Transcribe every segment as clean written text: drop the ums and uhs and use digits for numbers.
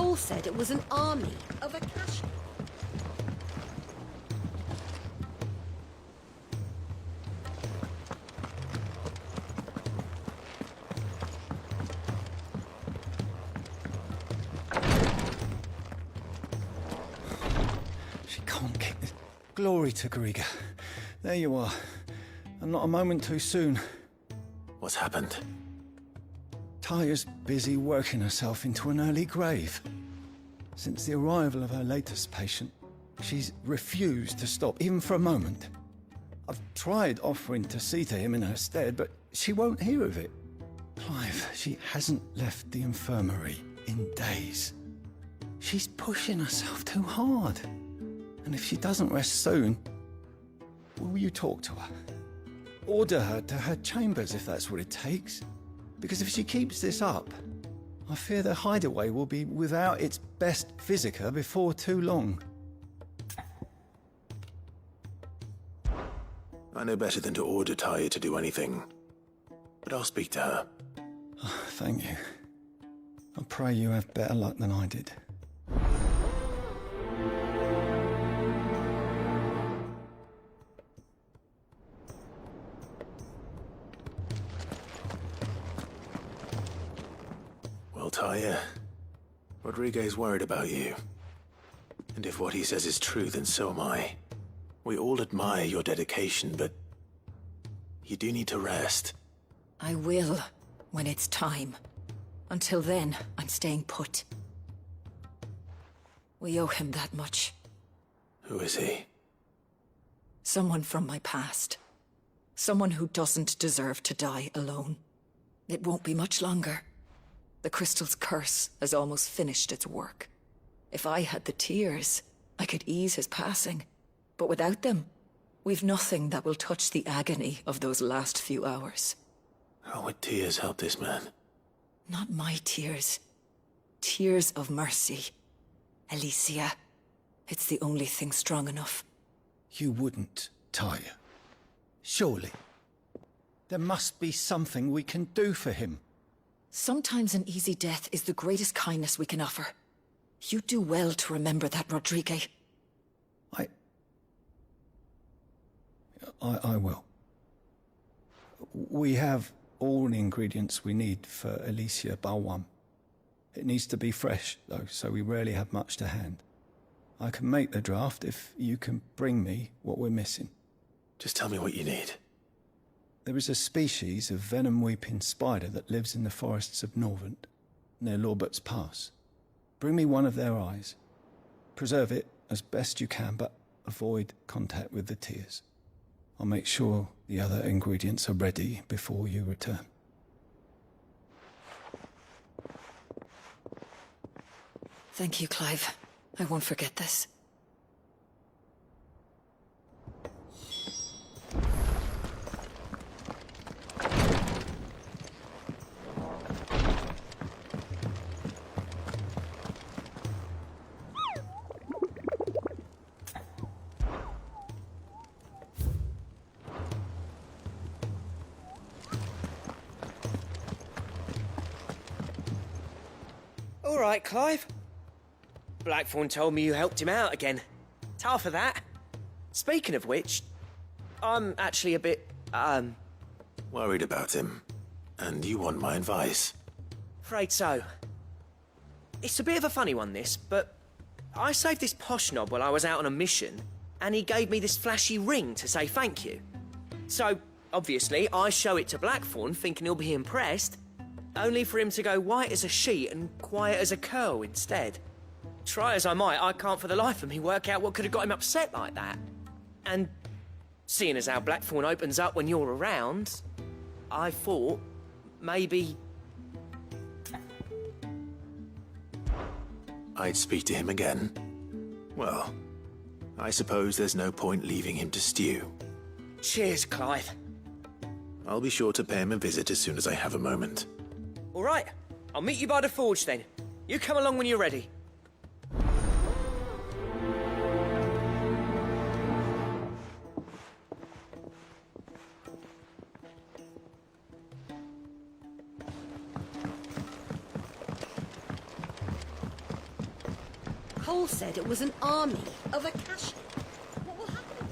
all said it was an army of Akashi. She can't keep this. Glory to Griga. There you are. And not a moment too soon. What's happened? Taya's busy working herself into an early grave. Since the arrival of her latest patient, she's refused to stop, even for a moment. I've tried offering to see to him in her stead, but she won't hear of it. Clive, she hasn't left the infirmary in days. She's pushing herself too hard. And if she doesn't rest soon, will you talk to her? Order her to her chambers if that's what it takes. Because if she keeps this up, I fear the hideaway will be without its best physica before too long. I know better than to order Taya to do anything. But I'll speak to her. Oh, thank you. I pray you have better luck than I did. Well, Taya, Rodriguez worried about you. And if what he says is true, then so am I. We all admire your dedication, but you do need to rest. I will, when it's time. Until then, I'm staying put. We owe him that much. Who is he? Someone from my past. Someone who doesn't deserve to die alone. It won't be much longer. The crystal's curse has almost finished its work. If I had the tears, I could ease his passing. But without them, we've nothing that will touch the agony of those last few hours. How would tears help this man? Not my tears. Tears of mercy. Alicia. It's the only thing strong enough. You wouldn't, Taya. Surely. There must be something we can do for him. Sometimes an easy death is the greatest kindness we can offer. You do well to remember that, Rodrigue. I will. We have all the ingredients we need for Alicia Balwam. It needs to be fresh, though, so we rarely have much to hand. I can make the draft if you can bring me what we're missing. Just tell me what you need. There is a species of venom-weeping spider that lives in the forests of Norvent, near Lorbert's Pass. Bring me one of their eyes. Preserve it as best you can, but avoid contact with the tears. I'll make sure the other ingredients are ready before you return. Thank you, Clive. I won't forget this. All right, Clive. Blackthorn told me you helped him out again. Tough for that. Speaking of which, I'm actually a bit, Worried about him. And you want my advice? afraid so. It's a bit of a funny one, this, but I saved this posh knob while I was out on a mission, and he gave me this flashy ring to say thank you. So, obviously, I show it to Blackthorn, thinking he'll be impressed, only for him to go white as a sheet and quiet as a curl instead. Try as I might, I can't for the life of me work out what could have got him upset like that. And seeing as how Blackthorn opens up when you're around, I thought maybe... I'd speak to him again. Well, I suppose there's no point leaving him to stew. Cheers, Clive. I'll be sure to pay him a visit as soon as I have a moment. All right, I'll meet you by the forge then. You come along when you're ready. all said it was an army of Akashi. What will happen?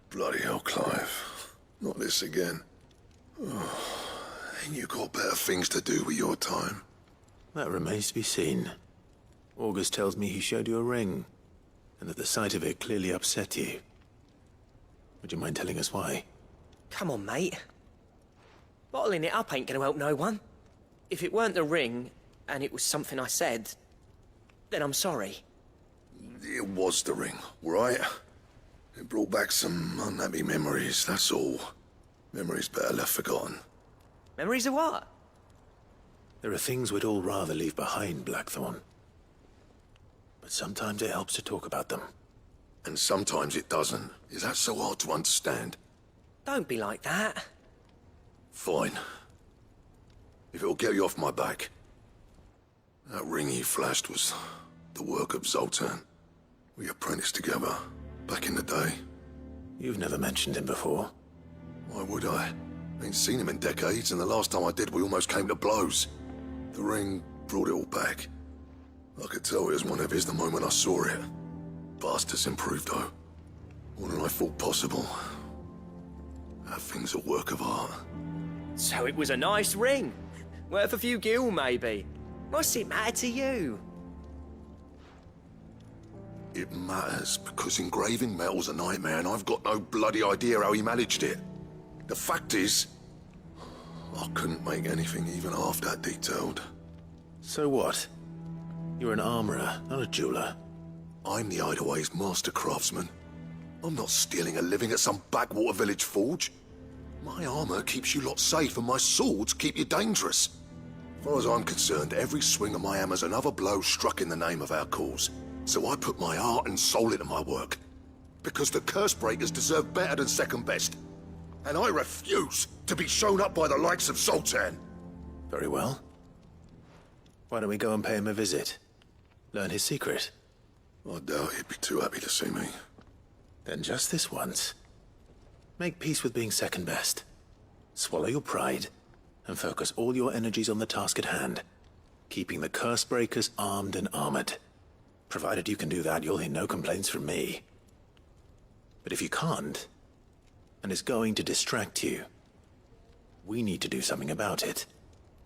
Bloody hell, Clive. Not this again. Ain't you got better things to do with your time? That remains to be seen. August tells me he showed you a ring, and that the sight of it clearly upset you. Would you mind telling us why? Come on, mate. Bottling it up ain't gonna help no one. If it weren't the ring, and it was something I said, then I'm sorry. It was the ring, right? It brought back some unhappy memories, that's all. Memories better left forgotten. Memories of what? There are things we'd all rather leave behind, Blackthorn. But sometimes it helps to talk about them. And sometimes it doesn't. Is that so hard to understand? Don't be like that. Fine. If it'll get you off my back. That ring he flashed was the work of Zoltan. We apprenticed together, back in the day. You've never mentioned him before. Why would I? Ain't seen him in decades, and the last time I did, we almost came to blows. The ring brought it all back. I could tell it was one of his the moment I saw it. Bastard's improved, though. More than I thought possible. That thing's a work of art. So it was a nice ring. Worth a few gil, maybe. What's it matter to you? It matters, because engraving metal's a nightmare, and I've got no bloody idea how he managed it. The fact is, I couldn't make anything even half that detailed. So what? You're an armorer, not a jeweler. I'm the Idaway's master craftsman. I'm not stealing a living at some backwater village forge. My armor keeps you lot safe, and my swords keep you dangerous. As far as I'm concerned, every swing of my hammer's another blow struck in the name of our cause. So I put my heart and soul into my work. Because the curse breakers deserve better than second best. And I refuse to be shown up by the likes of Zoltan. Very well. Why don't we go and pay him a visit? Learn his secret. I doubt he'd be too happy to see me. Then just this once. Make peace with being second best. Swallow your pride, and focus all your energies on the task at hand. Keeping the curse breakers armed and armored. Provided you can do that, you'll hear no complaints from me. But if you can't, and it's going to distract you, we need to do something about it.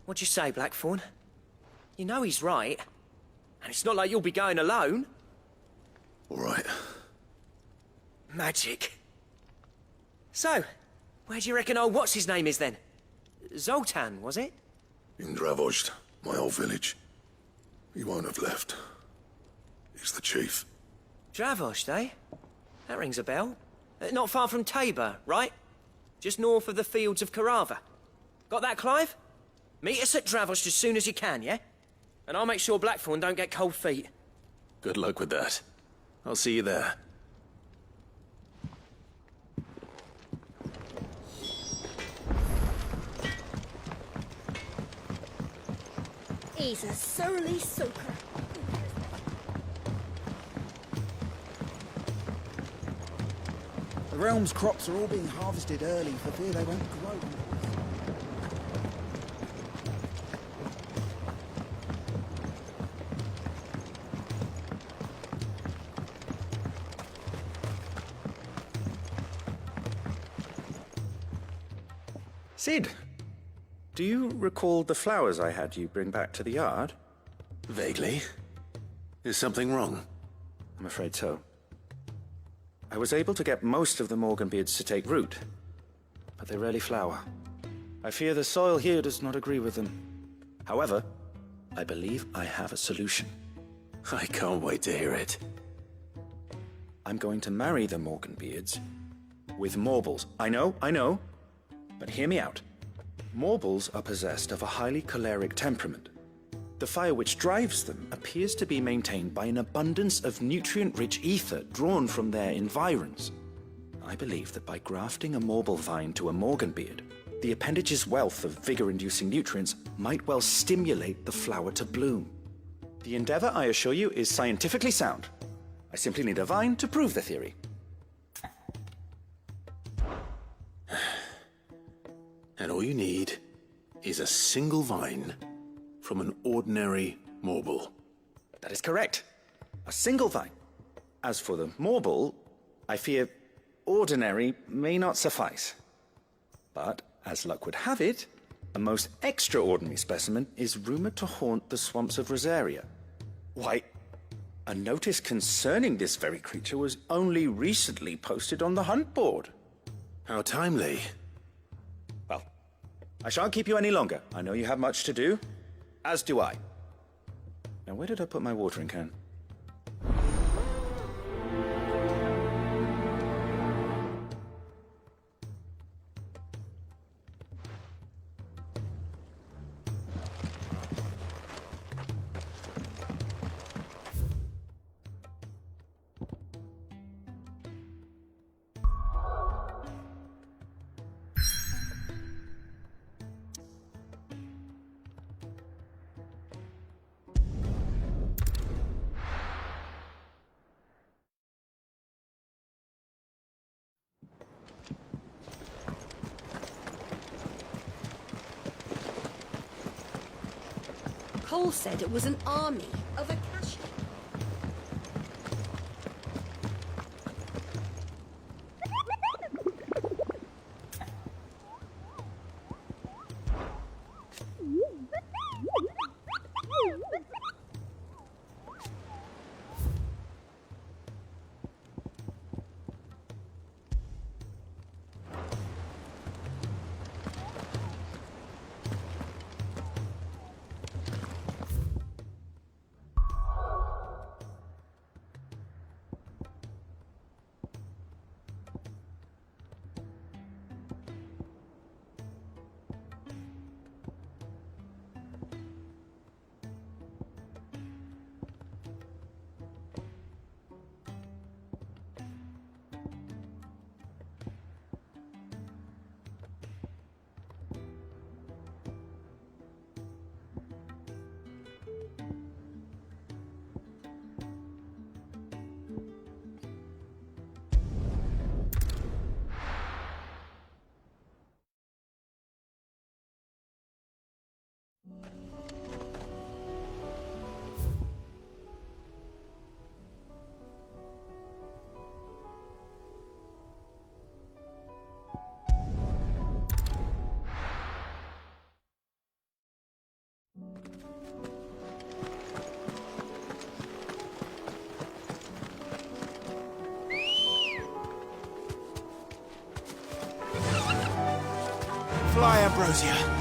What'd you say, Blackthorn? You know he's right. And it's not like you'll be going alone. All right. Magic. So, where do you reckon old what's-his-name is then? Zoltan, was it? In Dravozd, my old village. He won't have left. He's the chief. Dravozd, eh? That rings a bell. Not far from Tabor, right? Just north of the fields of Karava. Got that, Clive? Meet us at Dravozd as soon as you can, yeah? And I'll make sure Blackthorn don't get cold feet. Good luck with that. I'll see you there. He's a surly soaker. The realm's crops are all being harvested early for fear they won't grow. Sid, do you recall the flowers I had you bring back to the yard? Vaguely. Is something wrong? I'm afraid so. I was able to get most of the Morganbeards to take root, but they rarely flower. I fear the soil here does not agree with them. However, I believe I have a solution. I can't wait to hear it. I'm going to marry the Morganbeards with Morbles. I know, but hear me out. Morbles are possessed of a highly choleric temperament. The fire which drives them appears to be maintained by an abundance of nutrient-rich ether drawn from their environs. I believe that by grafting a Morble vine to a Morganbeard, the appendage's wealth of vigor-inducing nutrients might well stimulate the flower to bloom. The endeavor, I assure you, is scientifically sound. I simply need a vine to prove the theory. And all you need is a single vine from an ordinary morble. That is correct. A single vine. As for the morble, I fear ordinary may not suffice. But, as luck would have it, a most extraordinary specimen is rumored to haunt the swamps of Rosaria. Why, a notice concerning this very creature was only recently posted on the hunt board. How timely. Well, I shan't keep you any longer. I know you have much to do, as do I. Now, where did I put my watering can? Cole said it was an army of Akasha. Fly, Ambrosia.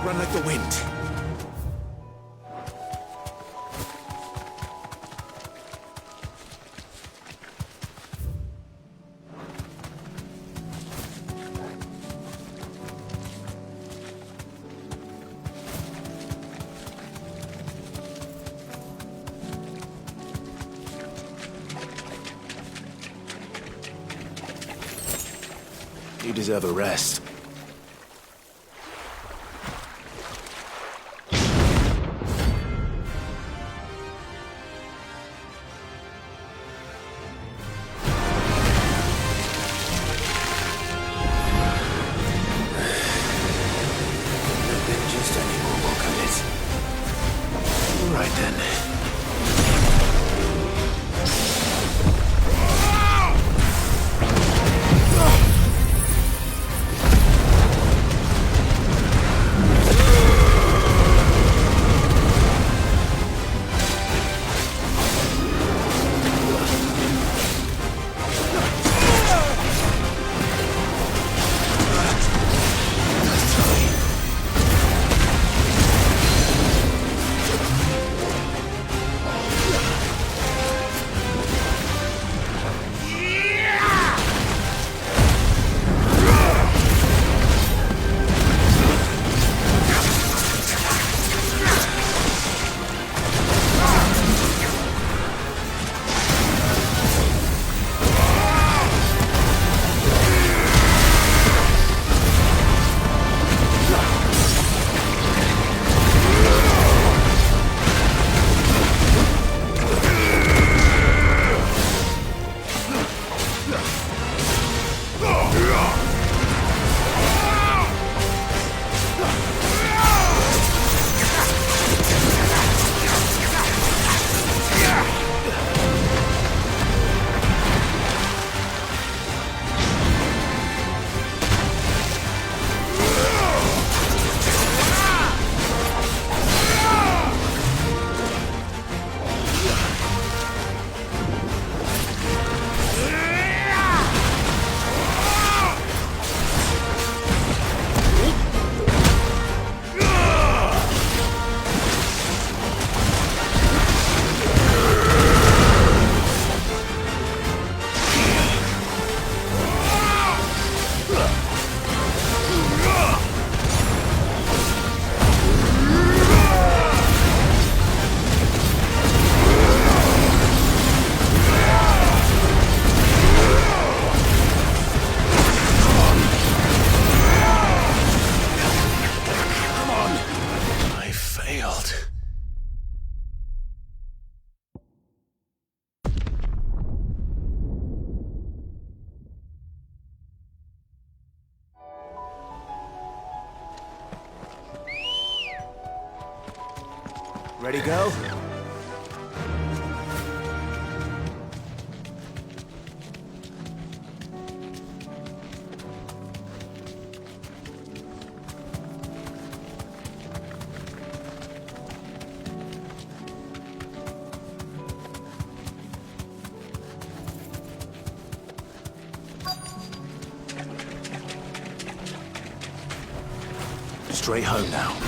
Run like the wind. You deserve a rest. Just any more walk on it. All right then. Ready, go? Straight home now.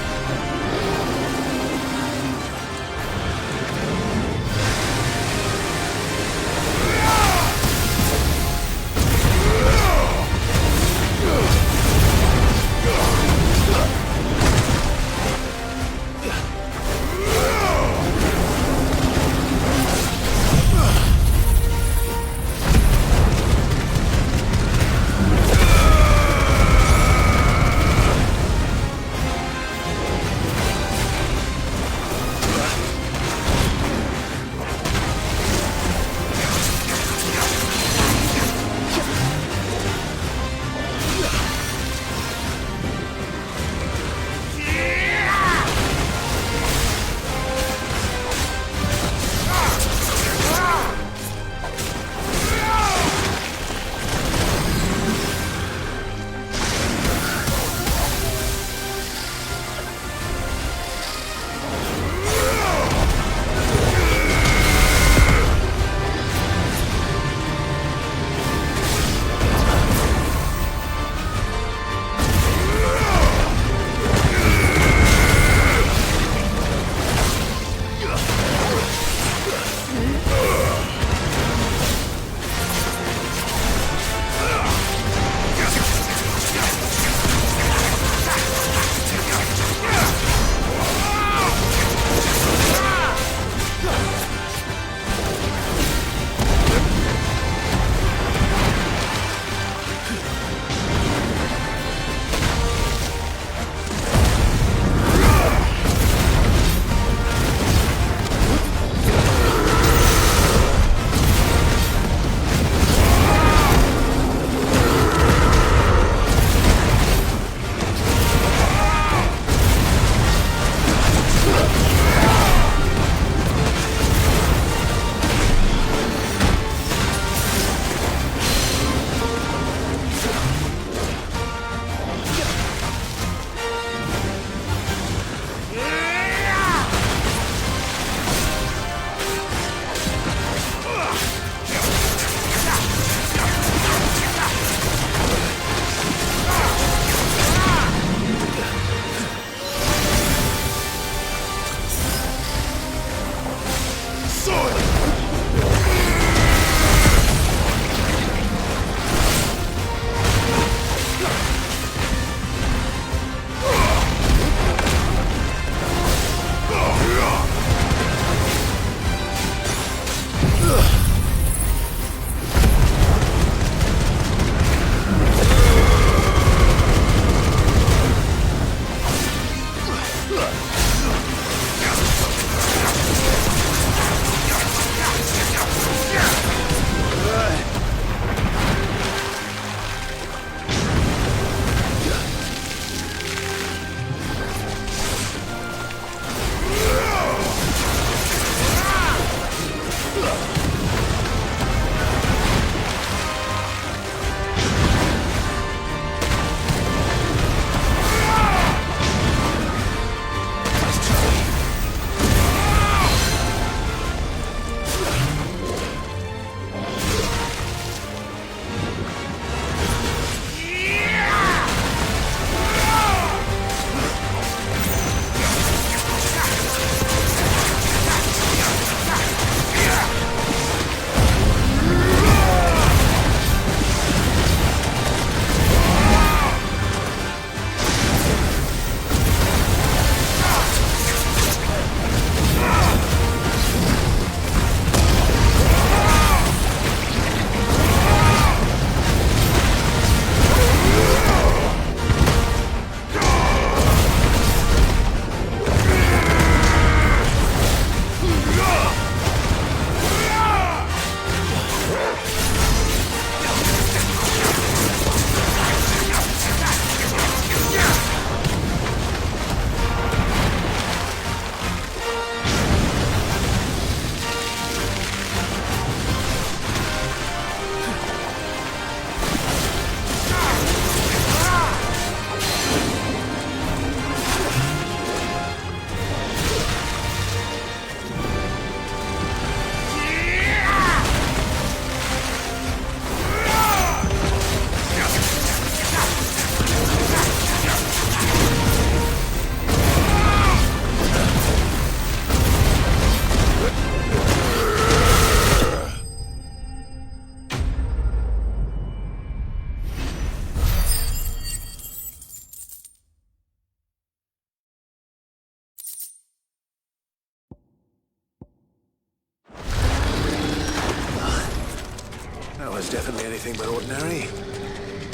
was definitely anything but ordinary.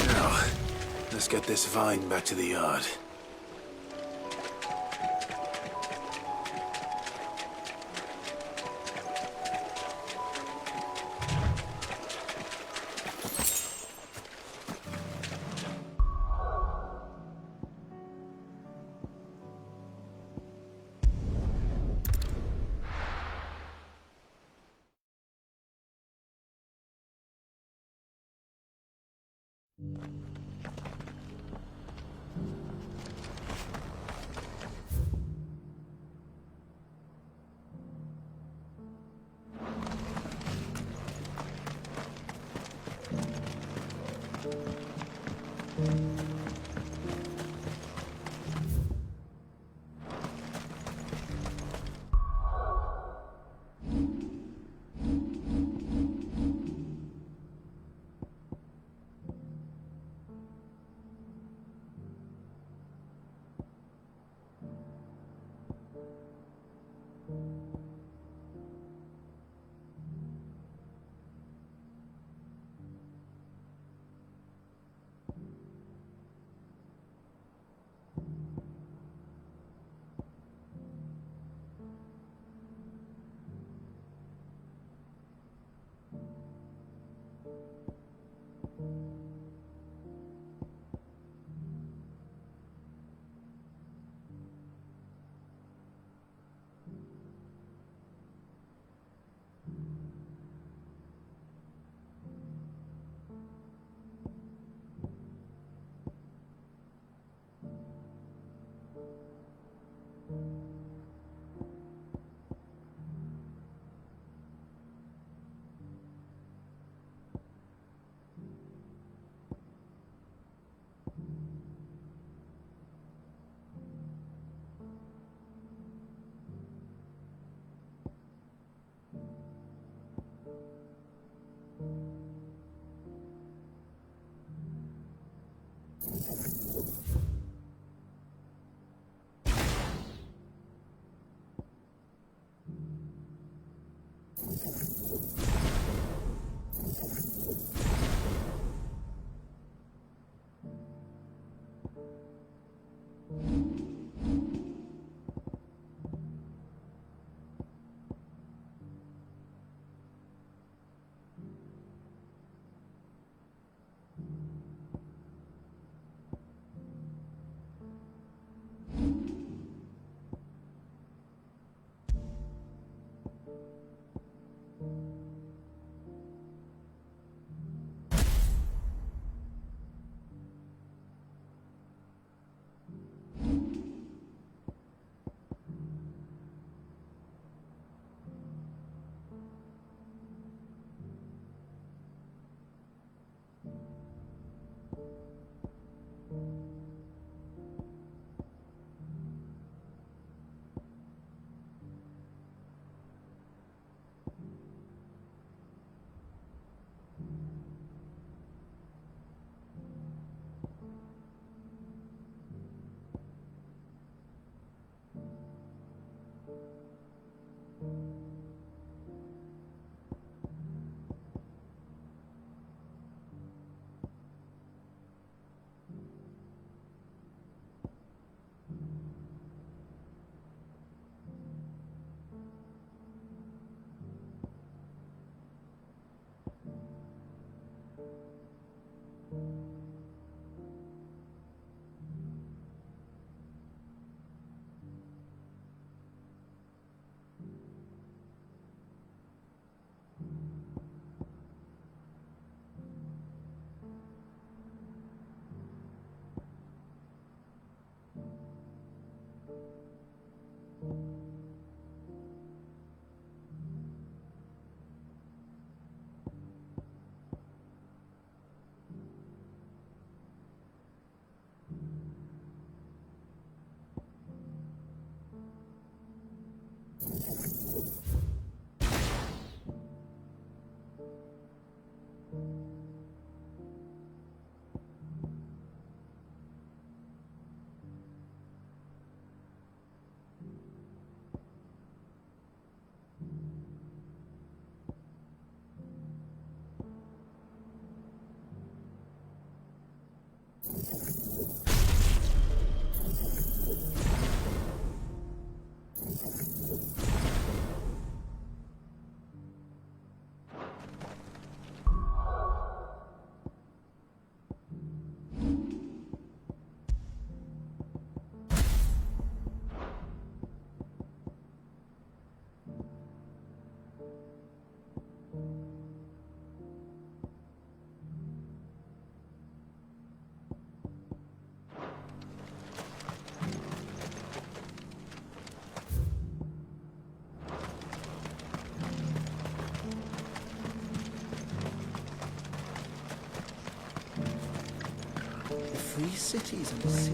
Now, let's get this vine back to the yard. cities and sea.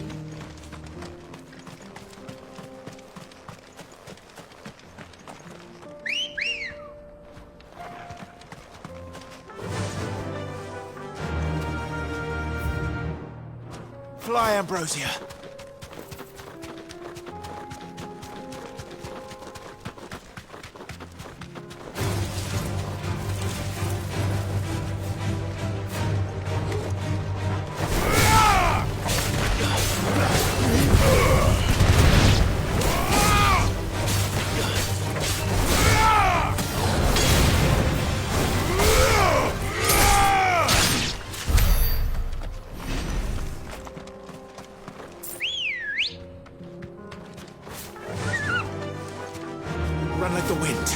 Fly, Ambrosia. Run like the wind.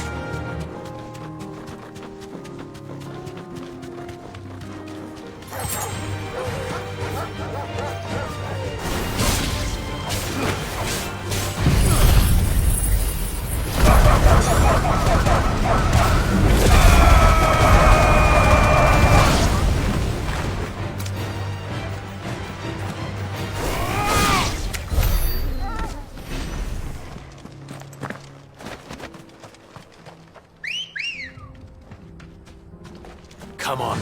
Come on.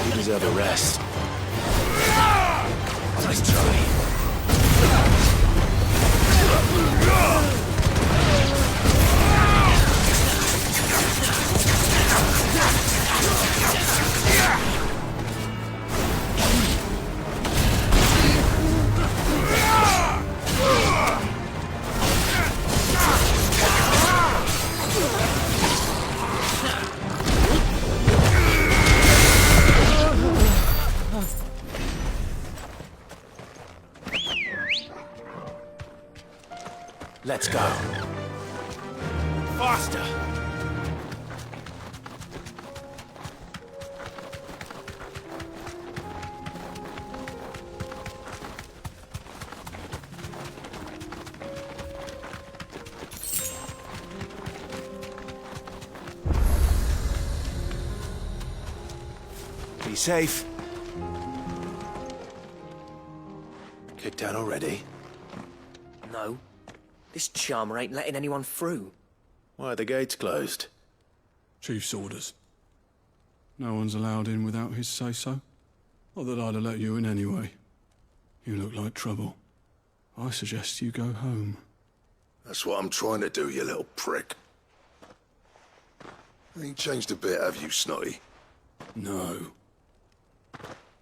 You deserve a rest. Nice try. Let's go. Faster! Be safe. Kicked out already? No. This charmer ain't letting anyone through. Why are the gates closed? Chief's orders. No one's allowed in without his say-so. Not that I'd have let you in anyway. You look like trouble. I suggest you go home. That's what I'm trying to do, you little prick. Ain't changed a bit, have you, Snotty? No.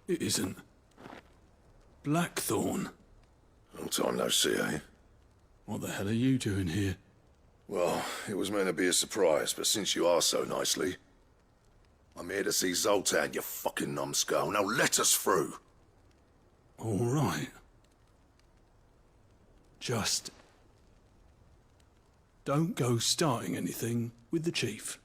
It isn't. Blackthorn. Long time no see, eh? What the hell are you doing here? Well, it was meant to be a surprise, but since you are so nicely, I'm here to see Zoltan, you fucking numbskull. Now let us through. All right. Just don't go starting anything with the chief.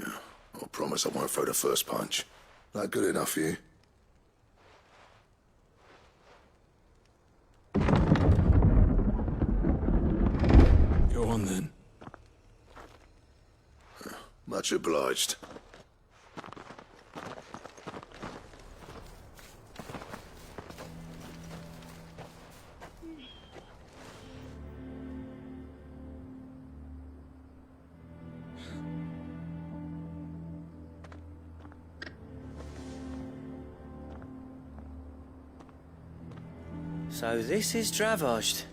Yeah, I promise I won't throw the first punch. That good enough for you? Go on then. Much obliged. So this is Dravoged.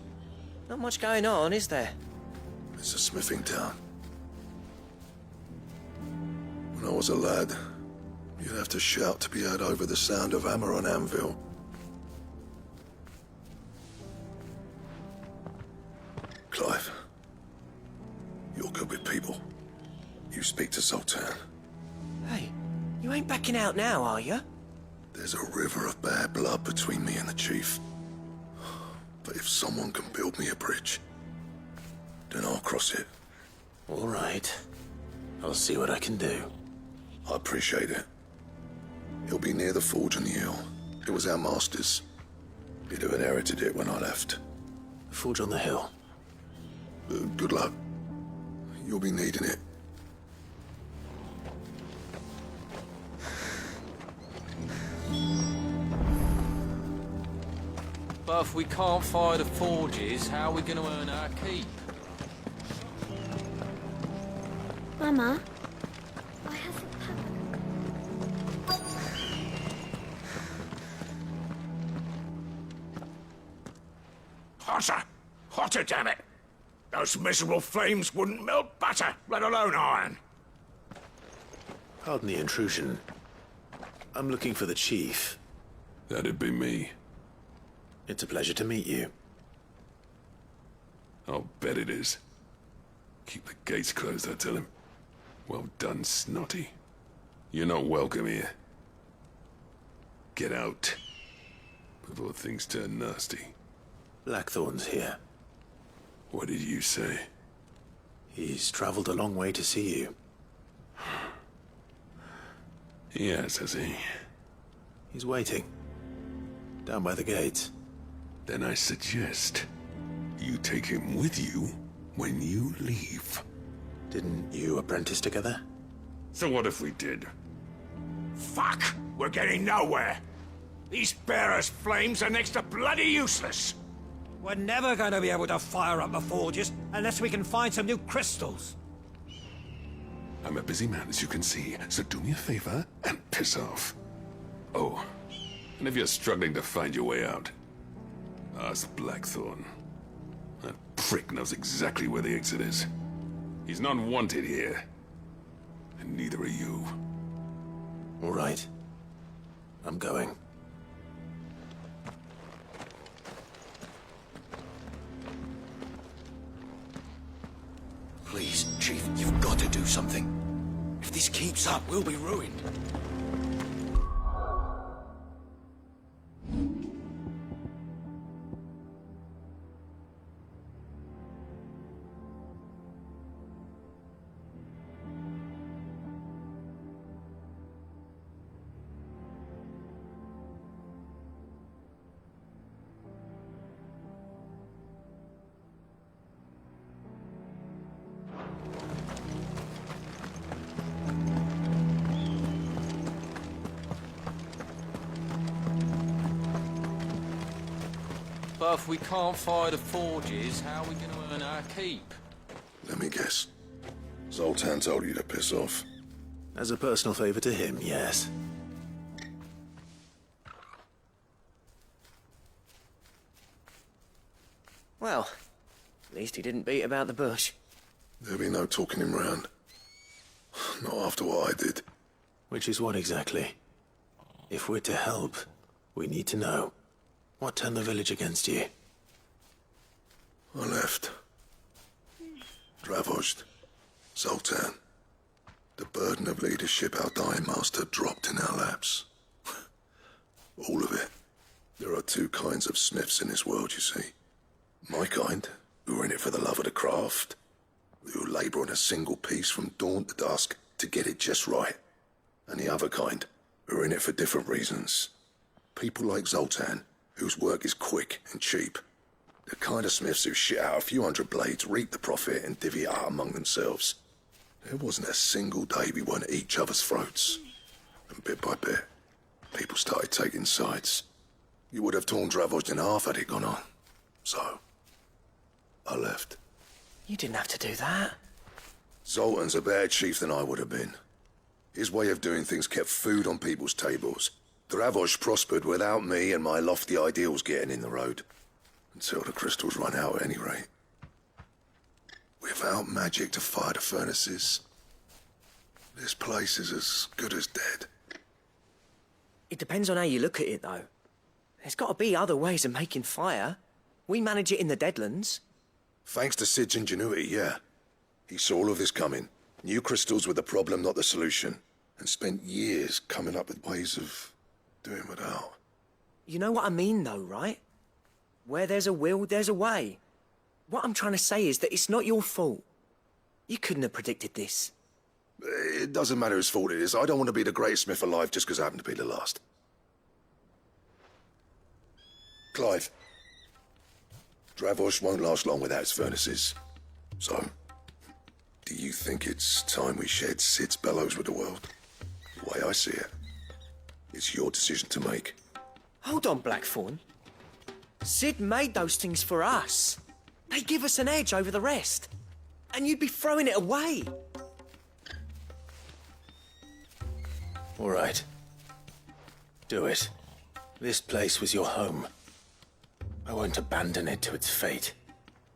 Not much going on, is there? It's a smithing town. When I was a lad, you'd have to shout to be heard over the sound of hammer on anvil. Clive, you're good with people. You speak to Zoltan. Hey, you ain't backing out now, are you? There's a river of bad blood between me and the chief. But if someone can build me a bridge, then I'll cross it. All right. I'll see what I can do. I appreciate it. He'll be near the forge on the hill. It was our master's. He'd have inherited it when I left. The forge on the hill. Good luck. You'll be needing it. But if we can't fire the forges, how are we going to earn our keep? Mama, I have a pack. Hotter! Hotter, damn it! Those miserable flames wouldn't melt butter, let alone iron. Pardon the intrusion. I'm looking for the chief. That'd be me. It's a pleasure to meet you. I'll bet it is. Keep the gates closed, I tell him. Well done, Snotty. You're not welcome here. Get out. Before things turn nasty. Blackthorn's here. What did you say? He's traveled a long way to see you. Yes, has he? He's waiting. Down by the gates. Then I suggest you take him with you when you leave. Didn't you apprentice together? So what if we did? Fuck! We're getting nowhere. These bearers' flames are next to bloody useless. We're never going to be able to fire up the forges unless we can find some new crystals. I'm a busy man, as you can see, so do me a favor and piss off. Oh, and if you're struggling to find your way out, ask Blackthorn. That prick knows exactly where the exit is. He's not wanted here. And neither are you. All right. I'm going. Please, Chief, you've got to do something. If this keeps up, we'll be ruined. But if we can't fire the forges, how are we going to earn our keep? Let me guess. Zoltan told you to piss off. As a personal favor to him, yes. Well, at least he didn't beat about the bush. There'll be no talking him round. Not after what I did. Which is what exactly? If we're to help, we need to know. What turned the village against you? I left. Dravozd. Zoltan. The burden of leadership our dying master dropped in our laps. All of it. There are two kinds of smiths in this world, you see. My kind, who are in it for the love of the craft, who labour on a single piece from dawn to dusk to get it just right. And the other kind, who are in it for different reasons. People like Zoltan, whose work is quick and cheap. The kind of smiths who shit out a few hundred blades, reap the profit, and divvy it out among themselves. There wasn't a single day we weren't at each other's throats. And bit by bit, people started taking sides. You would have torn Dravozd in half had it gone on. So, I left. You didn't have to do that. Zoltan's a better chief than I would have been. His way of doing things kept food on people's tables. Dravozd prospered without me and my lofty ideals getting in the road. Until the crystals run out at any rate. Without magic to fire the furnaces, this place is as good as dead. It depends on how you look at it, though. There's got to be other ways of making fire. We manage it in the Deadlands. Thanks to Sid's ingenuity, yeah. He saw all of this coming. Knew crystals were the problem, not the solution. And spent years coming up with ways of doing without. You know what I mean, though, right? Where there's a will, there's a way. What I'm trying to say is that it's not your fault. You couldn't have predicted this. It doesn't matter whose fault it is. I don't want to be the greatest smith alive just because I happen to be the last. Clive. Dravosh won't last long without its furnaces. So, do you think it's time we shared Sid's bellows with the world? The way I see it, it's your decision to make. Hold on, Blackthorn. Sid made those things for us. They give us an edge over the rest. And you'd be throwing it away. All right. Do it. This place was your home. I won't abandon it to its fate.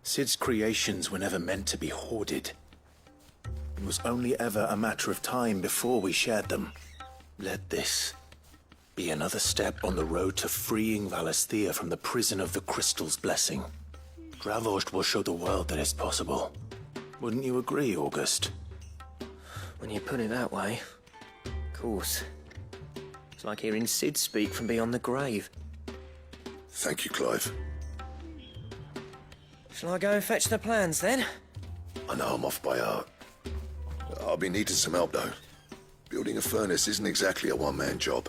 Sid's creations were never meant to be hoarded. It was only ever a matter of time before we shared them. Let this be another step on the road to freeing Valisthea from the prison of the Crystal's blessing. Dravost will show the world that it's possible. Wouldn't you agree, August? When you put it that way, of course. It's like hearing Sid speak from beyond the grave. Thank you, Clive. Shall I go and fetch the plans, then? I know I'm off by heart. I'll be needing some help, though. Building a furnace isn't exactly a one-man job.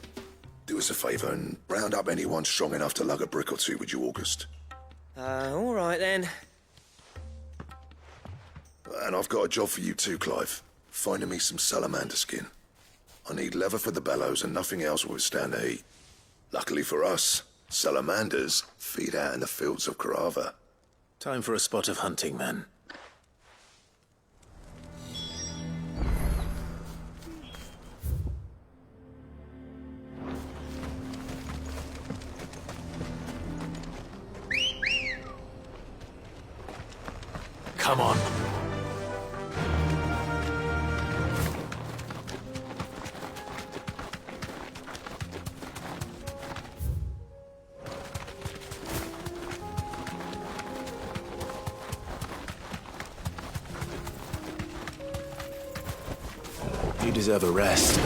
Do us a favour and round up anyone strong enough to lug a brick or two with you, August. All right, then. And I've got a job for you too, Clive. Finding me some salamander skin. I need leather for the bellows and nothing else will withstand the heat. Luckily for us, salamanders feed out in the fields of Carava. Time for a spot of hunting, then. Come on. You deserve a rest.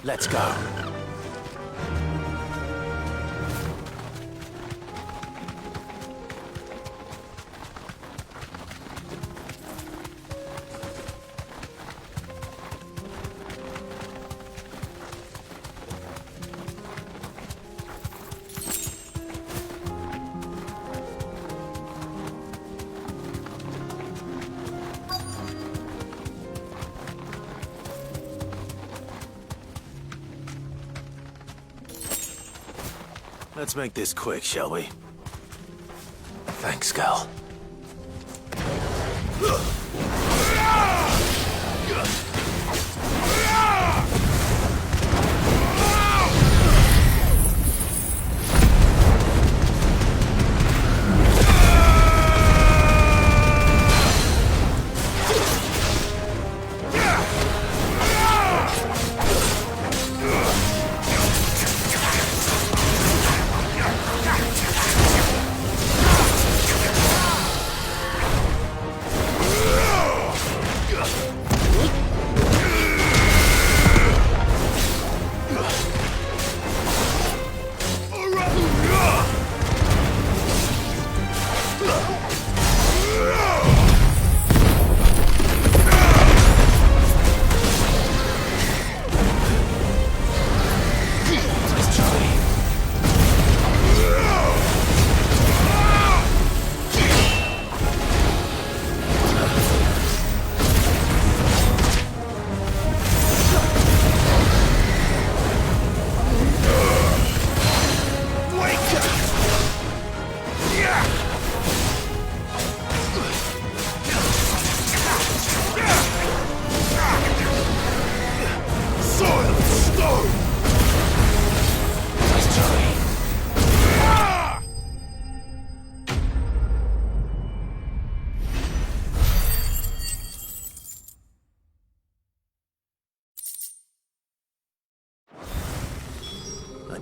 Let's go. Let's make this quick, shall we? Thanks, Gal.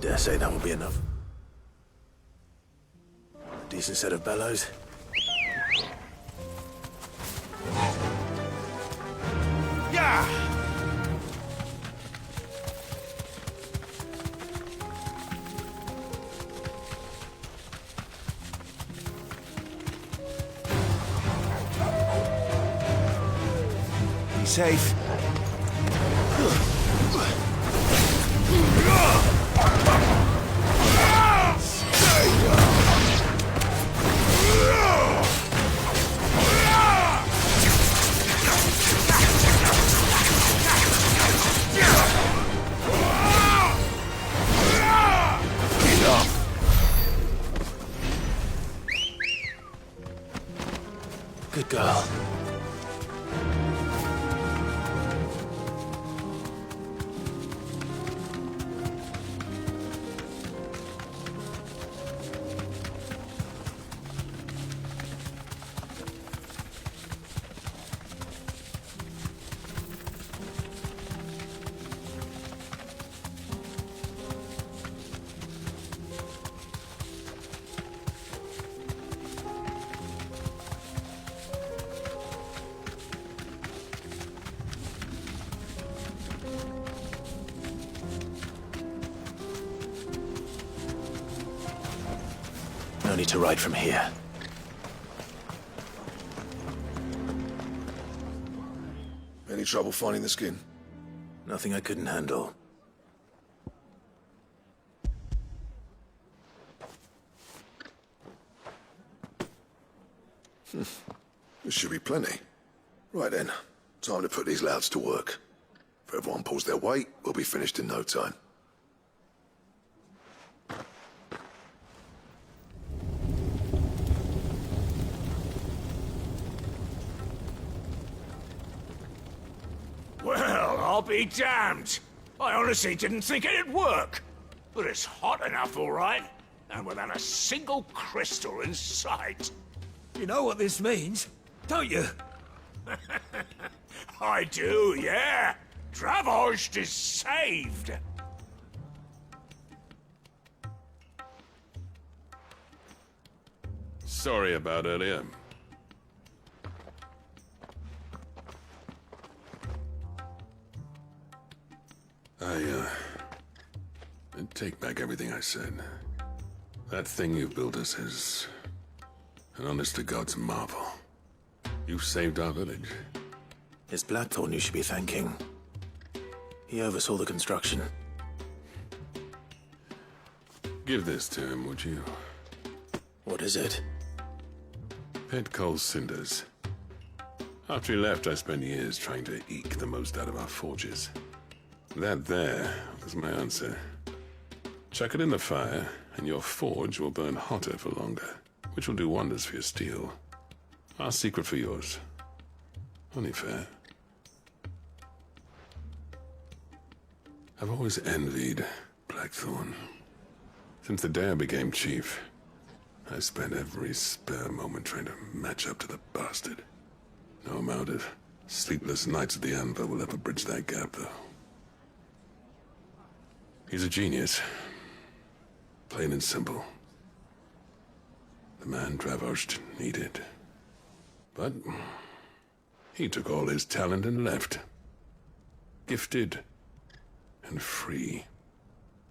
dare say that will be enough. A decent set of bellows. Yeah! Be safe. Good girl. No need to ride from here. Any trouble finding the skin? Nothing I couldn't handle. This should be plenty. Right then, time to put these louds to work. If everyone pulls their weight, we'll be finished in no time. Well, I'll be damned. I honestly didn't think it'd work. But it's hot enough, all right. And without a single crystal in sight. You know what this means, don't you? I do, yeah. Dravost is saved. Sorry about earlier. I take back everything I said. That thing you built us is an honest-to-God's marvel. You saved our village. It's Blackthorn you should be thanking. He oversaw the construction. Give this to him, would you? What is it? Pet Cole's cinders. After he left, I spent years trying to eke the most out of our forges. That there was my answer. Chuck it in the fire, and your forge will burn hotter for longer, which will do wonders for your steel. Our secret for yours. Only fair. I've always envied Blackthorn. Since the day I became chief, I spent every spare moment trying to match up to the bastard. No amount of sleepless nights at the anvil will ever bridge that gap, though. He's a genius. Plain and simple. The man Dravost needed. But he took all his talent and left. Gifted and free.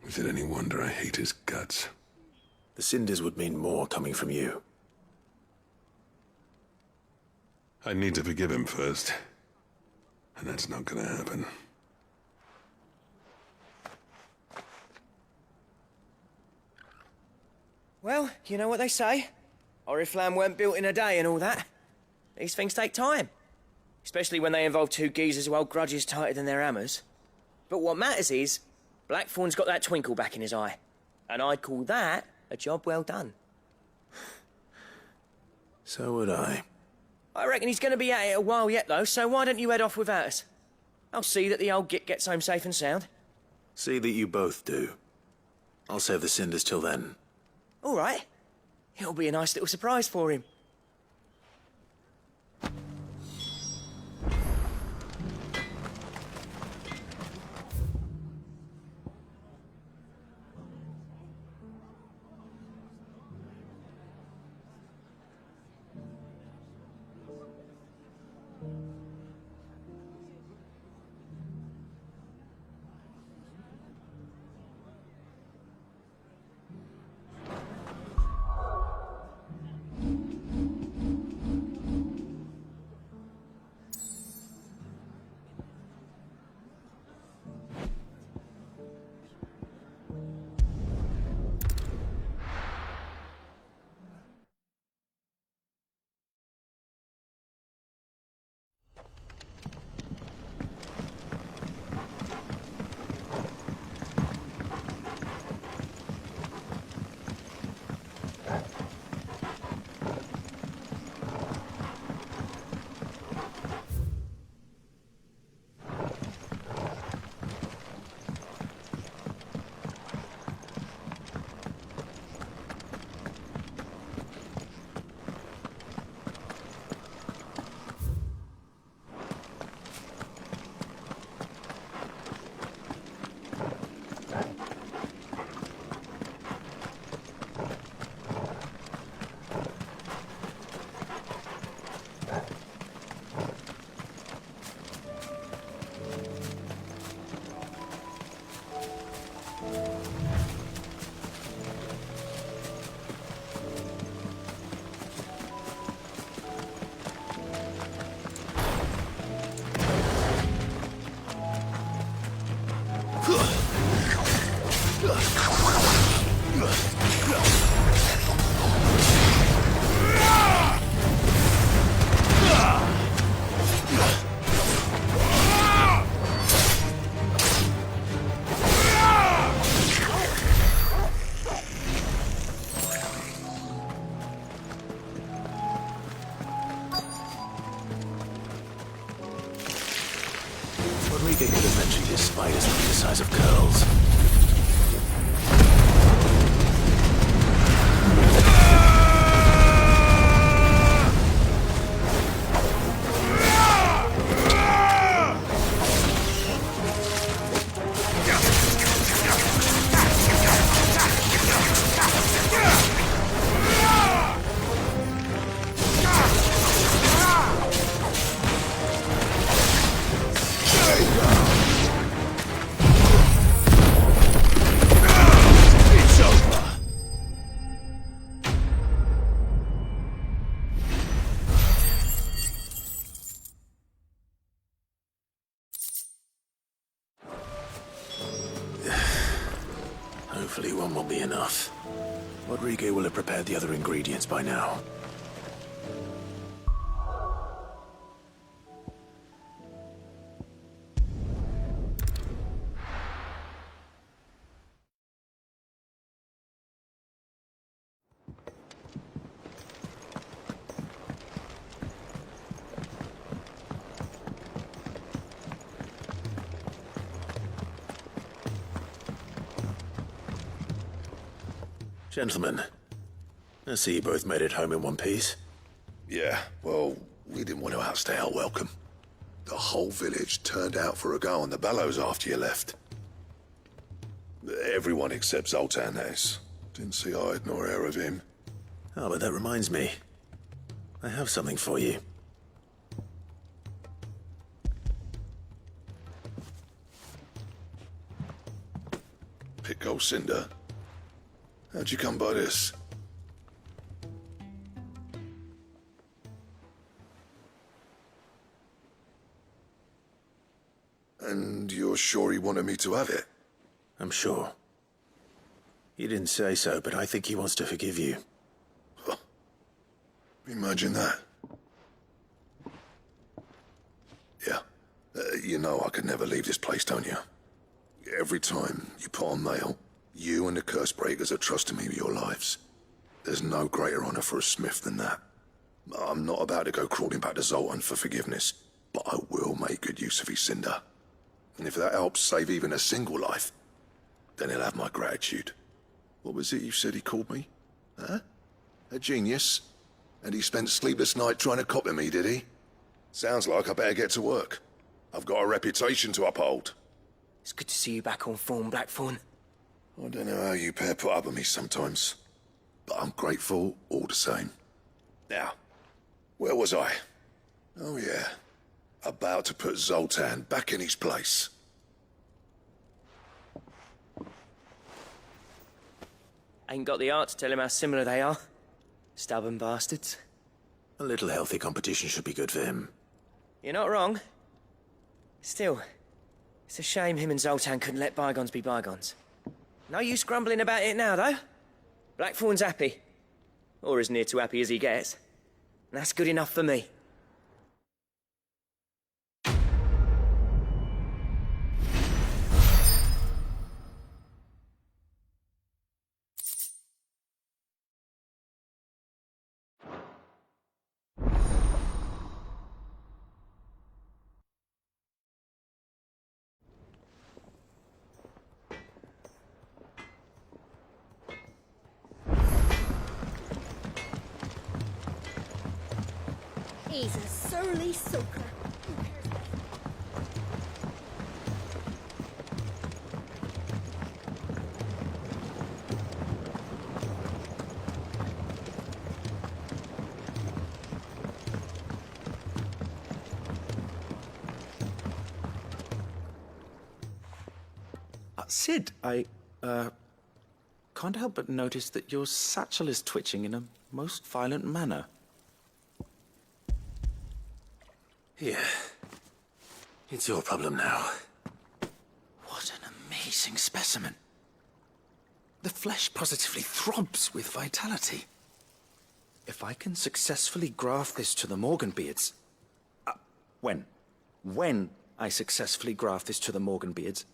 Is it any wonder I hate his guts? The cinders would mean more coming from you. I need to forgive him first. And that's not gonna happen. Well, you know what they say. Oriflamme weren't built in a day and all that. These things take time. Especially when they involve two geezers who hold grudges tighter than their hammers. But what matters is, Blackthorn's got that twinkle back in his eye. And I'd call that a job well done. So would I. I reckon he's going to be at it a while yet, though, so why don't you head off without us? I'll see that the old git gets home safe and sound. See that you both do. I'll save the cinders till then. All right. It'll be a nice little surprise for him. like it could have mentioned his spiders being the size of curls. Hopefully one will be enough. Rodrigo will have prepared the other ingredients by now. Gentlemen, I see you both made it home in one piece. Yeah, well, we didn't want to outstay our welcome. The whole village turned out for a go on the bellows after you left. Everyone except Zoltan, that is. Didn't see hide nor hair of him. Oh, but that reminds me. I have something for you. Pico Cinder. How'd you come by this? And you're sure he wanted me to have it? I'm sure. He didn't say so, but I think he wants to forgive you. Huh. Imagine that. Yeah. You know I could never leave this place, don't you? Every time you put on mail, you and the curse breakers are trusting me with your lives. There's no greater honor for a smith than that. I'm not about to go crawling back to Zoltan for forgiveness, but I will make good use of his cinder. And if that helps save even a single life, then he'll have my gratitude. What was it you said he called me? Huh? A genius? And he spent sleepless night trying to copy me, did he? Sounds like I better get to work. I've got a reputation to uphold. It's good to see you back on form, Blackthorn. I don't know how you pair put up with me sometimes, but I'm grateful all the same. Now, where was I? Oh yeah, about to put Zoltan back in his place. Ain't got the art to tell him how similar they are. Stubborn bastards. A little healthy competition should be good for him. You're not wrong. Still, it's a shame him and Zoltan couldn't let bygones be bygones. No use grumbling about it now, though. Blackthorn's happy. Or as near to happy as he gets. And that's good enough for me. He's a surly soaker. Sid, I can't help but notice that your satchel is twitching in a most violent manner. Here. It's your problem now. What an amazing specimen. The flesh positively throbs with vitality. If I can successfully graft this to the Morganbeards... When I successfully graft this to the Morganbeards,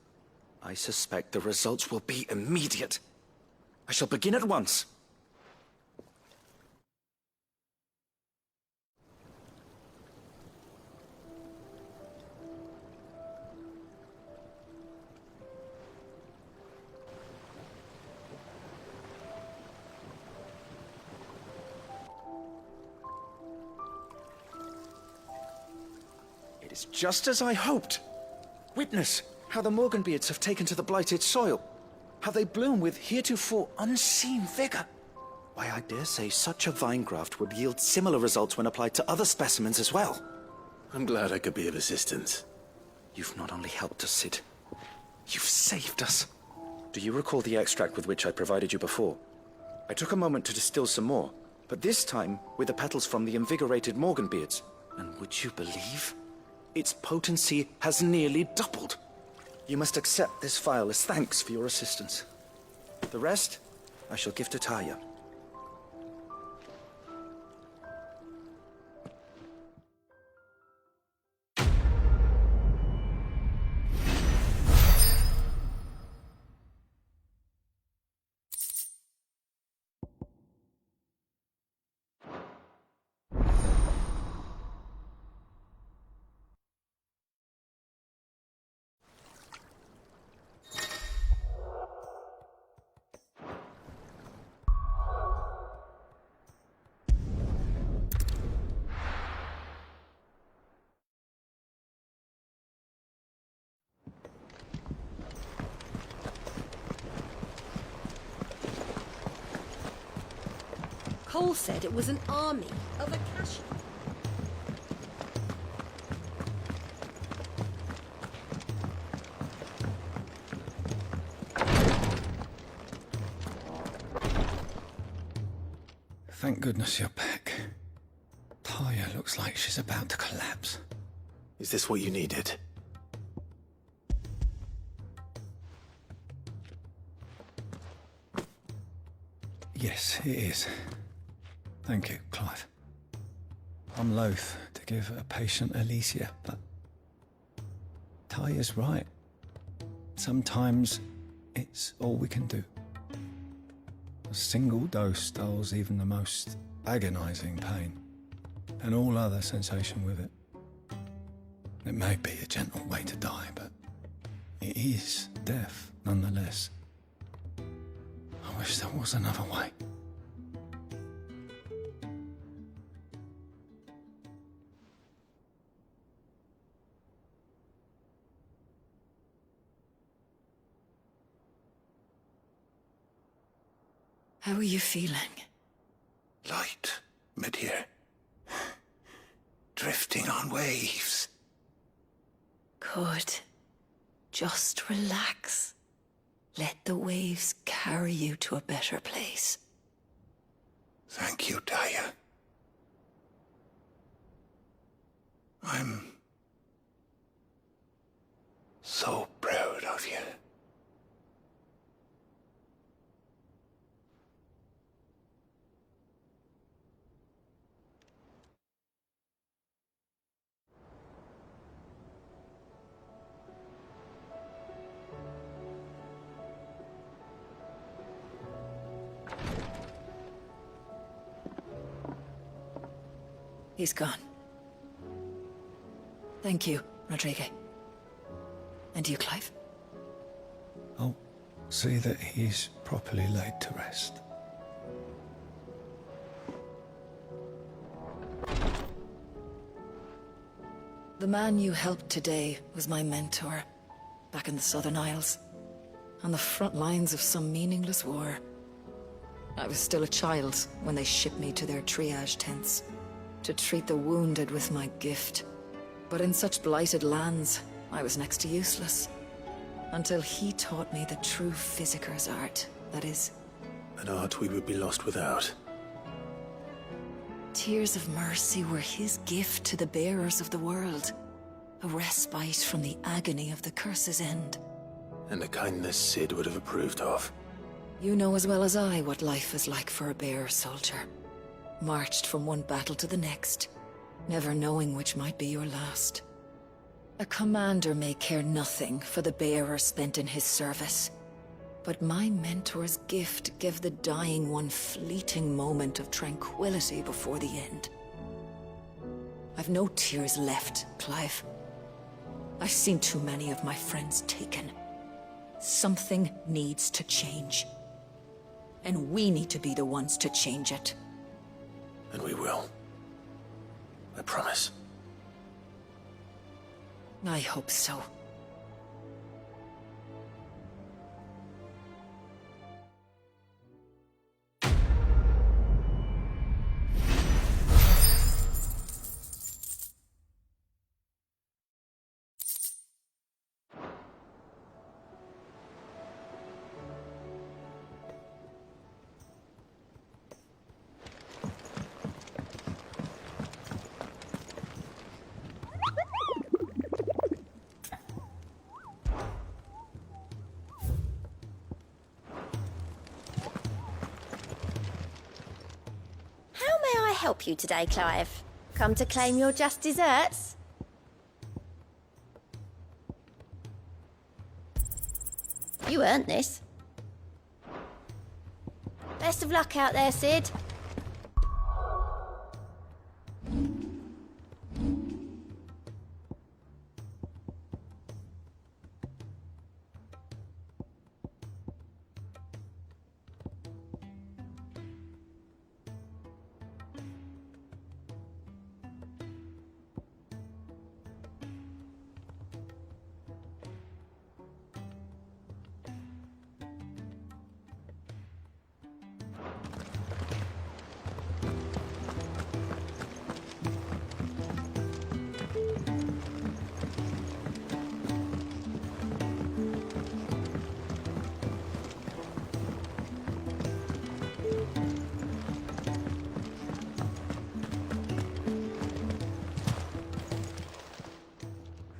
I suspect the results will be immediate. I shall begin at once. It's just as I hoped. Witness how the Morganbeards have taken to the blighted soil. How they bloom with heretofore unseen vigor. Why, I dare say such a vine graft would yield similar results when applied to other specimens as well. I'm glad I could be of assistance. You've not only helped us, Sid. You've saved us. Do you recall the extract with which I provided you before? I took a moment to distill some more, but this time with the petals from the invigorated Morganbeards. And would you believe? Its potency has nearly doubled. You must accept this vial as thanks for your assistance. The rest, I shall give to Taya. Cole said it was an army of Akasha. Thank goodness you're back. Taya looks like she's about to collapse. Is this what you needed? Yes, it is. Thank you, Clive. I'm loath to give a patient Alicia, but Taya's right. Sometimes it's all we can do. A single dose dulls even the most agonizing pain, and all other sensation with it. It may be a gentle way to die, but it is death nonetheless. I wish there was another way. How are you feeling? Light, mid-here. Drifting on waves. Good. Just relax. Let the waves carry you to a better place. Thank you, Taya. I'm so proud of you. He's gone. Thank you, Rodrigue. And you, Clive? I'll see that he's properly laid to rest. The man you helped today was my mentor, back in the Southern Isles, on the front lines of some meaningless war. I was still a child when they shipped me to their triage tents, to treat the wounded with my gift. But in such blighted lands, I was next to useless. Until he taught me the true physicker's art, that is. An art we would be lost without. Tears of mercy were his gift to the bearers of the world. A respite from the agony of the curse's end. And a kindness Sid would have approved of. You know as well as I what life is like for a bearer soldier. Marched from one battle to the next, never knowing which might be your last. A commander may care nothing for the bearer spent in his service, but my mentor's gift gave the dying one fleeting moment of tranquility before the end. I've no tears left, Clive. I've seen too many of my friends taken. Something needs to change. And we need to be the ones to change it. And we will. I promise. I hope so. How may I help you today, Clive? Come to claim your just desserts? You earned this. Best of luck out there, Sid.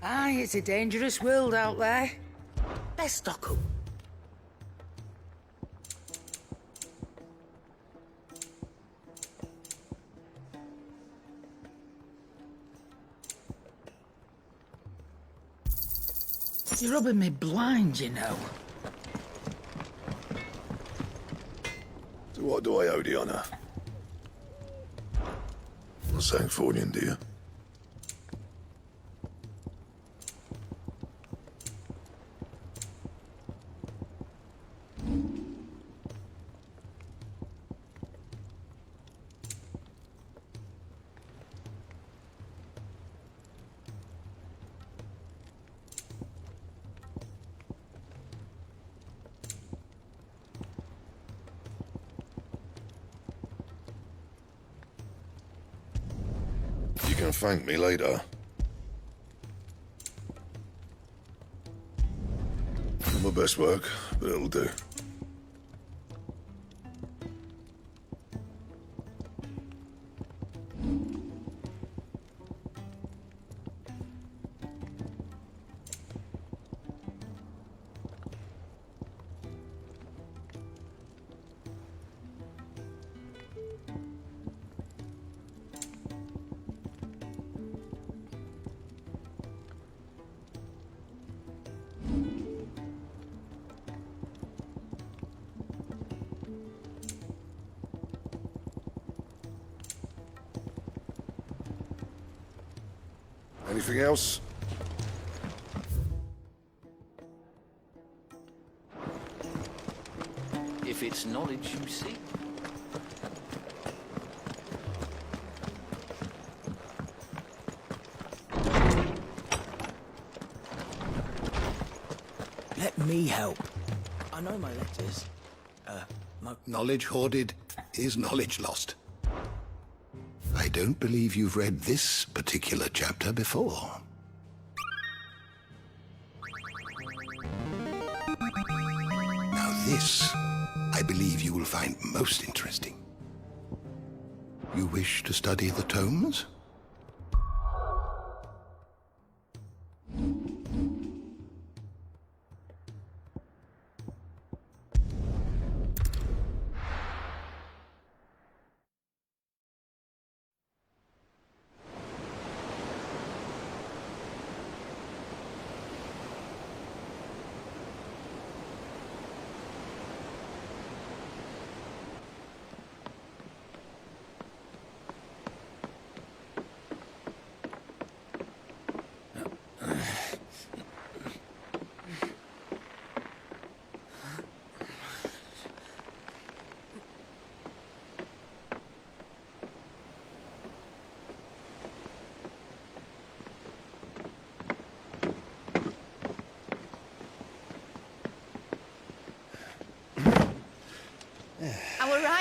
Aye, it's a dangerous world out there. Best stock up. You're rubbing me blind, you know. So what do I owe the honour? A Sancfordian, do you? You can thank me later. Not my best work, but it'll do. Anything else? If it's knowledge you seek. Let me help. I know my letters. Knowledge hoarded is knowledge lost. I don't believe you've read this particular chapter before. Now this, I believe you will find most interesting. You wish to study the tomes?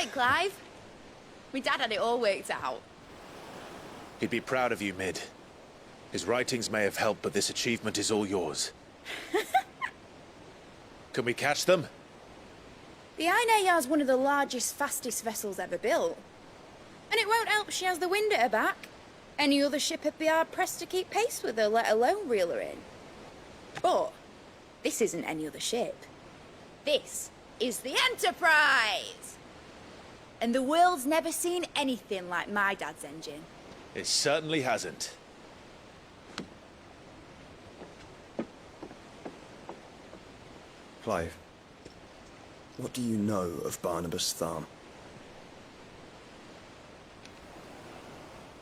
it, Clive. My dad had it all worked out. He'd be proud of you, Mid. His writings may have helped, but this achievement is all yours. Can we catch them? The Ainayar's one of the largest, fastest vessels ever built. And it won't help she has the wind at her back. Any other ship would be hard-pressed to keep pace with her, let alone reel her in. But this isn't any other ship. This is the Enterprise! And the world's never seen anything like my dad's engine. It certainly hasn't. Clive, what do you know of Barnabas Tharm?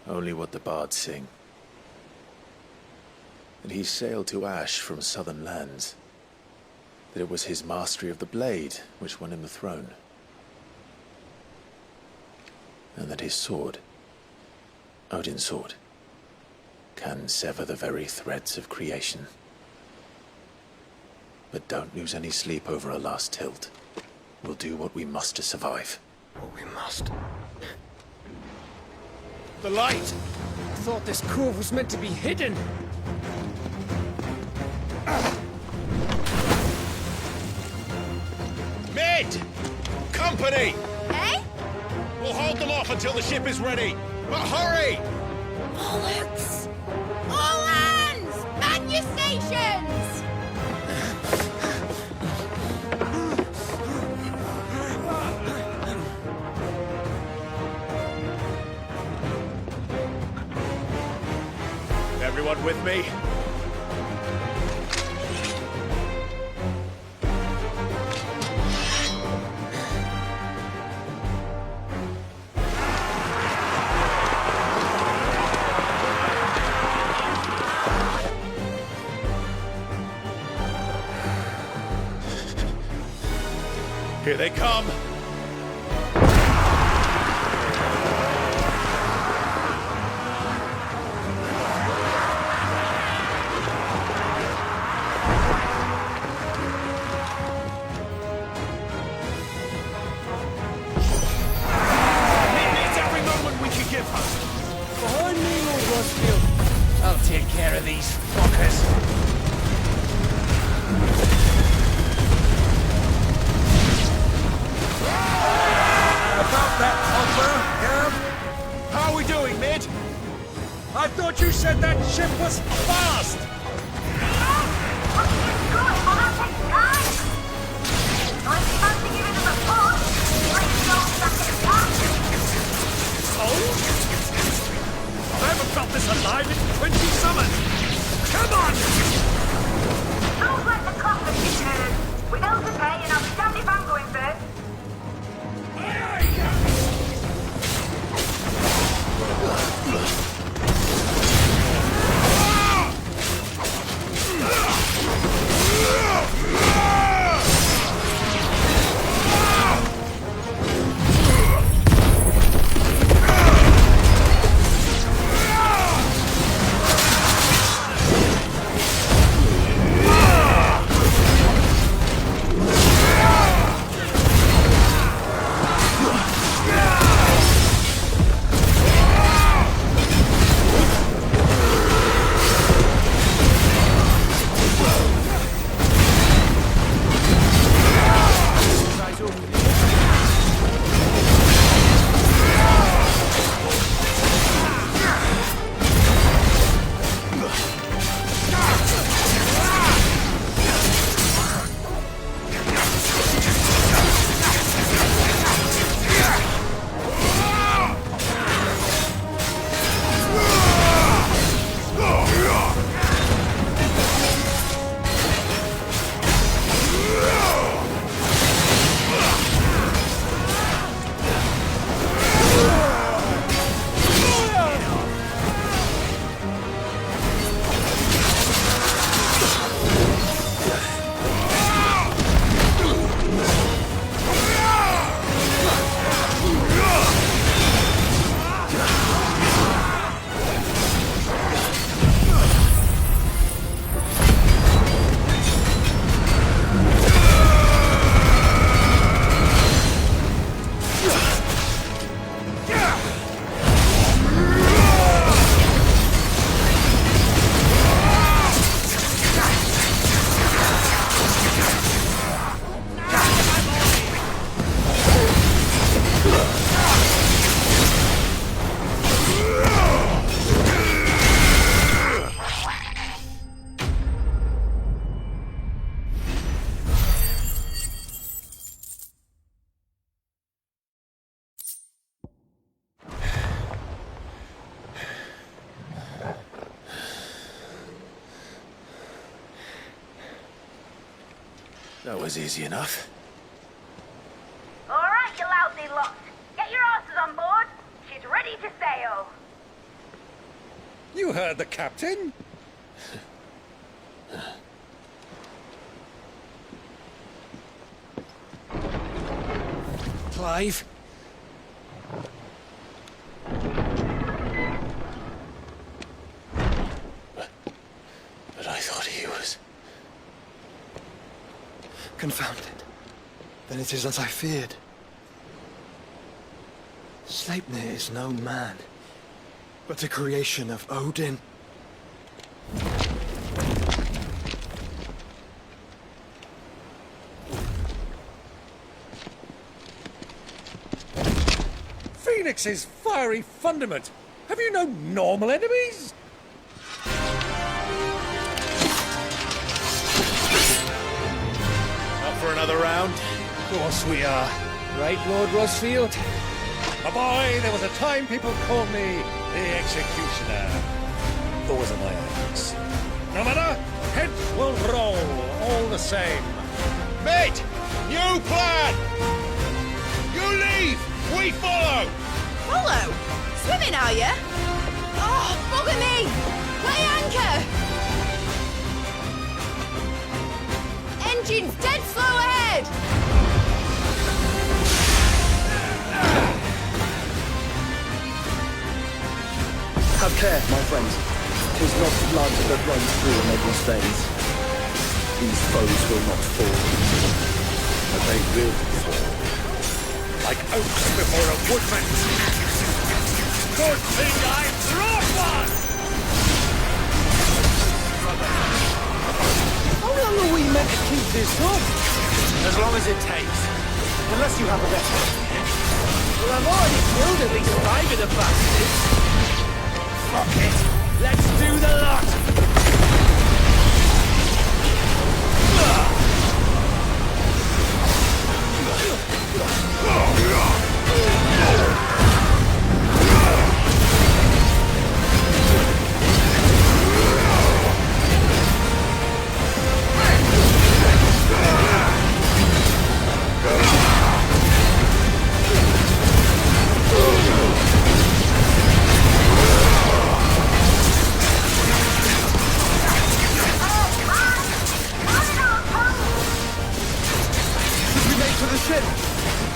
Only what the bards sing. That he sailed to Ash from southern lands. That it was his mastery of the blade which won him the throne. And that his sword, Odin's sword, can sever the very threads of creation. But don't lose any sleep over a last tilt. We'll do what we must to survive. What we must. The light! I thought this cove was meant to be hidden. Mid! Company! Eh? We'll hold them off until the ship is ready. But hurry! Bollocks! All hands! Man your stations! Everyone with me? Here they come! Behind me, Lord Rosfield. I'll take care of these fuckers. About that, Hopper, How are we doing, Mid? I thought you said that ship was fast! I haven't felt this alive in 20 summers! Come on! Don't let the clock get you turned. We know the pay and I'll be damned if I'm going first. That was easy enough. All right, you lousy lot. Get your asses on board. She's ready to sail. You heard the captain. Clive. But I thought he was... Confounded. Then it is as I feared. Sleipnir is no man, but a creation of Odin. Phoenix's fiery fundament. Have you no normal enemies? Up for another round? Of course we are. Right, Lord Rosfield? My boy, there was a time people called me the Executioner. Those are my acts. No matter, heads will roll, all the same. Mate! New plan! You leave! We follow! Follow? Swimming, are you? Oh, bugger me! Weigh anchor! Engine's dead slow ahead! Have care, my friends. 'Tis not blood that runs through Meg's veins. These foes will not fall, but they will fall. Like oaks before a woodman. Good thing I brought one! How long are we meant to keep this up? As long as it takes. Unless you have a better. Well, I've already killed at least 5 of the bastards. Fuck it. Let's do the lot.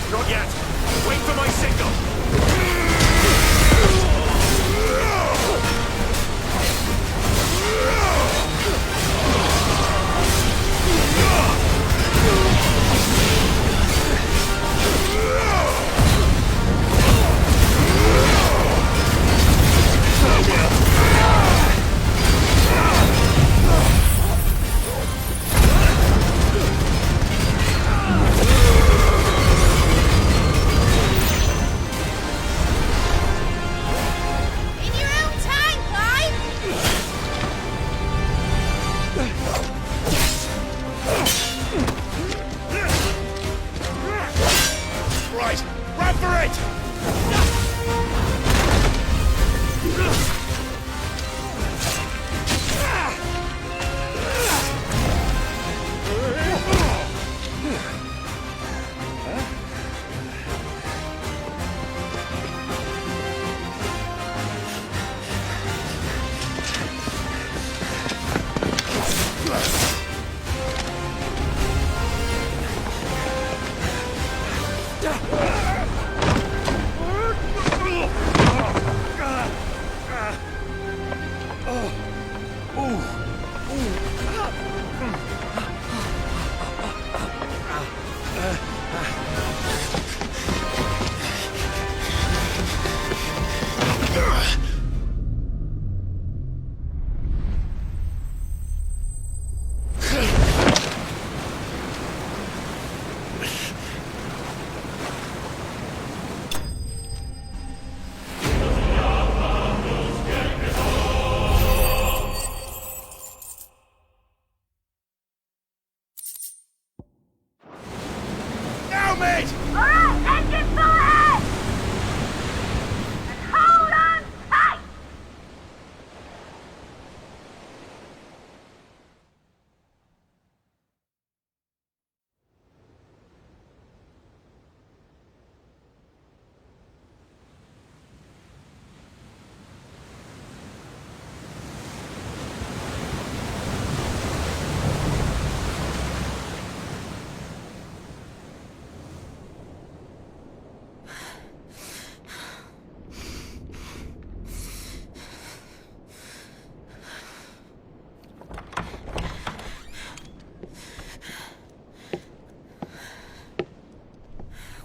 Not yet. Wait for my signal.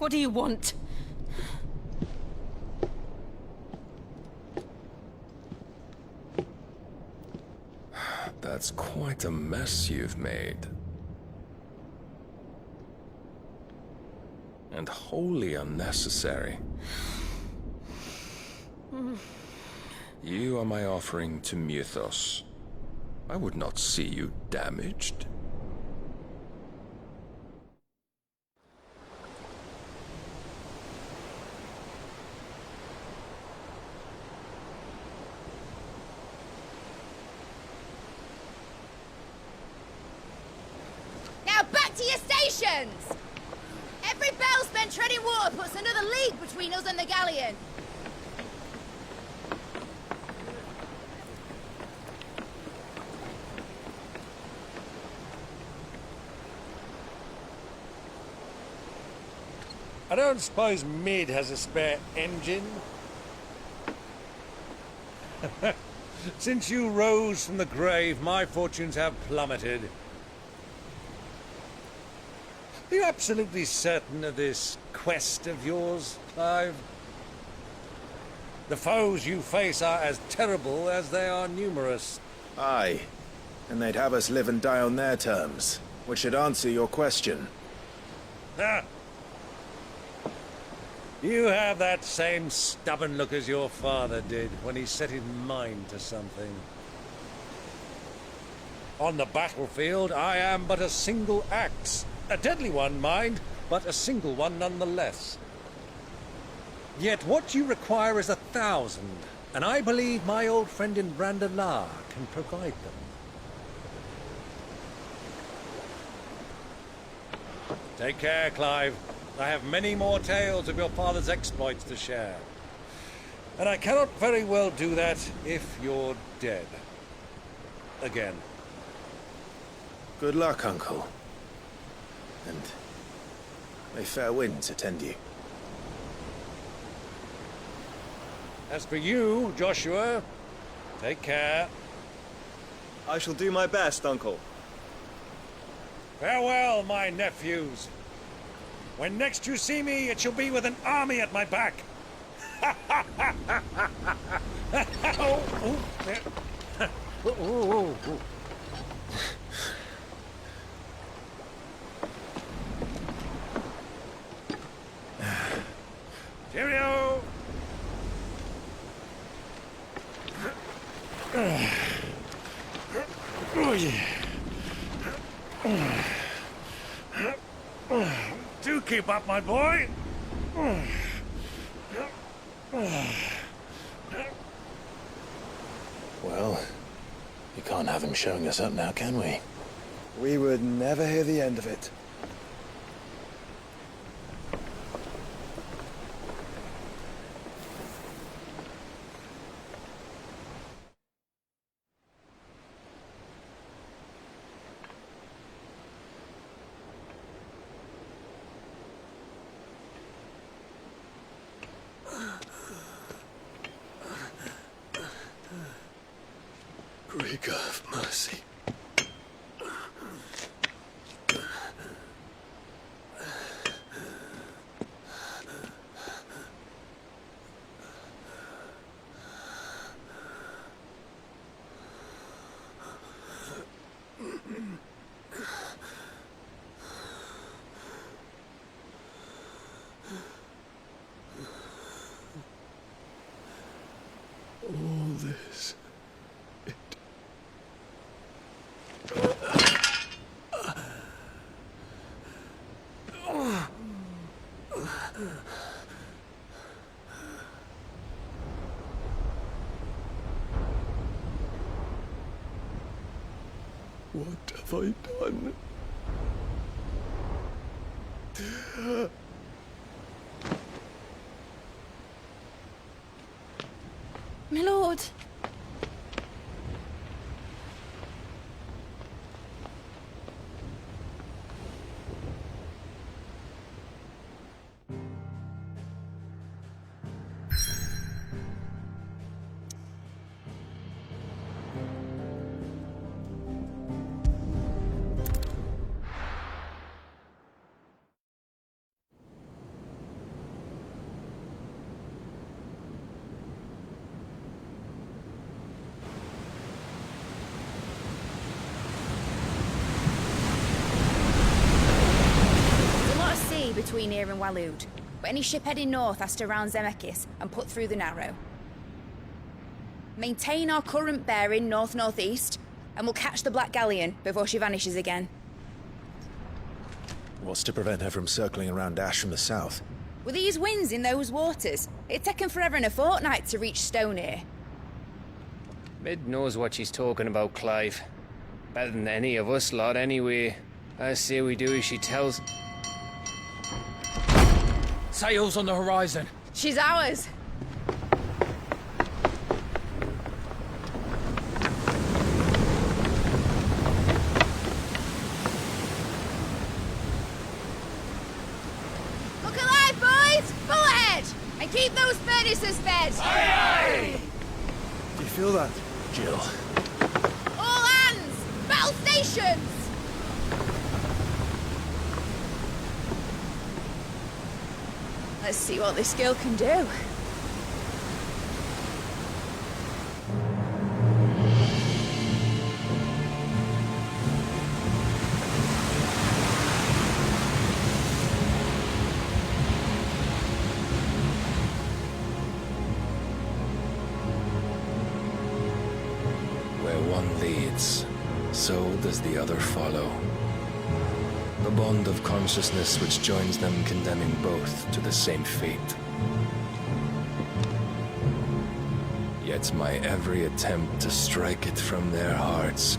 What do you want? That's quite a mess you've made. And wholly unnecessary. You are my offering to Mythos. I would not see you damaged. Now back to your stations! Every bell spent treading water puts another league between us and the galleon. I don't suppose Mid has a spare engine? Since you rose from the grave, my fortunes have plummeted. Are you absolutely certain of this quest of yours, Clive? The foes you face are as terrible as they are numerous. Aye, and they'd have us live and die on their terms, which should answer your question. Ah. You have that same stubborn look as your father did when he set his mind to something. On the battlefield, I am but a single axe. A deadly one, mind, but a single one nonetheless. Yet what you require is 1,000, and I believe my old friend in Randalar can provide them. Take care, Clive. I have many more tales of your father's exploits to share. And I cannot very well do that if you're dead. Again. Good luck, Uncle. And may fair winds attend you. As for you, Joshua, take care. I shall do my best, Uncle. Farewell, my nephews. When next you see me, it shall be with an army at my back. Cheerio! Do keep up, my boy. Well, we can't have him showing us up now, can we? We would never hear the end of it. Greek of mercy. All this. What have I done? My lord. here in Waloed, but any ship heading north has to round Zemeckis and put through the Narrow. Maintain our current bearing north-northeast, and we'll catch the Black Galleon before she vanishes again. What's to prevent her from circling around Ash from the south? With these winds in those waters, it'd take 'em forever and a fortnight to reach Stonehere. Mid knows what she's talking about, Clive. Better than any of us lot, anyway. I say we do as she tells. Sails on the horizon. She's ours. Look alive, boys! Full ahead! And keep those furnaces fed! Aye, aye! Do you feel that, Jill? All hands! Battle stations! Let's see what this girl can do. Where one leads, so does the other follow. The bond of consciousness which joins them condemning both to the same fate. Yet my every attempt to strike it from their hearts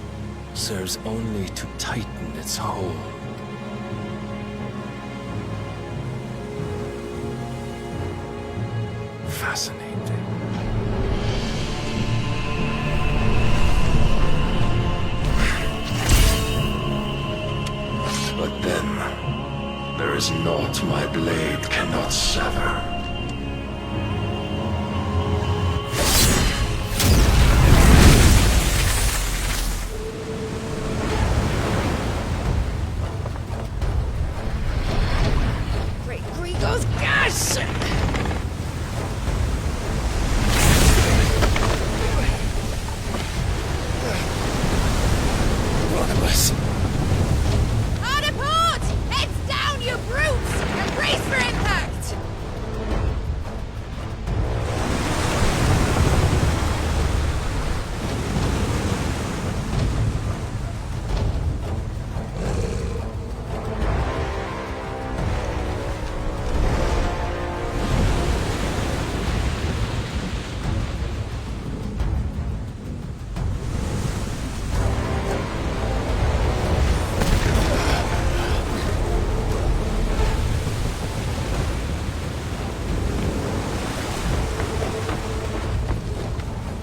serves only to tighten its hold. Fascinating. But then, there is naught my blade cannot sever. Great Grigos gas! One of us. Hard apart! Heads down, you brutes! And brace for impact!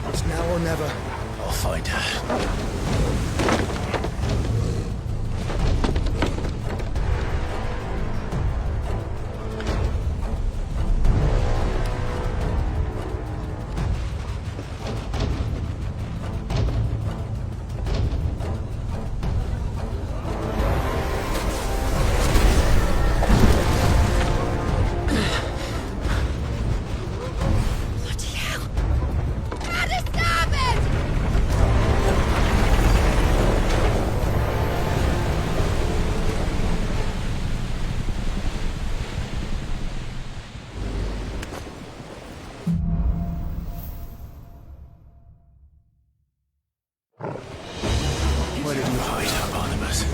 It's now or never. I'll find her. Bloody hell! Out of starboard! Where did you hide, Barnabas?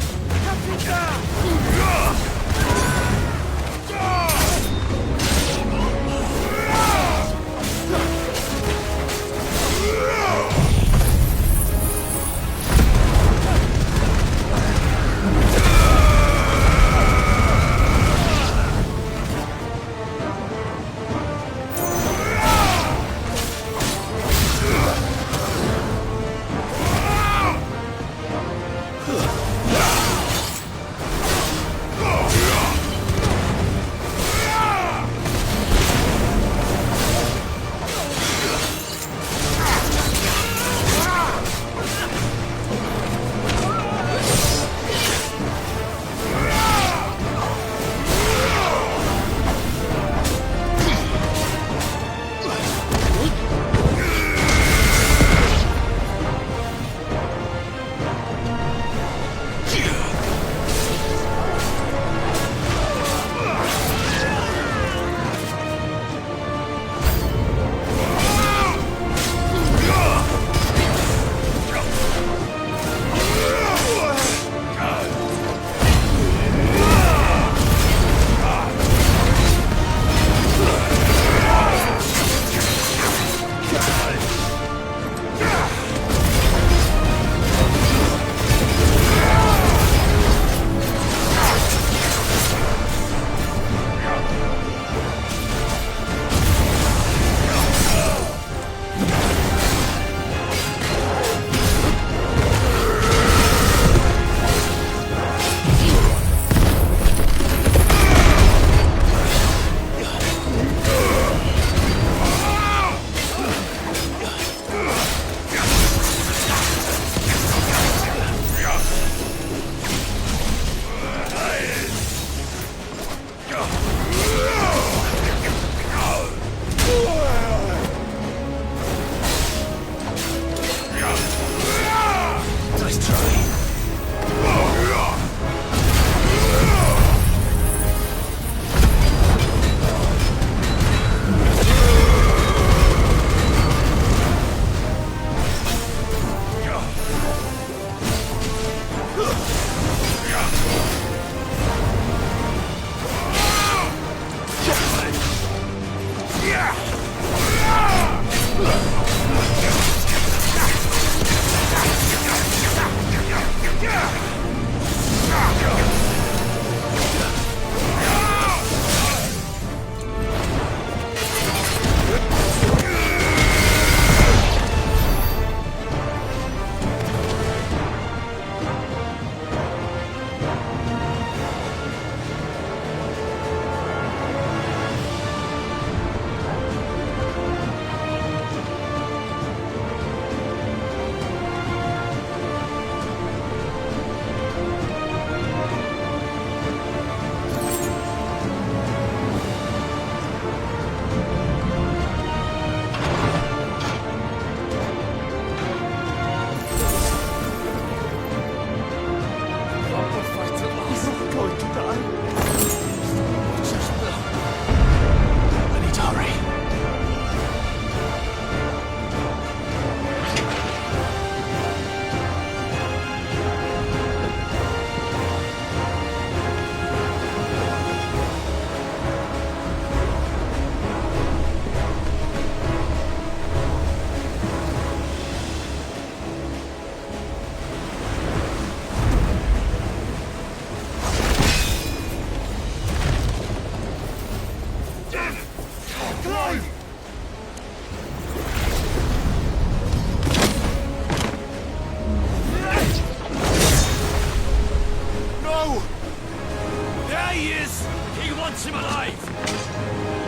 wants him alive!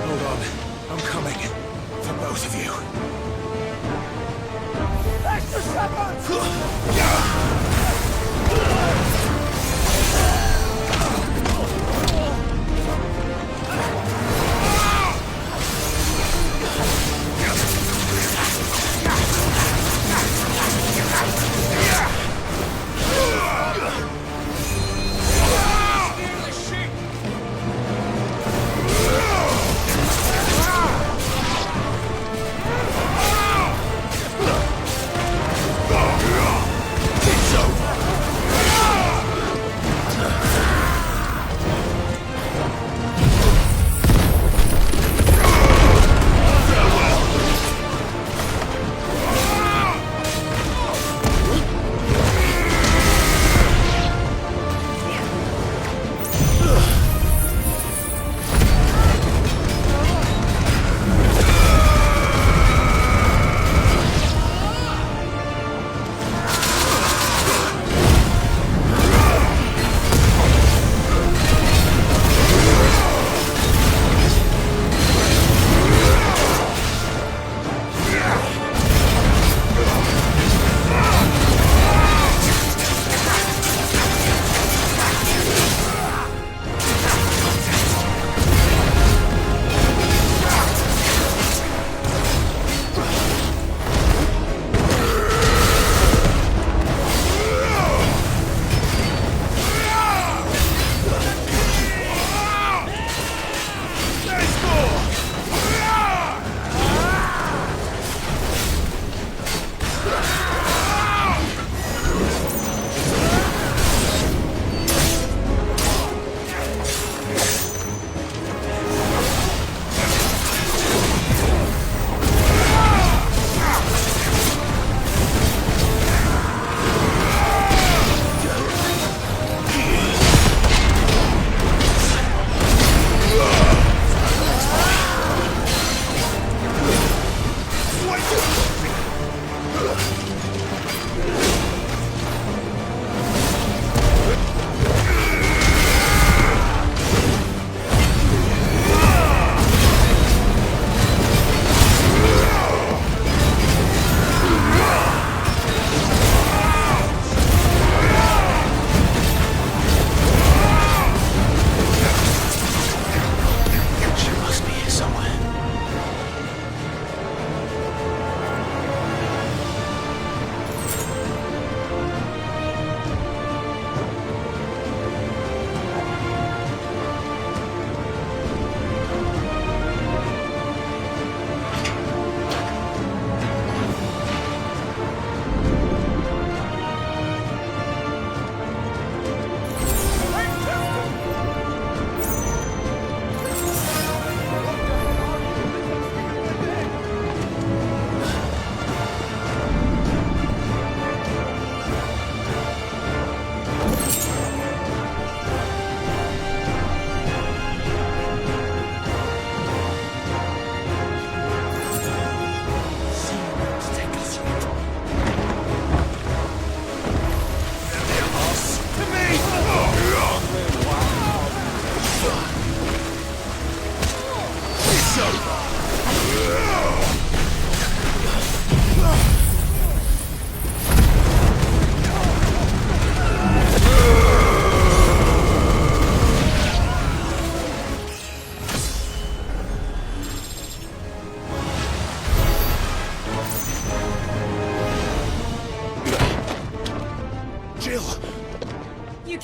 Hold on. I'm coming. For both of you. Extra shepherds!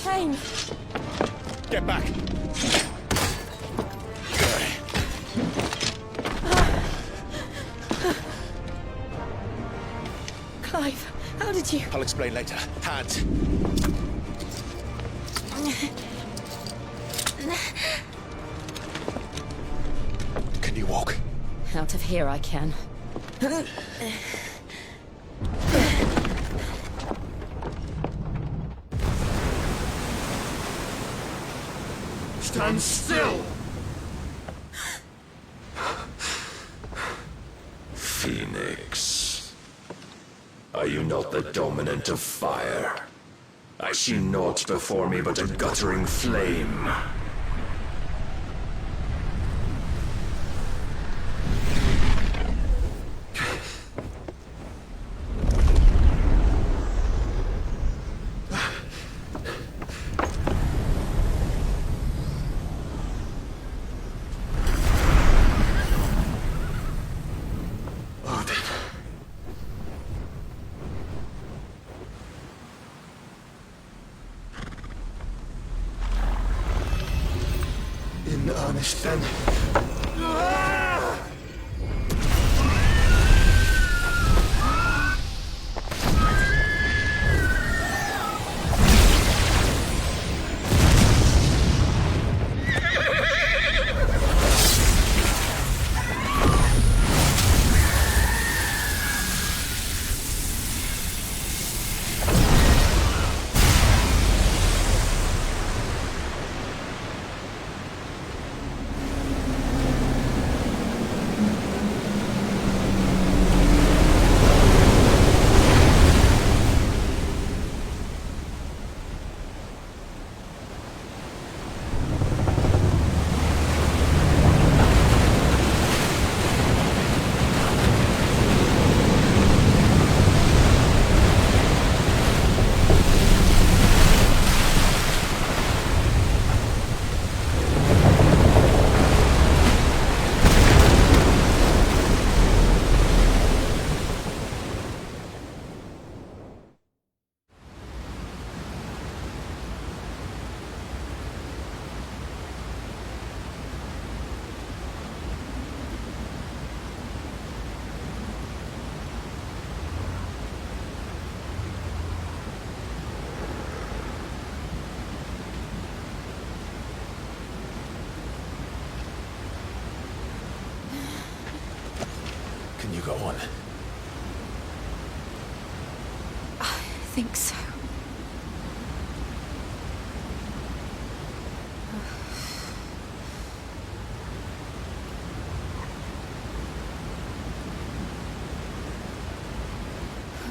came. Get back. Clive, how did you... I'll explain later. Hands. Can you walk? Out of here I can. Stand still! Phoenix. Are you not the dominant of fire? I see naught before me but a guttering flame. in earnest then. Can you go on? I think so.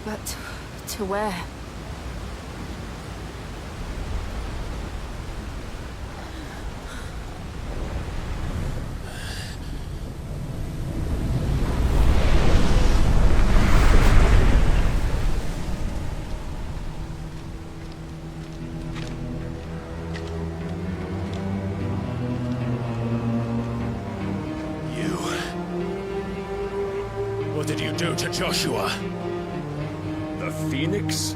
But to where? What did you do to Joshua? The Phoenix?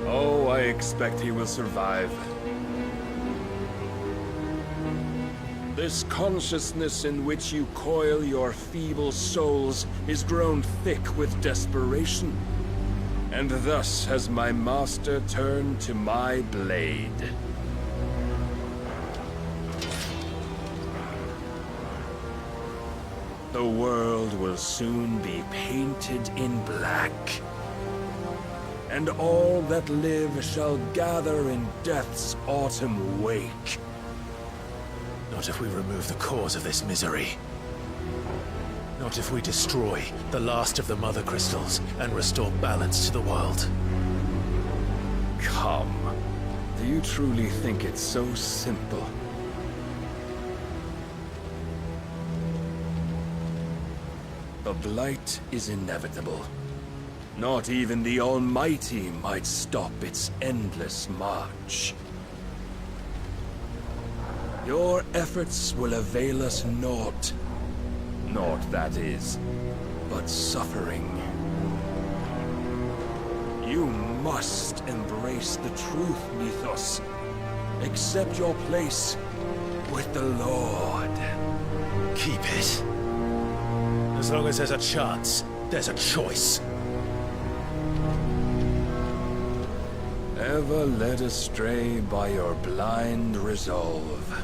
Oh, I expect he will survive. This consciousness in which you coil your feeble souls is grown thick with desperation. And thus has my master turned to my blade. The world will soon be painted in black. And all that live shall gather in death's autumn wake. Not if we remove the cause of this misery. Not if we destroy the last of the Mother Crystals and restore balance to the world. Come. Do you truly think it's so simple? The blight is inevitable. Not even the Almighty might stop its endless march. Your efforts will avail us naught. Naught, that is, but suffering. You must embrace the truth, Mythos. Accept your place with the Lord. Keep it. As long as there's a chance, there's a choice. Ever led astray by your blind resolve.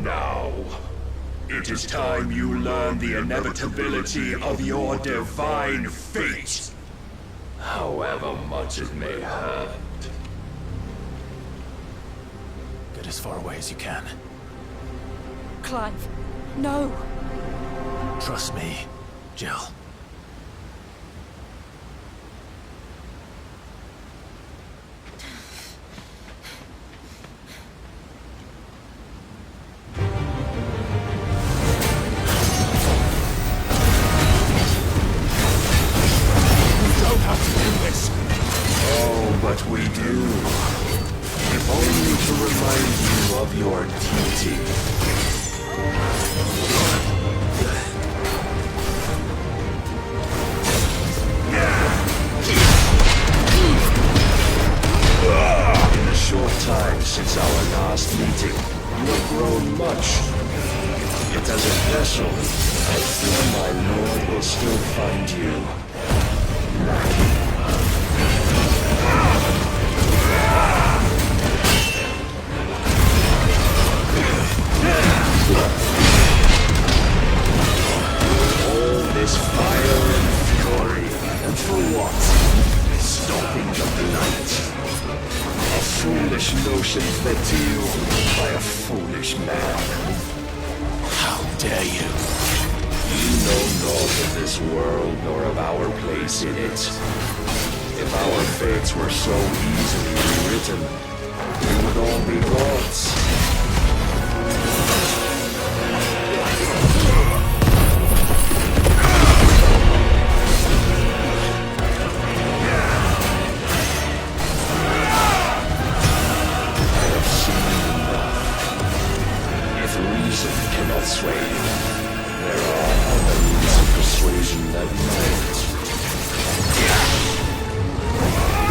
Now, it is time you learn the inevitability of your divine fate. However much it may hurt. Get as far away as you can. Clive, no! Trust me, Jill. But we do. If only to remind you of your duty. time since our last meeting. You have grown much. Yet as a vessel, I fear my lord will still find you lacking. All this fire and fury, and for what? Stopping the blight. A foolish notion fed to you by a foolish man. How dare you? You know naught of this world nor of our place in it. If our fates were so easily rewritten, we would all be gods. Cannot sway you. There are other means of persuasion that might.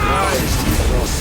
Rise, you lost.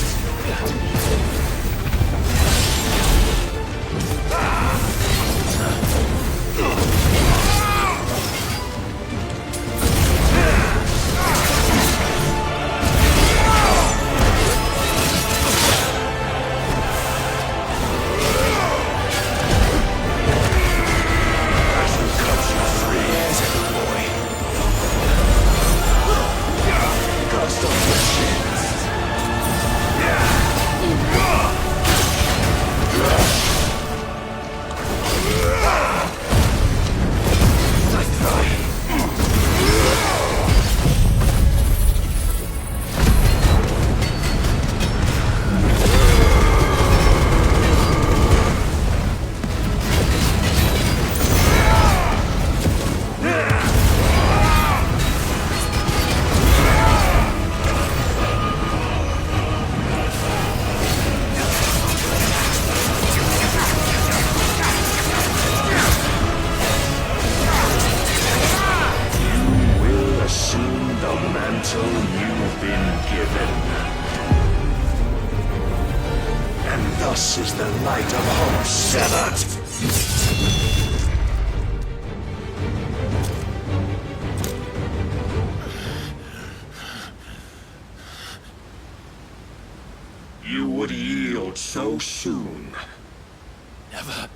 Thus is the light of hope severed. You would yield so soon. Never.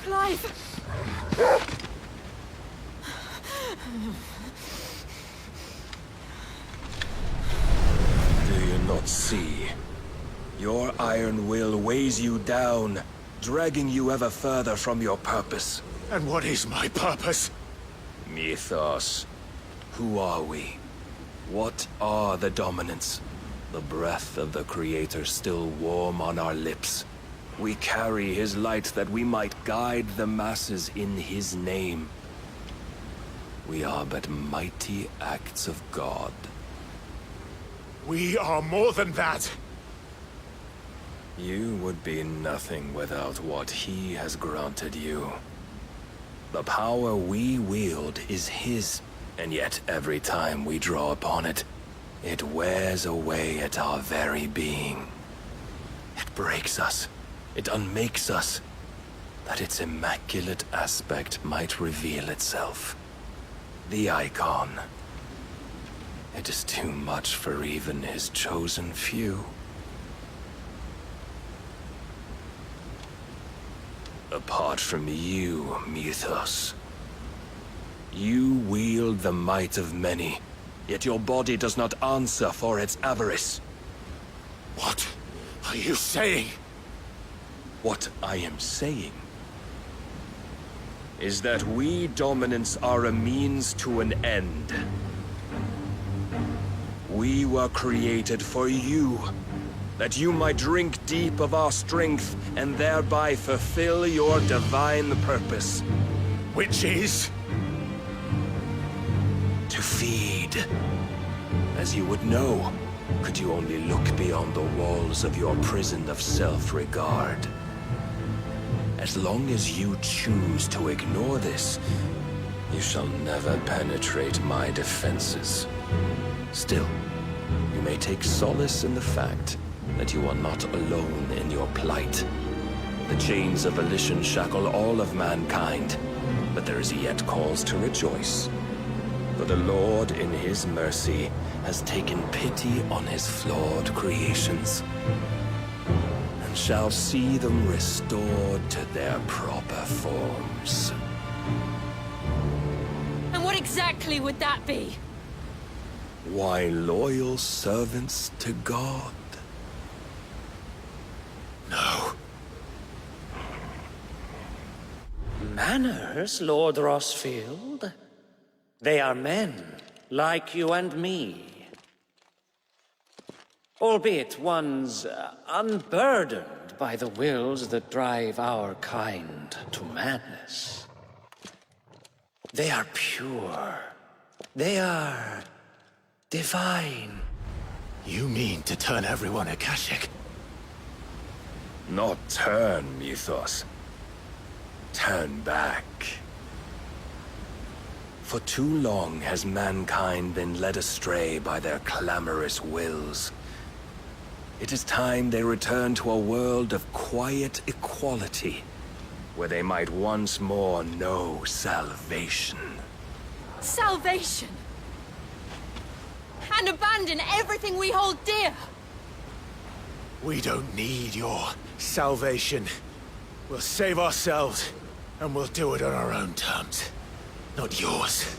Clive! Not see. Your iron will weighs you down, dragging you ever further from your purpose. And what is my purpose? Mythos. Who are we? What are the dominants? The breath of the Creator still warm on our lips. We carry his light that we might guide the masses in his name. We are but mighty acts of God. We are more than that. You would be nothing without what he has granted you. The power we wield is his, and yet every time we draw upon it, it wears away at our very being. It breaks us. It unmakes us, that its immaculate aspect might reveal itself. The icon. It is too much for even his chosen few. Apart from you, Mythos, you wield the might of many, yet your body does not answer for its avarice. What are you saying? What I am saying is that we dominants are a means to an end. We were created for you, that you might drink deep of our strength and thereby fulfill your divine purpose. Which is? To feed. As you would know, could you only look beyond the walls of your prison of self-regard. As long as you choose to ignore this, you shall never penetrate my defenses. Still, you may take solace in the fact that you are not alone in your plight. The chains of volition shackle all of mankind, but there is yet cause to rejoice. For the Lord, in his mercy, has taken pity on his flawed creations, and shall see them restored to their proper forms. And what exactly would that be? Why, loyal servants to God. No. Manners, Lord Rossfield? They are men, like you and me. Albeit ones unburdened by the wills that drive our kind to madness. They are pure. They are divine. You mean to turn everyone Akashic? Not turn, Mythos. Turn back. For too long has mankind been led astray by their clamorous wills. It is time they return to a world of quiet equality, where they might once more know salvation. Salvation? And abandon everything we hold dear? We don't need your salvation. We'll save ourselves, and we'll do it on our own terms. Not yours.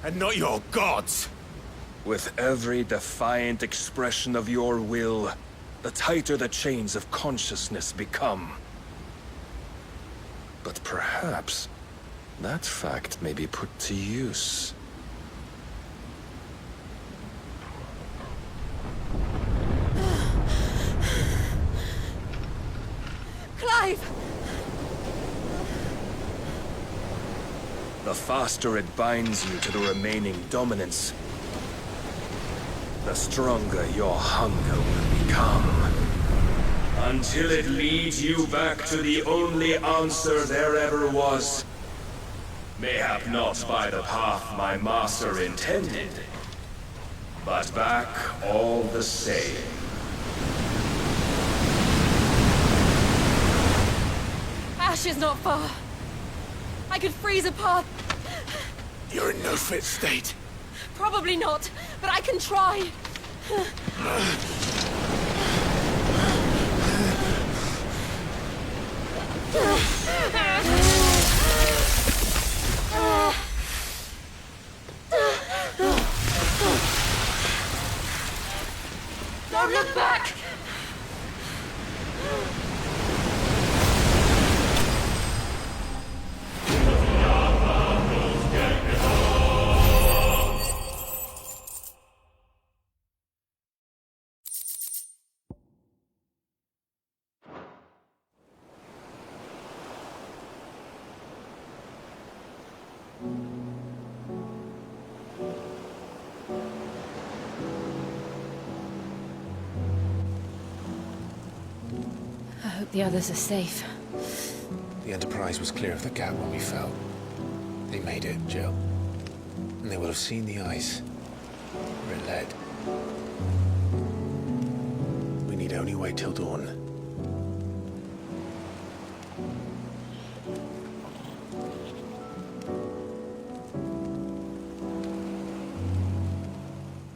And not your gods! With every defiant expression of your will, the tighter the chains of consciousness become. But perhaps that fact may be put to use. Clive! The faster it binds you to the remaining dominance, the stronger your hunger will become. Until it leads you back to the only answer there ever was. Mayhap not by the path my master intended, but back all the same. Ash is not far. I could freeze a path. You're in no fit state. Probably not, but I can try. Don't look back! I hope the others are safe. The Enterprise was clear of the gap when we fell. They made it, Jill. And they will have seen the ice where it led. We need only wait till dawn.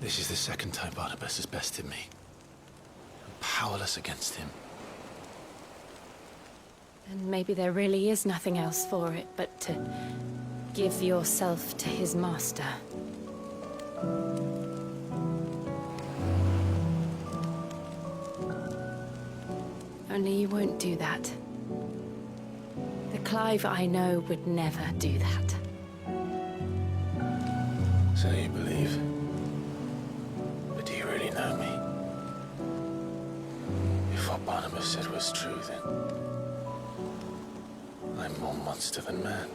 This is the second time Barnabas has bested me. I'm powerless against him. And maybe there really is nothing else for it but to give yourself to his master. Only you won't do that. The Clive I know would never do that. So you believe? But do you really know me? If what Barnabas said was true, then I'm more monster than man.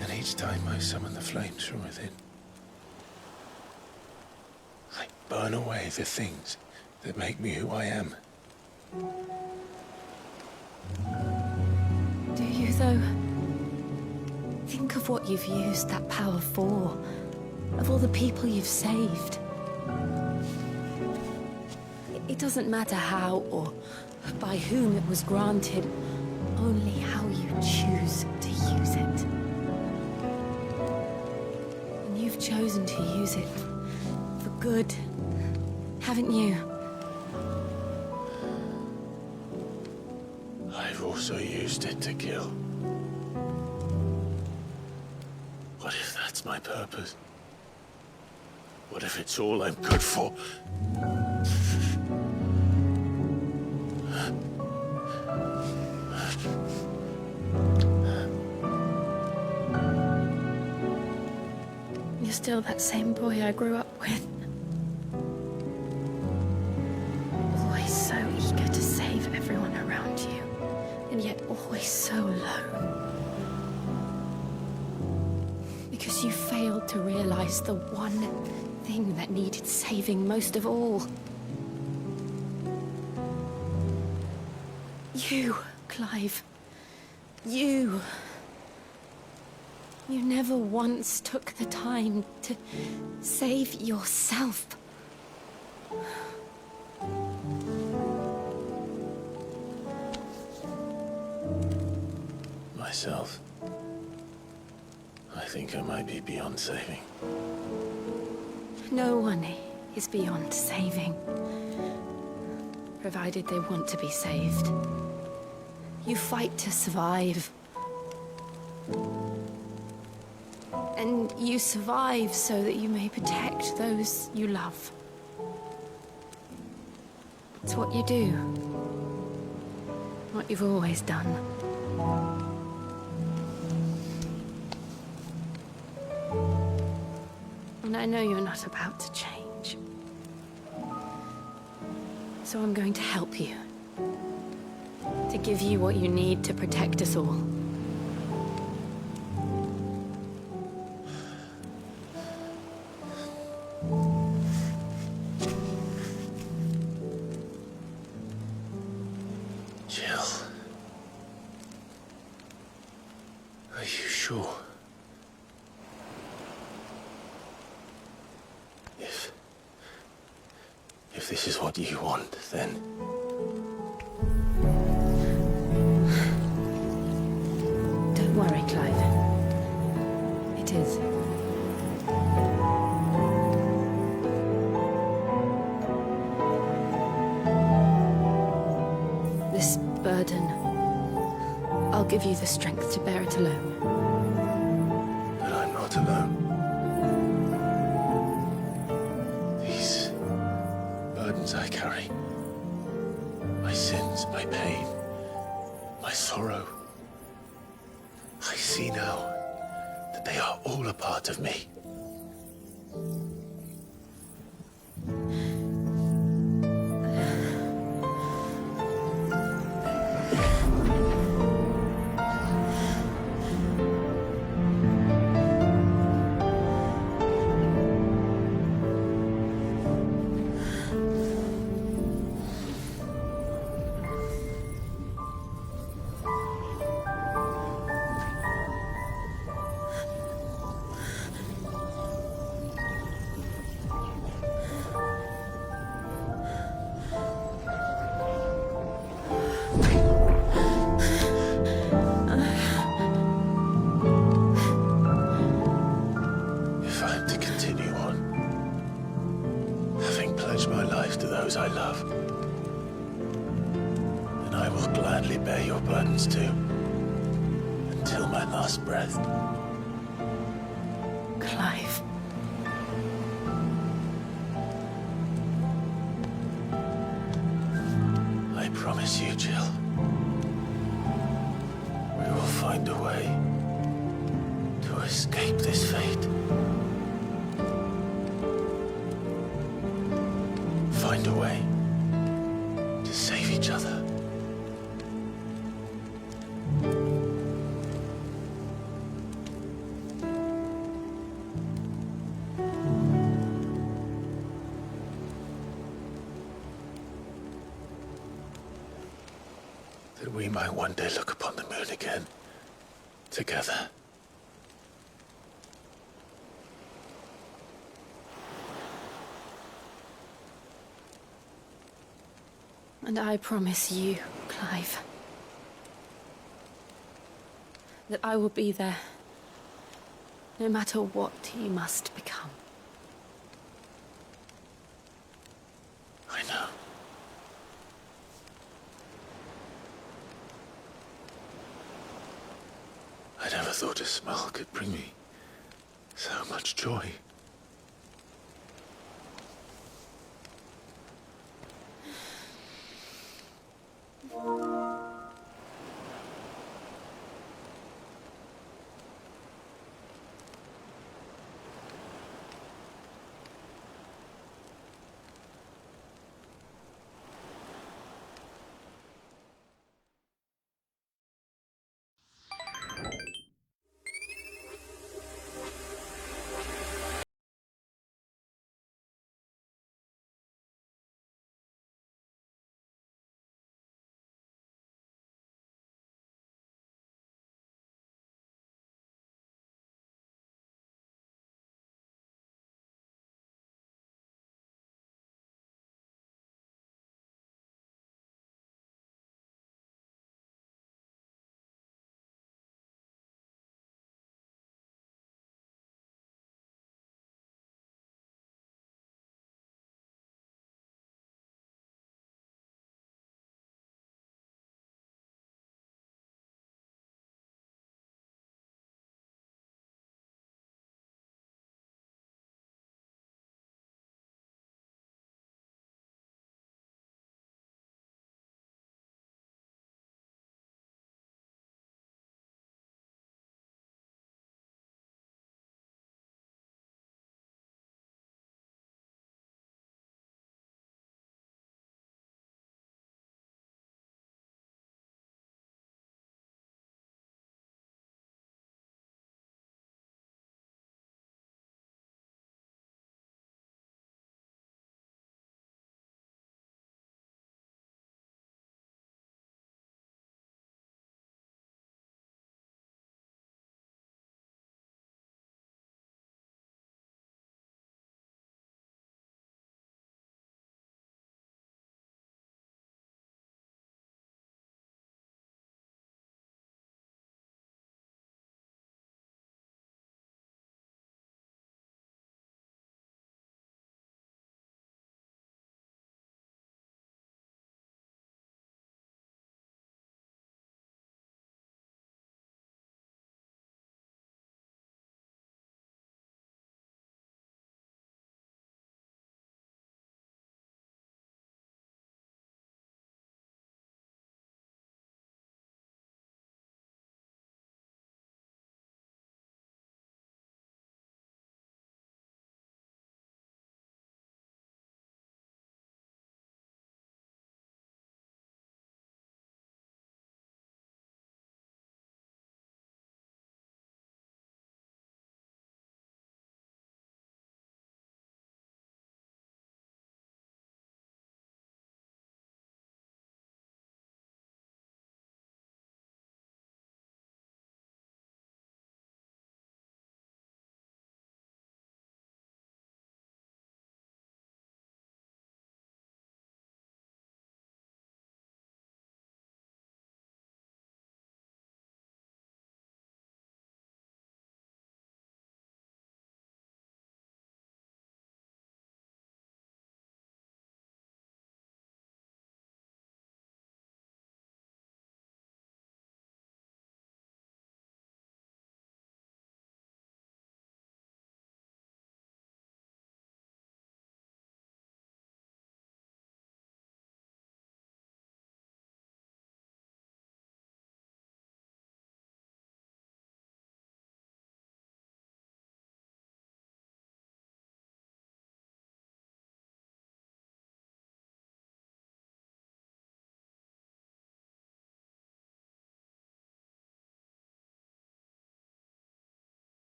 And each time I summon the flames from within, I burn away the things that make me who I am. Do you, though? Think of what you've used that power for. of all the people you've saved. It doesn't matter how or by whom it was granted, only how you choose to use it. And you've chosen to use it for good, haven't you? I've also used it to kill. What if that's my purpose? What if it's all I'm good for? You're still that same boy I grew up with. Always so eager to save everyone around you, and yet always so alone. Because you failed to realize the one thing that needed saving most of all. You, Clive. You. You never once took the time to save yourself. Myself. I think I might be beyond saving. No one is beyond saving, provided they want to be saved. You fight to survive. And you survive so that you may protect those you love. It's what you do. What you've always done. And I know you're not about to change. So I'm going to help you. To give you what you need to protect us all. Jill. Are you sure? If this is what you want, then... Don't worry, Clive. It is. This burden, I'll give you the strength to bear it alone. But I'm not alone. I carry. My sins, my pain, my sorrow. I see now that they are all a part of me. I love, and I will gladly bear your burdens too, until my last breath. Clive. I promise you, Jill, we will find a way to escape this fate. Find a way to save each other. That we might one day look upon the moon again, together. And I promise you, Clive, that I will be there, no matter what you must become. I know. I never thought a smile could bring me so much joy.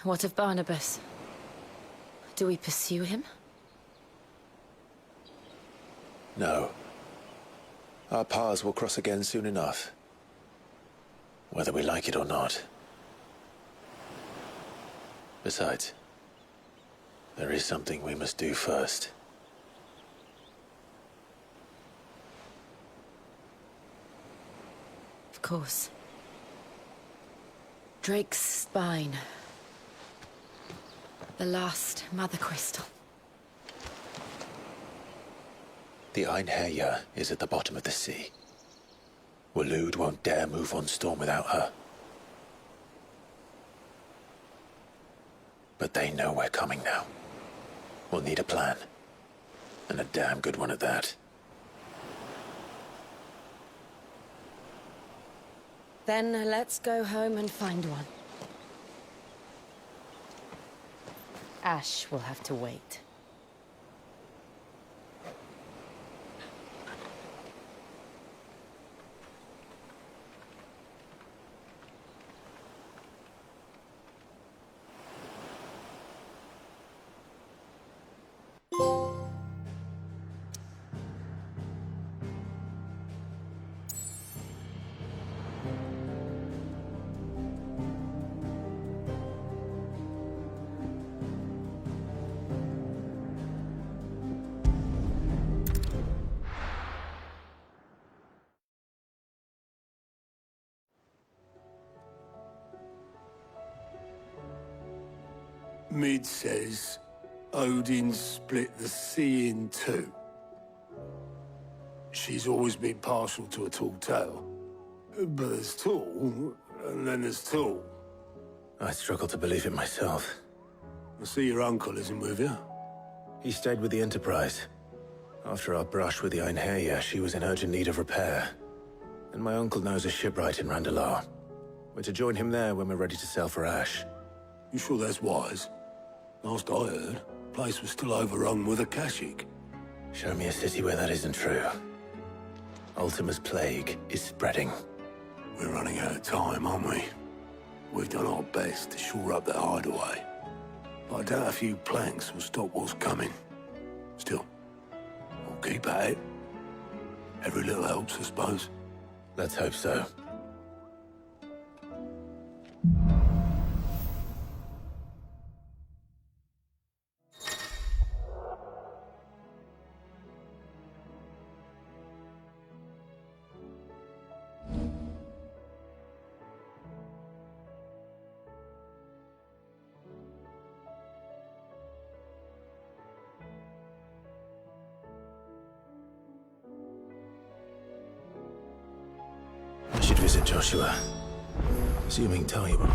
What of Barnabas? Do we pursue him? No. Our paths will cross again soon enough. Whether we like it or not. Besides, there is something we must do first. Of course. Drake's spine. The last Mother Crystal. The Einherja is at the bottom of the sea. Waloed won't dare move on Storm without her. But they know we're coming now. We'll need a plan. And a damn good one at that. Then let's go home and find one. Ash will have to wait. Mid says Odin split the sea in two. She's always been partial to a tall tale. But there's tall, and then there's tall. I struggle to believe it myself. I see your uncle isn't with you. He stayed with the Enterprise. After our brush with the Einherja, she was in urgent need of repair. And my uncle knows a shipwright in Randalar. We're to join him there when we're ready to sail for Ash. You sure that's wise? Last I heard, the place was still overrun with Akashic. Show me a city where that isn't true. Ultima's plague is spreading. We're running out of time, aren't we? We've done our best to shore up that hideaway. But I doubt a few planks will stop what's coming. Still, we'll keep at it. Every little helps, I suppose. Let's hope so. I should visit Joshua. Assuming Talia will...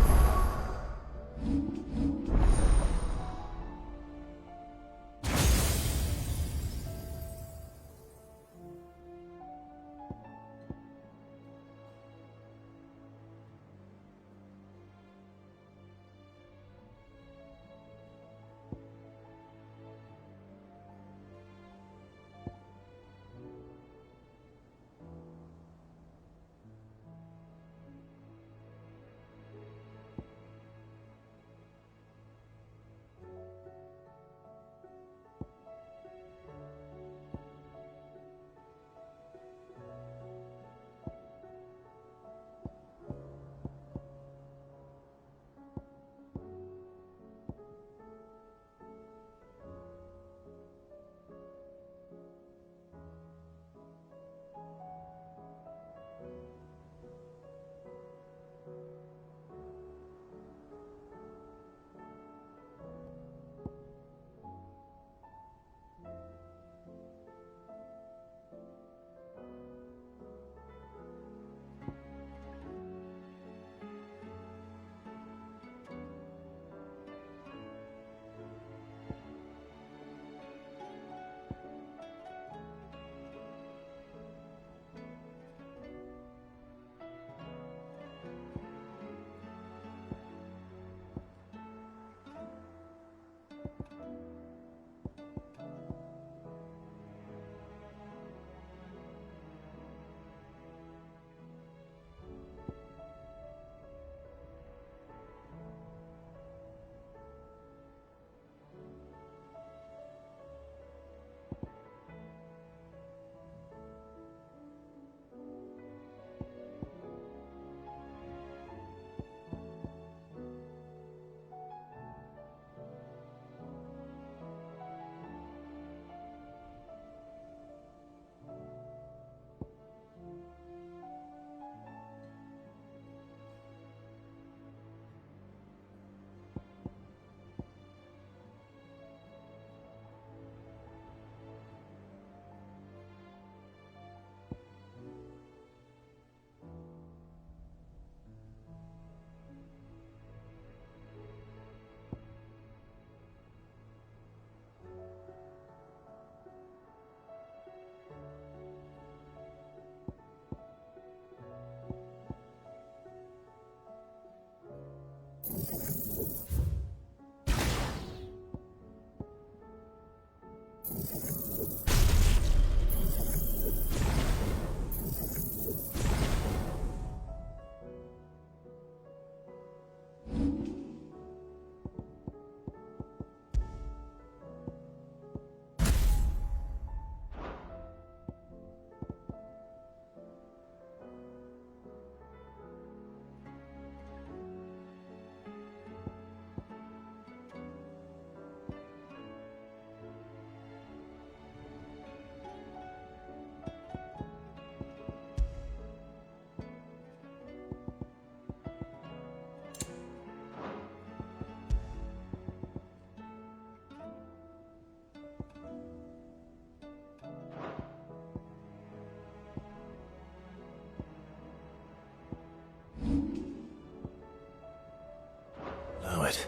Allow it.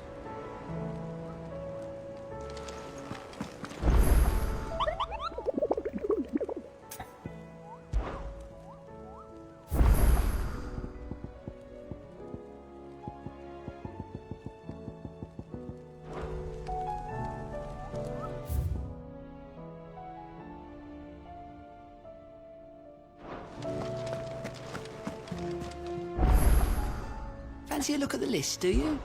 Fancy a look at the list, do you?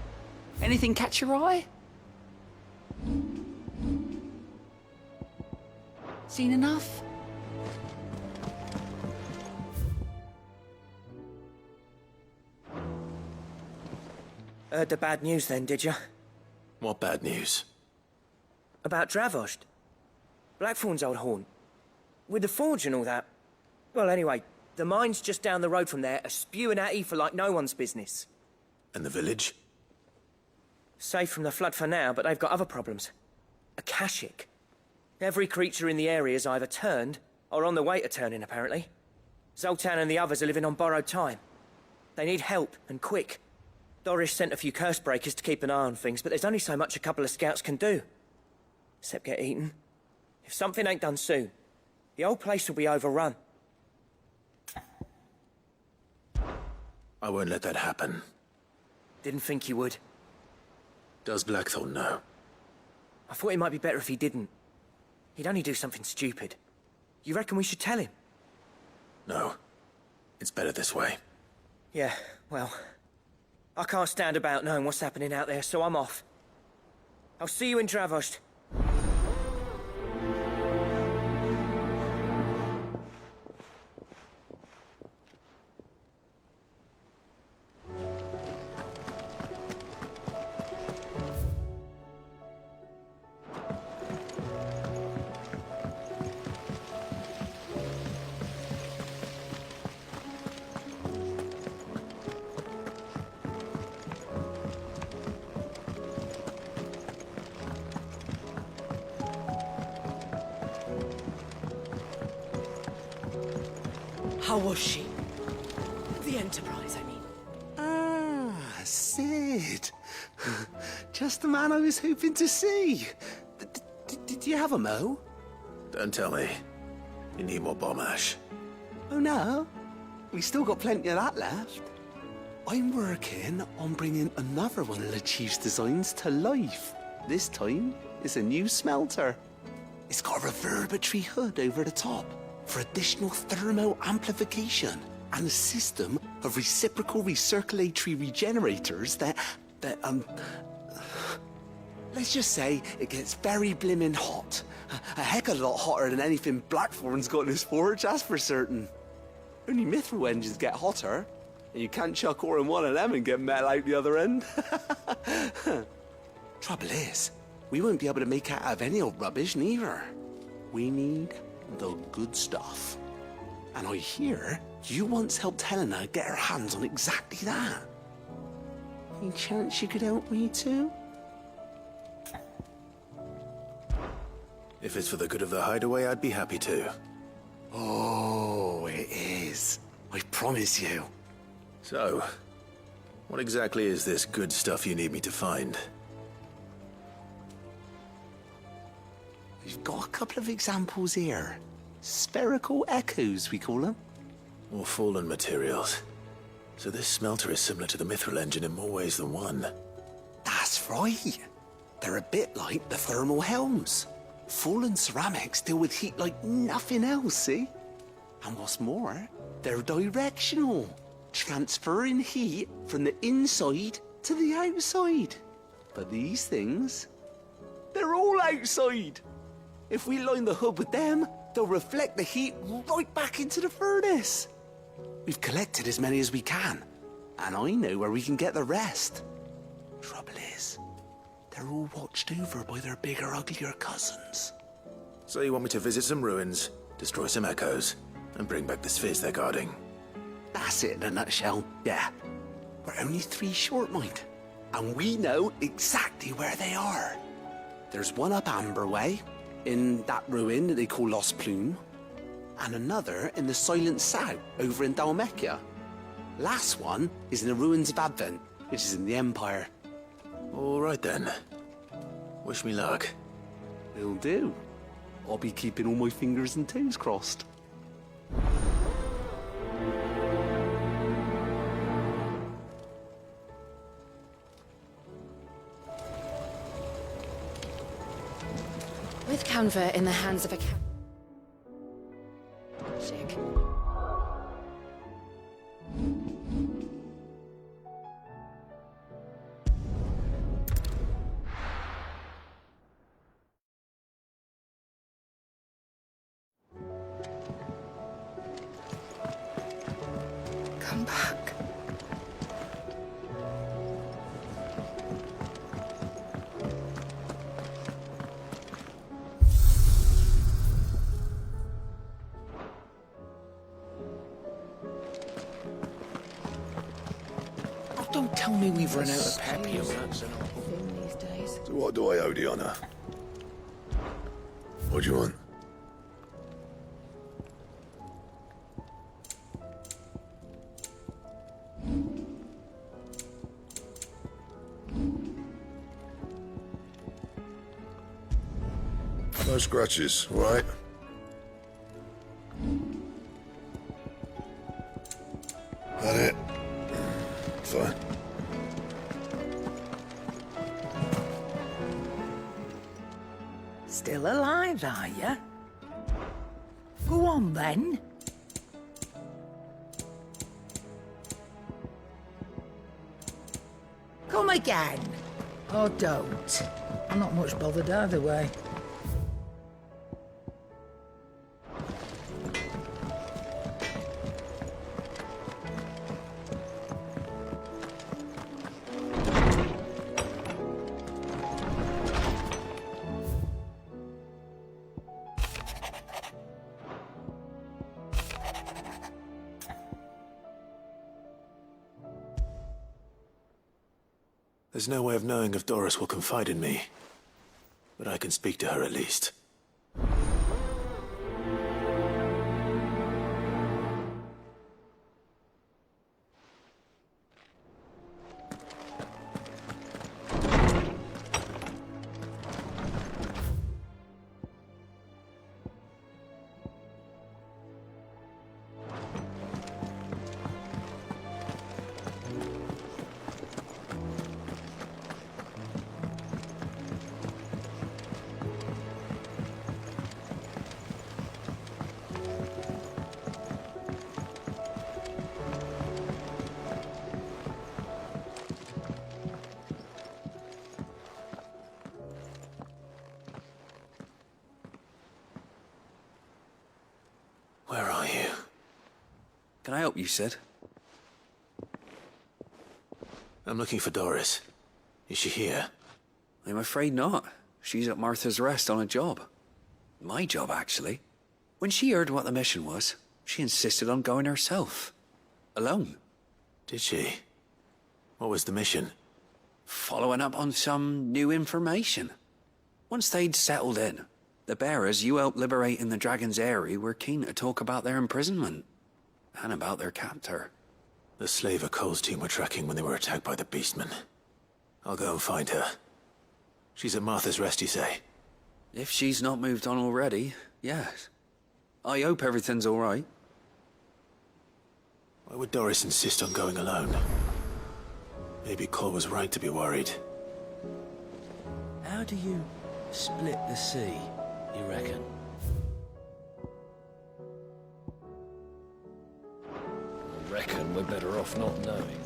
Anything catch your eye? Seen enough? Heard the bad news then, did you? What bad news? About Dravost. Blackthorn's old haunt. With the forge and all that. Well, anyway, the mines just down the road from there are spewing out ether like no one's business. And the village? Safe from the flood for now, but they've got other problems. Akashic. Every creature in the area is either turned, or on the way to turning, apparently. Zoltan and the others are living on borrowed time. They need help, and quick. Doris sent a few curse breakers to keep an eye on things, but there's only so much a couple of scouts can do. Except get eaten. If something ain't done soon, the whole place will be overrun. I won't let that happen. Didn't think you would. Does Blackthorn know? I thought it might be better if he didn't. He'd only do something stupid. You reckon we should tell him? No. It's better this way. Yeah, well... I can't stand about knowing what's happening out there, so I'm off. I'll see you in Dravost. How was she? The Enterprise, I mean. Ah, Sid. Just the man I was hoping to see. Did you have a mo? Don't tell me. You need more bomb ash. Oh, no. We still got plenty of that left. I'm working on bringing another one of the Chief's designs to life. This time, it's a new smelter. It's got a reverberatory hood over the top for additional thermal amplification and a system of reciprocal recirculatory regenerators that let's just say it gets very blimmin' hot. A heck of a lot hotter than anything Blackthorn's got in his forge, that's for certain. Only mithril engines get hotter, and you can't chuck ore in one of them and get metal out the other end. Trouble is, we won't be able to make it out of any old rubbish, neither. We need the good stuff. And I hear you once helped Helena get her hands on exactly that. Any chance you could help me too? If it's for the good of the hideaway, I'd be happy to. Oh, it is. I promise you. So, what exactly is this good stuff you need me to find? We've got a couple of examples here. Spherical echoes, we call them. More fallen materials. So this smelter is similar to the mithril engine in more ways than one. right. They're a bit like the thermal helms. Fallen ceramics deal with heat like nothing else, see? And what's more, they're directional, transferring heat from the inside to the outside. But these things, they're all outside. If we line the hood with them, they'll reflect the heat right back into the furnace. We've collected as many as we can, and I know where we can get the rest. Trouble is, they're all watched over by their bigger, uglier cousins. So you want me to visit some ruins, destroy some echoes, and bring back the spheres they're guarding? That's it in a nutshell, yeah. We're only 3 short, mind, and we know exactly where they are. There's one up Amber Way, in that ruin that they call Lost Plume, and another in the Silent South, over in Dalmekia. Last one is in the ruins of Advent, which is in the Empire. All right then. Wish me luck. Will do. I'll be keeping all my fingers and toes crossed. With Canva in the hands of a Chick. Come back. Don't tell me we've run out of perfume. These days. So what do I owe the honour? What do you want? No scratches, all right? That it? Fine. Still alive, are you? Go on, then. Come again. Or don't. I'm not much bothered either way. There's no way of knowing if Doris will confide in me, but I can speak to her at least. Where are you? Can I help you, Sid? I'm looking for Doris. Is she here? I'm afraid not. She's at Martha's Rest on a job. My job, actually. When she heard what the mission was, she insisted on going herself. Alone. Did she? What was the mission? Following up on some new information. Once they'd settled in, the bearers you helped liberate in the Dragon's Eyrie were keen to talk about their imprisonment. And about their captor. The slaver Cole's team were tracking when they were attacked by the Beastmen. I'll go and find her. She's at Martha's Rest, you say? If she's not moved on already, yes. I hope everything's all right. Why would Doris insist on going alone? Maybe Cole was right to be worried. How do you split the sea, you reckon? I reckon we're better off not knowing.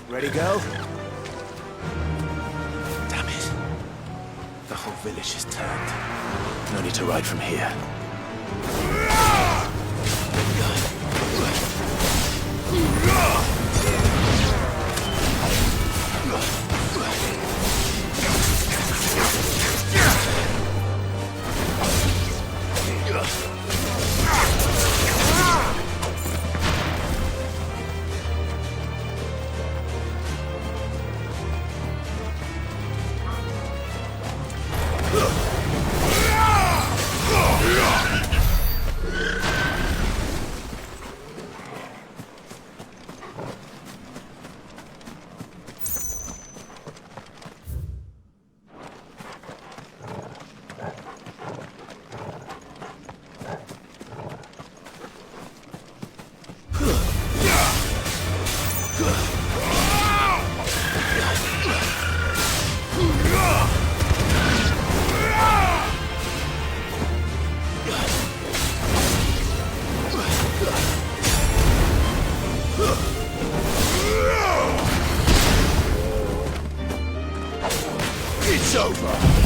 Ready, go? Damn it. The whole village is turned. No need to ride from here. It's over!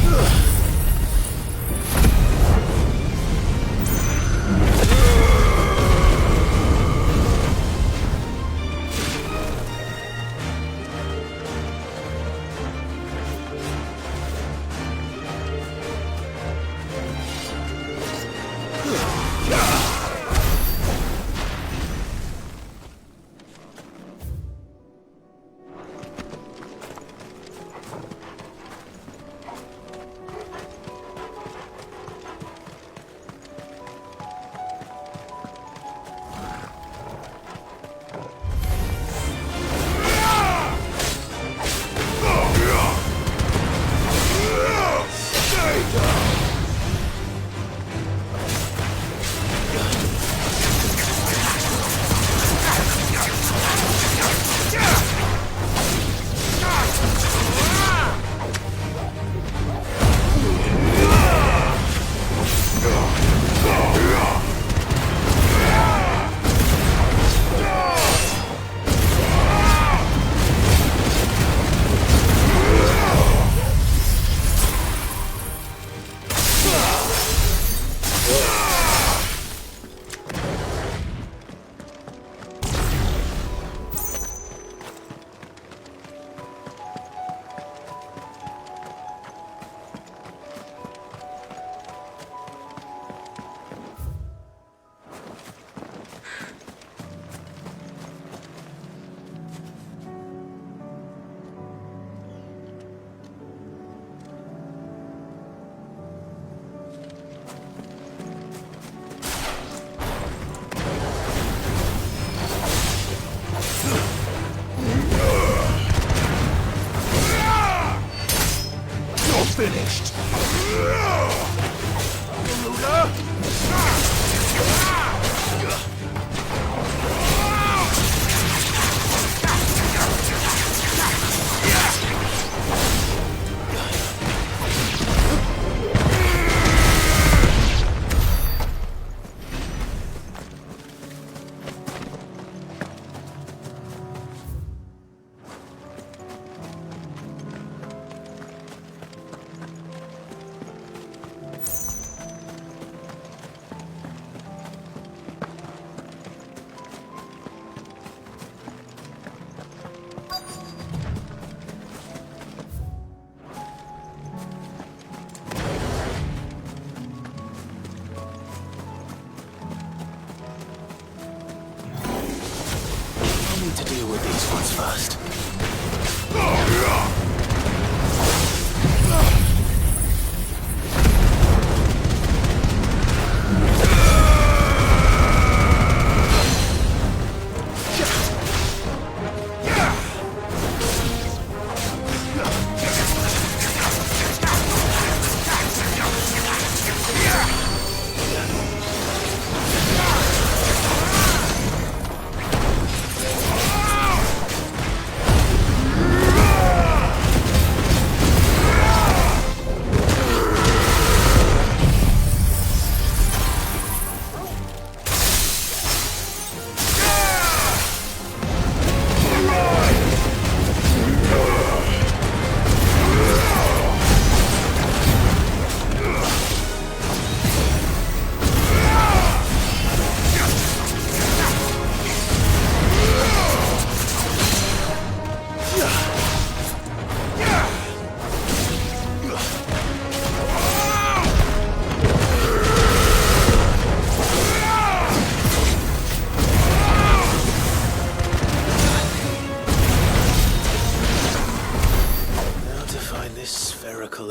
finished. To deal with these ones first.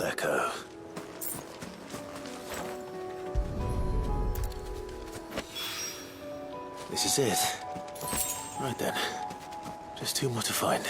Echo. This is it. Right then. Just two more to find.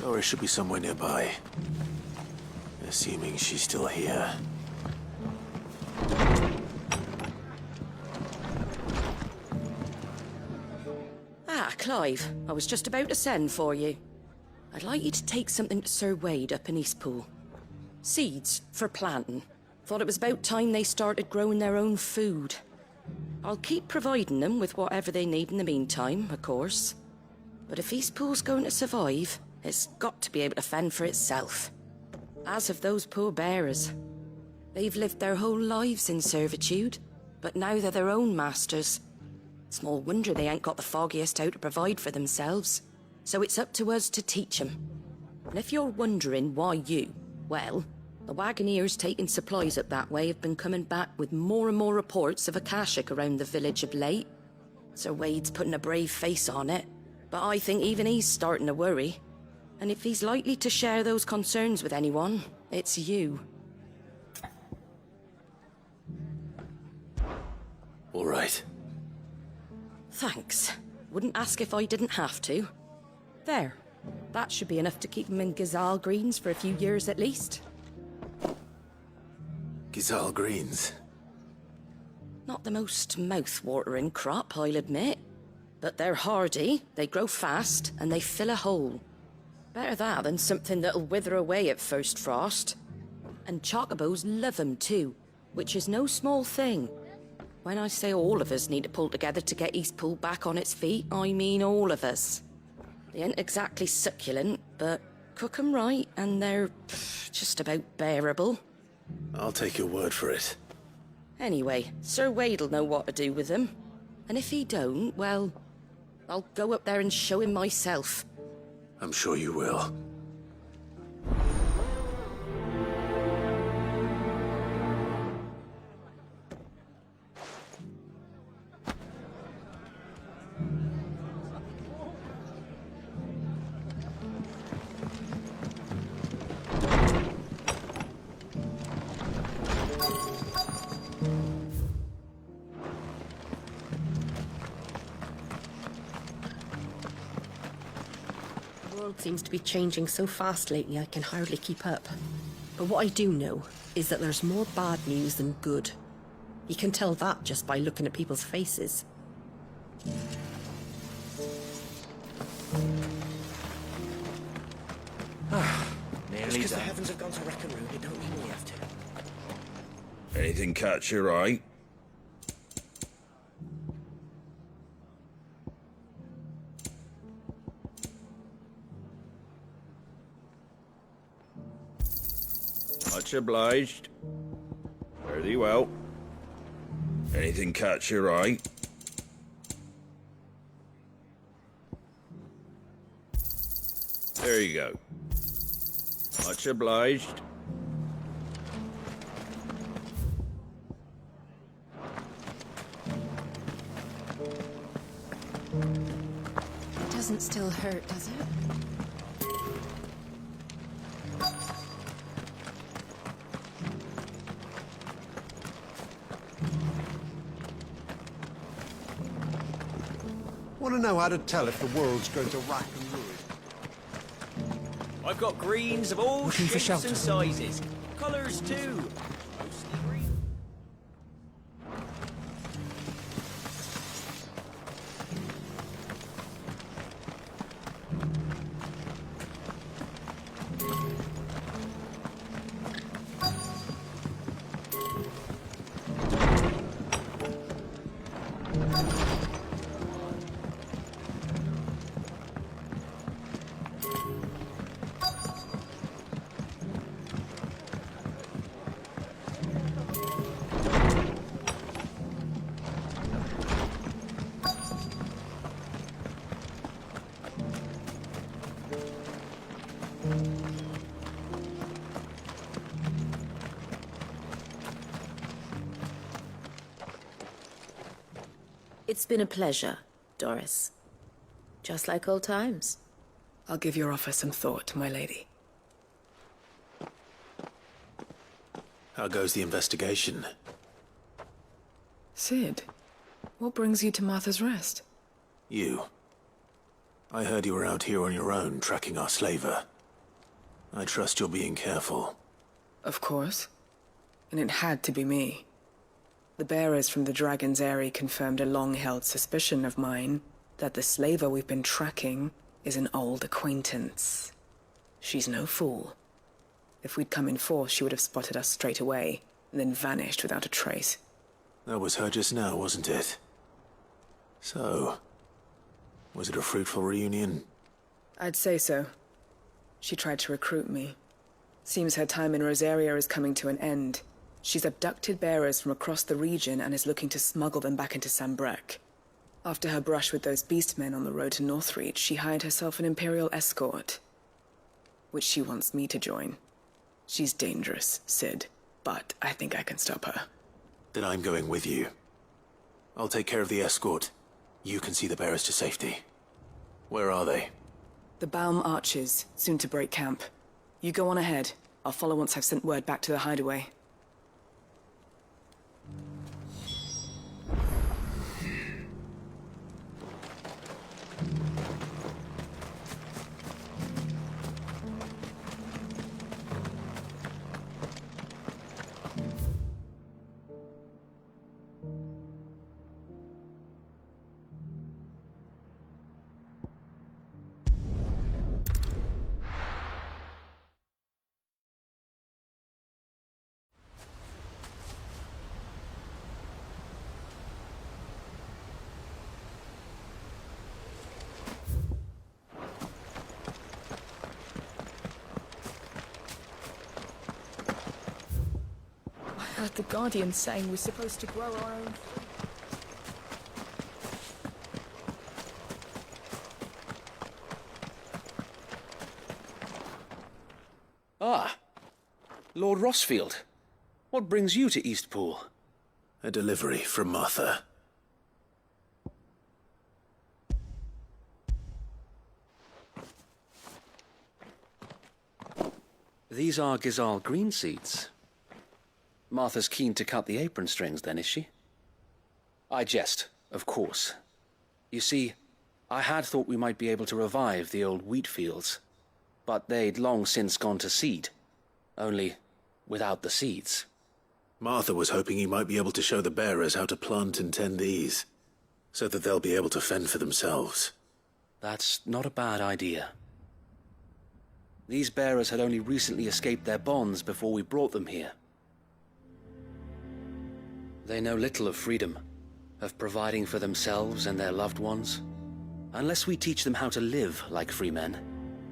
Or it should be somewhere nearby. Assuming she's still here. Ah, Clive. I was just about to send for you. I'd like you to take something to Sir Wade up in Eastpool. Seeds for planting. Thought it was about time they started growing their own food. I'll keep providing them with whatever they need in the meantime, of course. But if Eastpool's going to survive, it's got to be able to fend for itself. As of those poor bearers. They've lived their whole lives in servitude, but now they're their own masters. Small wonder they ain't got the foggiest how to provide for themselves. So it's up to us to teach them. And if you're wondering why you, well, the wagoneers taking supplies up that way have been coming back with more and more reports of Akashic around the village of late. Sir Wade's putting a brave face on it, but I think even he's starting to worry. And if he's likely to share those concerns with anyone, it's you. All right. Thanks. Wouldn't ask if I didn't have to. There. That should be enough to keep him in Gazal Greens for a few years at least. Gazal Greens? Not the most mouth-watering crop, I'll admit. But they're hardy, they grow fast, and they fill a hole. Better that than something that'll wither away at first frost. And chocobos love 'em too, which is no small thing. When I say all of us need to pull together to get Eastpool back on its feet, I mean all of us. They ain't exactly succulent, but cook 'em right and they're just about bearable. I'll take your word for it. Anyway, Sir Wade'll know what to do with them. And if he don't, well, I'll go up there and show him myself. I'm sure you will. world seems to be changing so fast lately I can hardly keep up. But what I do know is that there's more bad news than good. You can tell that just by looking at people's faces. Just because the heavens have gone to Rackaroon, it don't mean we have to. Anything catch your eye? Much obliged. Fare thee well. Anything catch your eye? There you go. Much obliged. It doesn't still hurt, does it? Want to know how to tell if the world's going to rack and ruin? I've got greens of all Looking for shapes shelter. and sizes. Colours too. Mostly green. It's been a pleasure, Doris. Just like old times. I'll give your offer some thought, my lady. How goes the investigation? Sid, what brings you to Martha's Rest? You. I heard you were out here on your own, tracking our slaver. I trust you're being careful. Of course. And it had to be me. The bearers from the Dragon's Eyrie confirmed a long-held suspicion of mine that the slaver we've been tracking is an old acquaintance. She's no fool. If we'd come in force, she would have spotted us straight away, and then vanished without a trace. That was her just now, wasn't it? So, was it a fruitful reunion? I'd say so. She tried to recruit me. Seems her time in Rosaria is coming to an end. She's abducted bearers from across the region and is looking to smuggle them back into Sambrec. After her brush with those beastmen on the road to Northreach, she hired herself an Imperial escort, which she wants me to join. She's dangerous, Sid, but I think I can stop her. Then I'm going with you. I'll take care of the escort. You can see the bearers to safety. Where are they? The Baum Archers, soon to break camp. You go on ahead. I'll follow once I've sent word back to the hideaway. I heard the Guardian saying we're supposed to grow our own food. Ah, Lord Rossfield. What brings you to Eastpool? A delivery from Martha. These are Gizal green seeds. Martha's keen to cut the apron strings, then, is she? I jest, of course. You see, I had thought we might be able to revive the old wheat fields. but they'd long since gone to seed. Only without the seeds. Martha was hoping you might be able to show the bearers how to plant and tend these, so that they'll be able to fend for themselves. That's not a bad idea. These bearers had only recently escaped their bonds before we brought them here. They know little of freedom, of providing for themselves and their loved ones. Unless we teach them how to live like free men,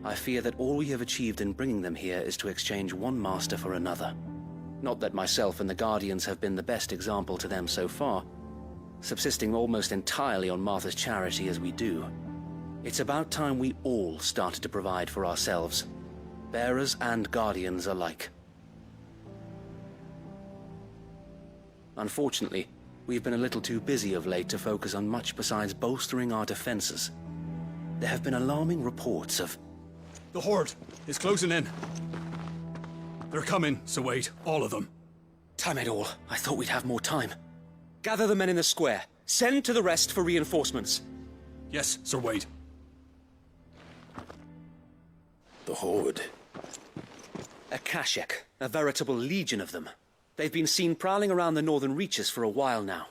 I fear that all we have achieved in bringing them here is to exchange one master for another. Not that myself and the Guardians have been the best example to them so far, subsisting almost entirely on Martha's charity as we do. It's about time we all started to provide for ourselves, bearers and Guardians alike. Unfortunately, we've been a little too busy of late to focus on much besides bolstering our defenses. There have been alarming reports of... The Horde is closing in. They're coming, so wait, all of them. Damn it all, I thought we'd have more time. Gather the men in the square. Send to the rest for reinforcements. Yes, Sir Wade. The Horde. A Kashek, a veritable legion of them. They've been seen prowling around the northern reaches for a while now.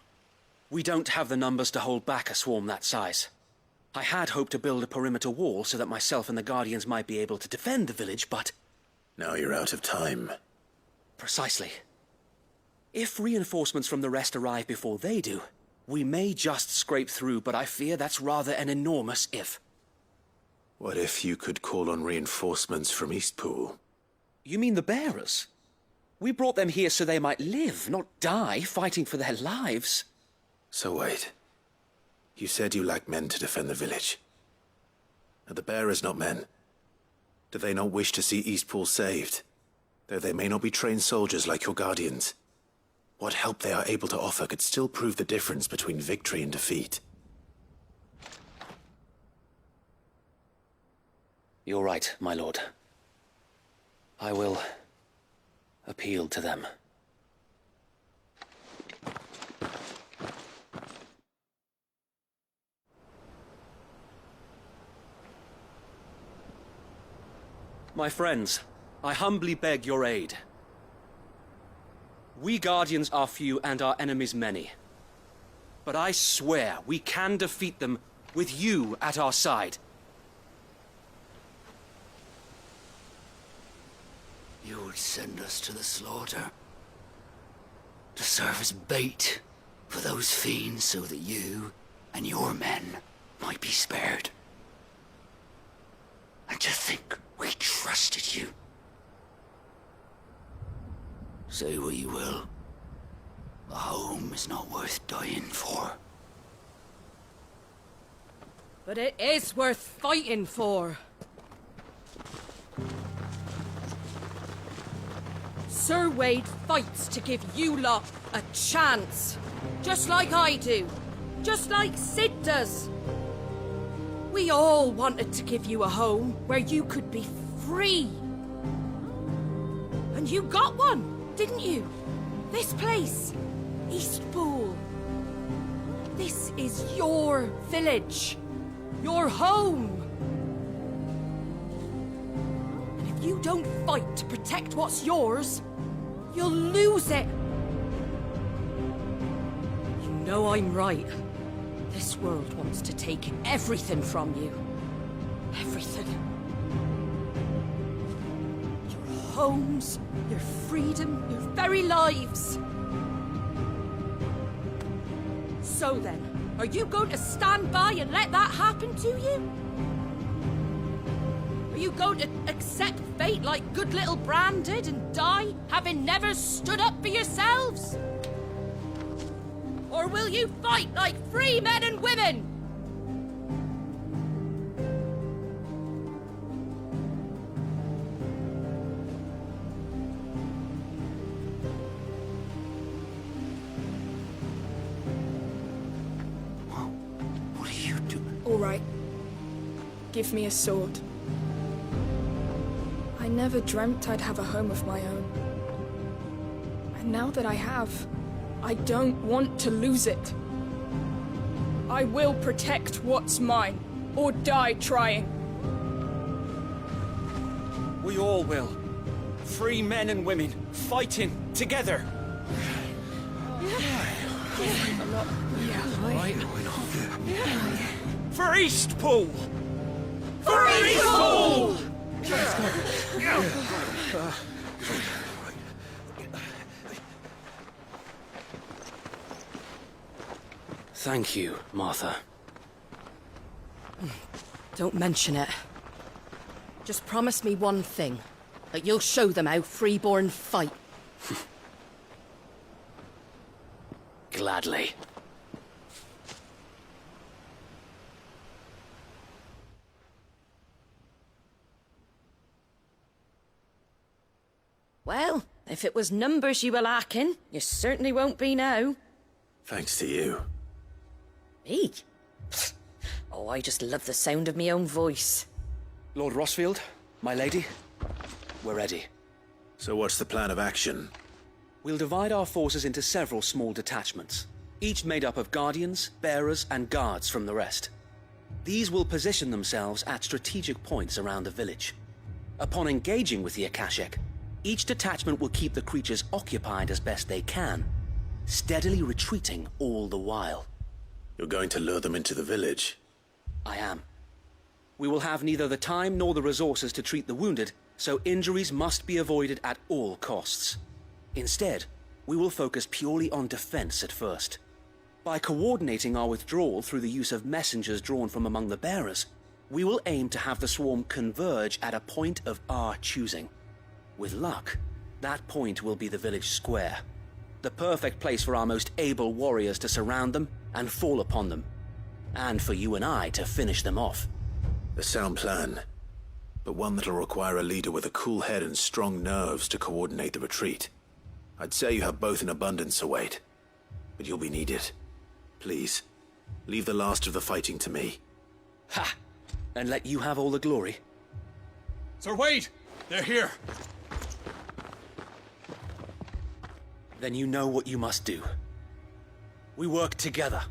We don't have the numbers to hold back a swarm that size. I had hoped to build a perimeter wall so that myself and the Guardians might be able to defend the village, but... Now you're out of time. Precisely. If reinforcements from the rest arrive before they do, we may just scrape through, but I fear that's rather an enormous if. What if you could call on reinforcements from Eastpool? You mean the bearers? We brought them here so they might live, not die, fighting for their lives. So wait. You said you lack men to defend the village. Are the bearers not men? Do they not wish to see Eastpool saved? Though they may not be trained soldiers like your Guardians. What help they are able to offer could still prove the difference between victory and defeat. You're right, my lord. I will appeal to them. My friends, I humbly beg your aid. We Guardians are few and our enemies many. But I swear we can defeat them with you at our side. You would send us to the slaughter, to serve as bait for those fiends so that you and your men might be spared. And to think we trusted you. Say what you will, a home is not worth dying for. But it is worth fighting for. Sir Wade fights to give you lot a chance. Just like I do. Just like Sid does. We all wanted to give you a home where you could be free. And you got one, didn't you? This place, Eastpool. This is your village. Your home. And if you don't fight to protect what's yours, you'll lose it. You know I'm right. This world wants to take everything from you. Everything. Your homes, your freedom, your very lives. So then, are you going to stand by and let that happen to you? Are you going to accept fate like good little Bran did and die, having never stood up for yourselves? Or will you fight like free men and women? What are you doing? All right. Give me a sword. I never dreamt I'd have a home of my own. And now that I have, I don't want to lose it. I will protect what's mine, or die trying. We all will. Free men and women, fighting together. For Eastpool! For Eastpool! Thank you, Martha. Don't mention it. Just promise me one thing. That you'll show them how freeborn fight. Gladly. Well, if it was numbers you were lacking, you certainly won't be now. Thanks to you. Me? Oh, I just love the sound of me own voice. Lord Rossfield, my lady, we're ready. So what's the plan of action? We'll divide our forces into several small detachments, each made up of guardians, bearers, and guards from the rest. These will position themselves at strategic points around the village. Upon engaging with the Akashic, each detachment will keep the creatures occupied as best they can, steadily retreating all the while. You're going to lure them into the village? I am. We will have neither the time nor the resources to treat the wounded, so injuries must be avoided at all costs. Instead, we will focus purely on defense at first. By coordinating our withdrawal through the use of messengers drawn from among the bearers, we will aim to have the swarm converge at a point of our choosing. With luck, that point will be the village square, the perfect place for our most able warriors to surround them and fall upon them, and for you and I to finish them off. A sound plan, but one that'll require a leader with a cool head and strong nerves to coordinate the retreat. I'd say you have both in abundance, Await, but you'll be needed. Please, leave the last of the fighting to me. Ha! And let you have all the glory. Sir Wade! They're here! Then you know what you must do. We work together,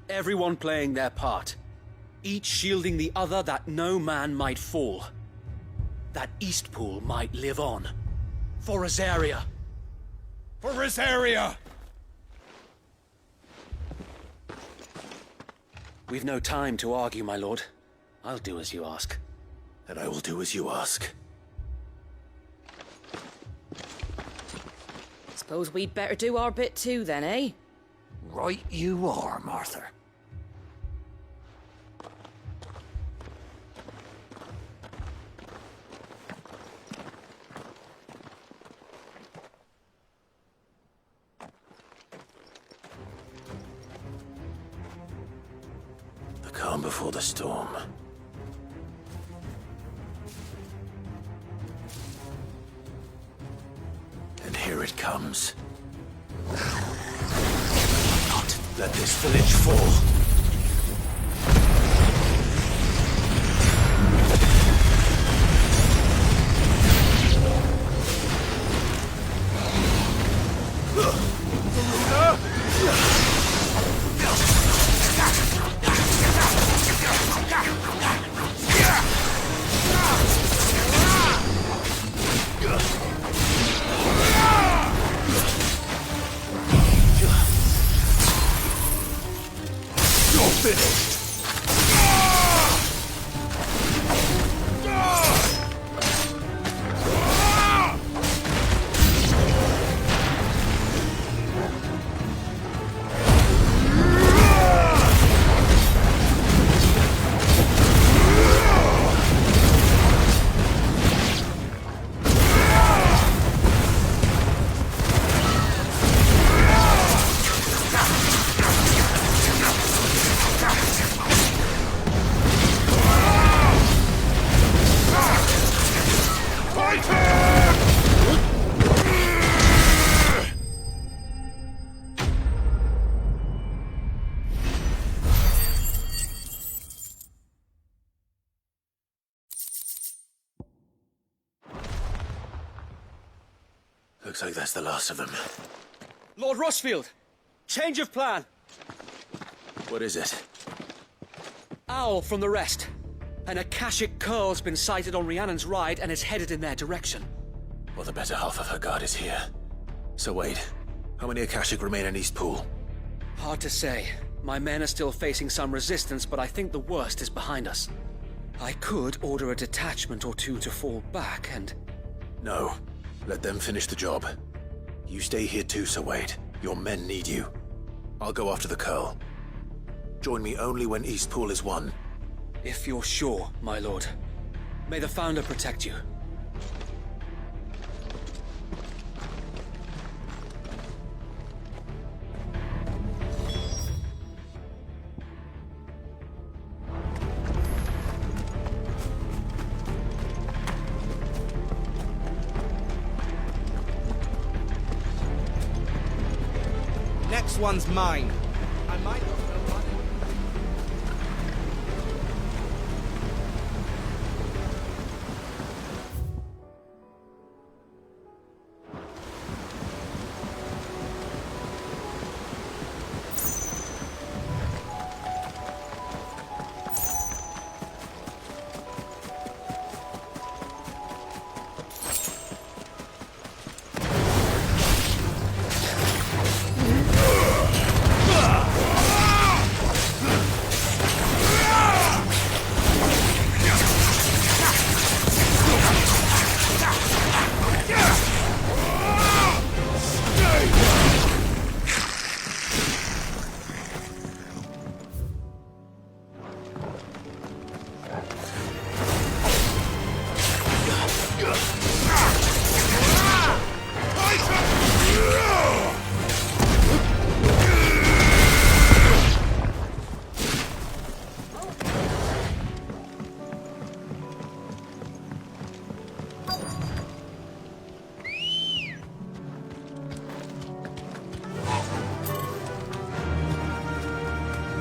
everyone playing their part, each shielding the other that no man might fall, that Eastpool might live on. For Rosaria! For Rosaria! We've no time to argue, my lord. I'll do as you ask. And I will do as you ask. Suppose we'd better do our bit too then, eh? Right you are, Martha. The calm before the storm. And here it comes. Not let this village fall. Looks like that's the last of them. Lord Rossfield! Change of plan! What is it? Owl from the rest. An Akashic Curl's been sighted on Rhiannon's ride and is headed in their direction. Well, the better half of her guard is here. So wait, how many Akashic remain in East Pool? Hard to say. My men are still facing some resistance, but I think the worst is behind us. I could order a detachment or two to fall back and... No. Let them finish the job. You stay here too, Sir Wade. Your men need you. I'll go after the Curl. Join me only when East Pool is won. If you're sure, my lord. May the Founder protect you. Next one's mine. I might not know what...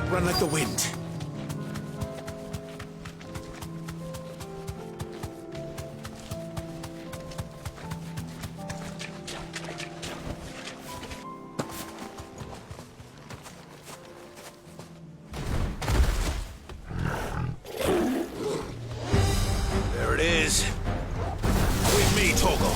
Run like the wind. There it is. With me, Toggle.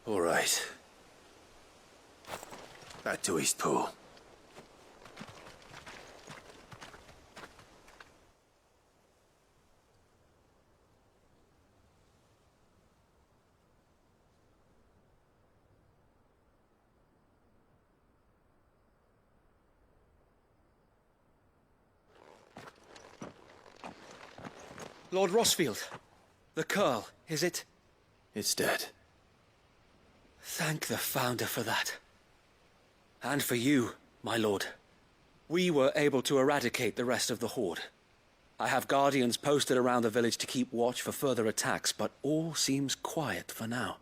All right. Back to East Pool. Lord Rossfield, the Curl, is it? It's dead. Thank the Founder for that. And for you, my lord. We were able to eradicate the rest of the Horde. I have guardians posted around the village to keep watch for further attacks, but all seems quiet for now.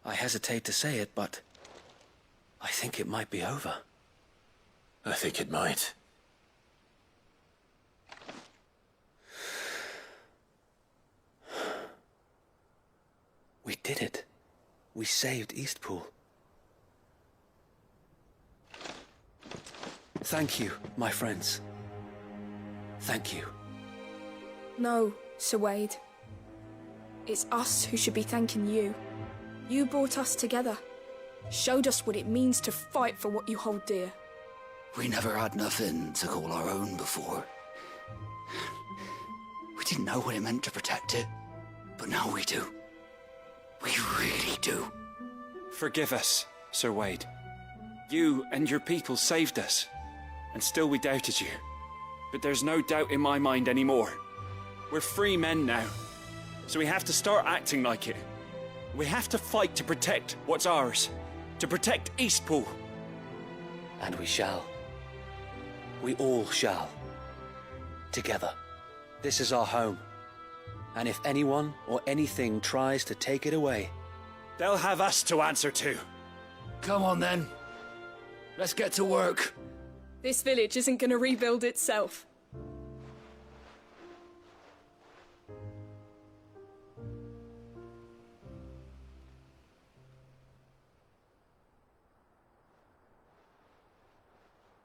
I hesitate to say it, but I think it might be over. I think it might. We did it. We saved Eastpool. Thank you, my friends. Thank you. No, Sir Wade. It's us who should be thanking you. You brought us together. Showed us what it means to fight for what you hold dear. We never had nothing to call our own before. We didn't know what it meant to protect it, but now we do. We really do. Forgive us, Sir Wade. You and your people saved us, and still we doubted you. But there's no doubt in my mind anymore. We're free men now, so we have to start acting like it. We have to fight to protect what's ours, to protect Eastpool. And we shall. We all shall. Together. This is our home. And if anyone or anything tries to take it away, they'll have us to answer to. Come on then. Let's get to work. This village isn't gonna rebuild itself.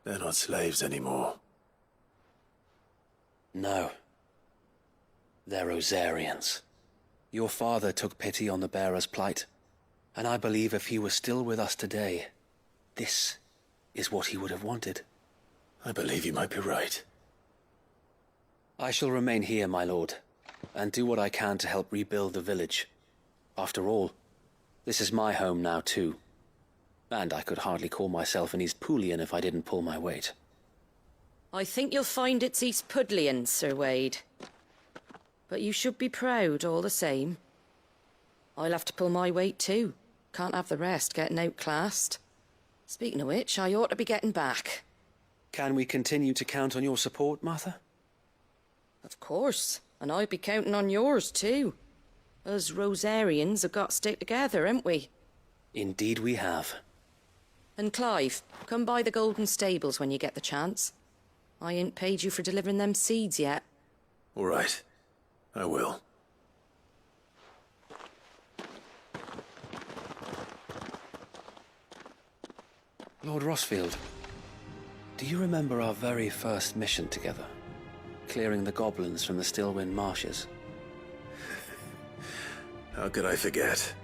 They're not slaves anymore. No. They're Rosarians. Your father took pity on the bearer's plight, and I believe if he was still with us today, this is what he would have wanted. I believe you might be right. I shall remain here, my lord, and do what I can to help rebuild the village. After all, this is my home now too. And I could hardly call myself an Eastpoolian if I didn't pull my weight. I think you'll find it's Eastpudlian, Sir Wade. But you should be proud all the same. I'll have to pull my weight too. Can't have the rest getting outclassed. Speaking of which, I ought to be getting back. Can we continue to count on your support, Martha? Of course, and I'd be counting on yours too. Us Rosarians have got to stick together, haven't we? Indeed we have. And Clive, come by the Golden Stables when you get the chance. I ain't paid you for delivering them seeds yet. All right. I will. Lord Rossfield, do you remember our very first mission together? Clearing the goblins from the Stillwind marshes? How could I forget?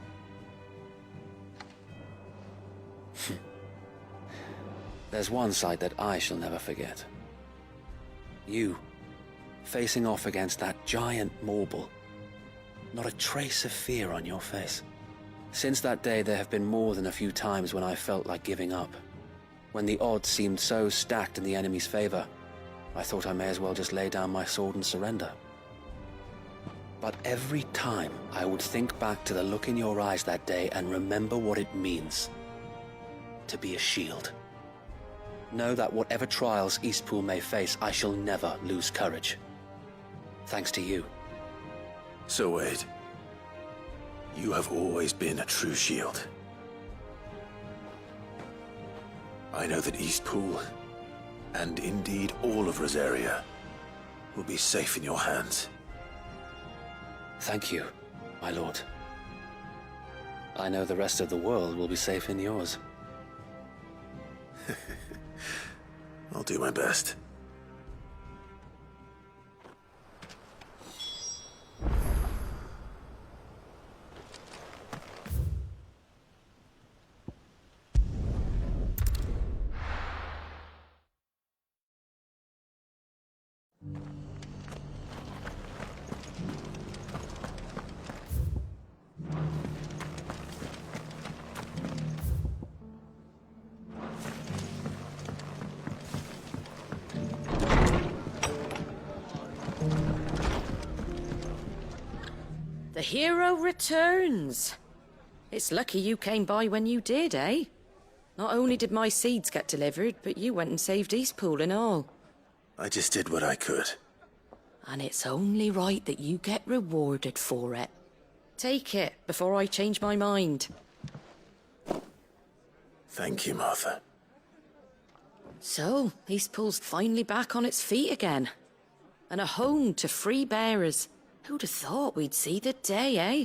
There's one sight that I shall never forget. You, facing off against that giant Morble. Not a trace of fear on your face. Since that day, there have been more than a few times when I felt like giving up. When the odds seemed so stacked in the enemy's favor, I thought I may as well just lay down my sword and surrender. But every time I would think back to the look in your eyes that day and remember what it means to be a shield. Know that whatever trials Eastpool may face, I shall never lose courage. Thanks to you. So Wade, you have always been a true shield. I know that Eastpool, and indeed all of Rosaria, will be safe in your hands. Thank you, my lord. I know the rest of the world will be safe in yours. I'll do my best. The hero returns. It's lucky you came by when you did, eh? Not only did my seeds get delivered, but you went and saved Eastpool and all. I just did what I could. And it's only right that you get rewarded for it. Take it before I change my mind. Thank you, Martha. So, Eastpool's finally back on its feet again. And a home to free bearers. Who'd have thought we'd see the day, eh?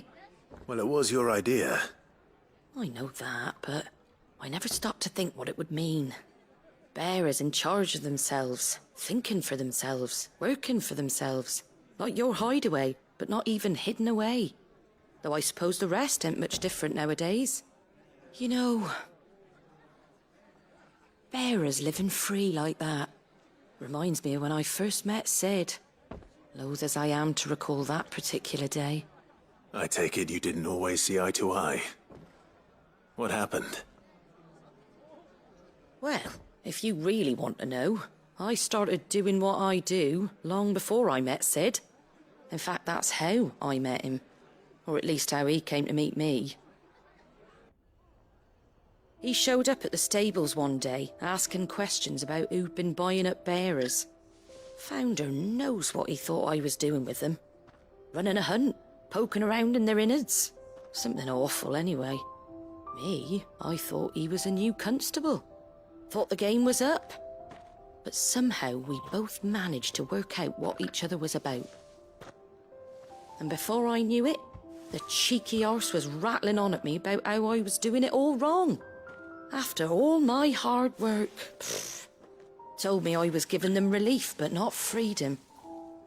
Well, it was your idea. I know that, but I never stopped to think what it would mean. Bearers in charge of themselves, thinking for themselves, working for themselves. Like your hideaway, but not even hidden away. Though I suppose the rest ain't much different nowadays. You know, bearers living free like that reminds me of when I first met Sid. Loath as I am to recall that particular day. I take it you didn't always see eye to eye. What happened? Well, if you really want to know, I started doing what I do long before I met Sid. In fact, that's how I met him. Or at least how he came to meet me. He showed up at the stables one day, asking questions about who'd been buying up bearers. Founder knows what he thought I was doing with them. Running a hunt, poking around in their innards. Something awful, anyway. Me, I thought he was a new constable. Thought the game was up. But somehow we both managed to work out what each other was about. And before I knew it, the cheeky arse was rattling on at me about how I was doing it all wrong. After all my hard work. Told me I was giving them relief, but not freedom.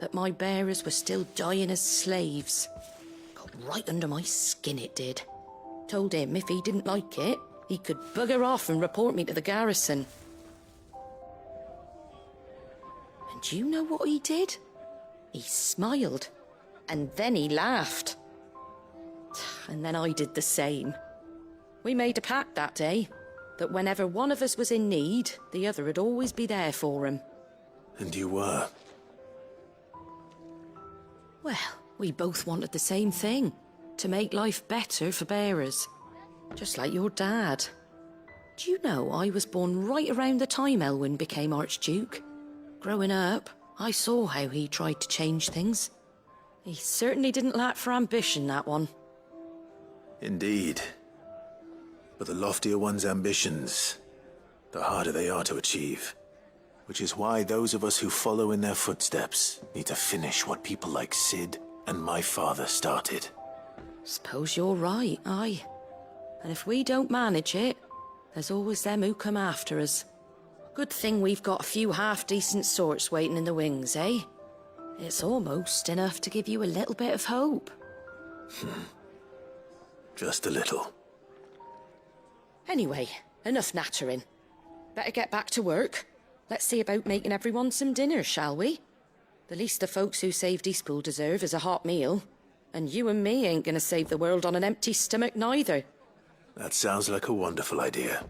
That my bearers were still dying as slaves. Got right under my skin, it did. Told him if he didn't like it, he could bugger off and report me to the garrison. And do you know what he did? He smiled. And then he laughed. And then I did the same. We made a pact that day, that whenever one of us was in need, the other would always be there for him. And you were? Well, we both wanted the same thing. To make life better for bearers. Just like your dad. Do you know I was born right around the time Elwyn became Archduke? Growing up, I saw how he tried to change things. He certainly didn't lack for ambition, that one. Indeed. But the loftier one's ambitions, the harder they are to achieve. Which is why those of us who follow in their footsteps need to finish what people like Sid and my father started. Suppose you're right, aye. And if we don't manage it, there's always them who come after us. Good thing we've got a few half-decent sorts waiting in the wings, eh? It's almost enough to give you a little bit of hope. Just a little. Anyway, enough nattering. Better get back to work. Let's see about making everyone some dinner, shall we? The least the folks who saved Eastpool deserve is a hot meal. And you and me ain't gonna save the world on an empty stomach neither. That sounds like a wonderful idea.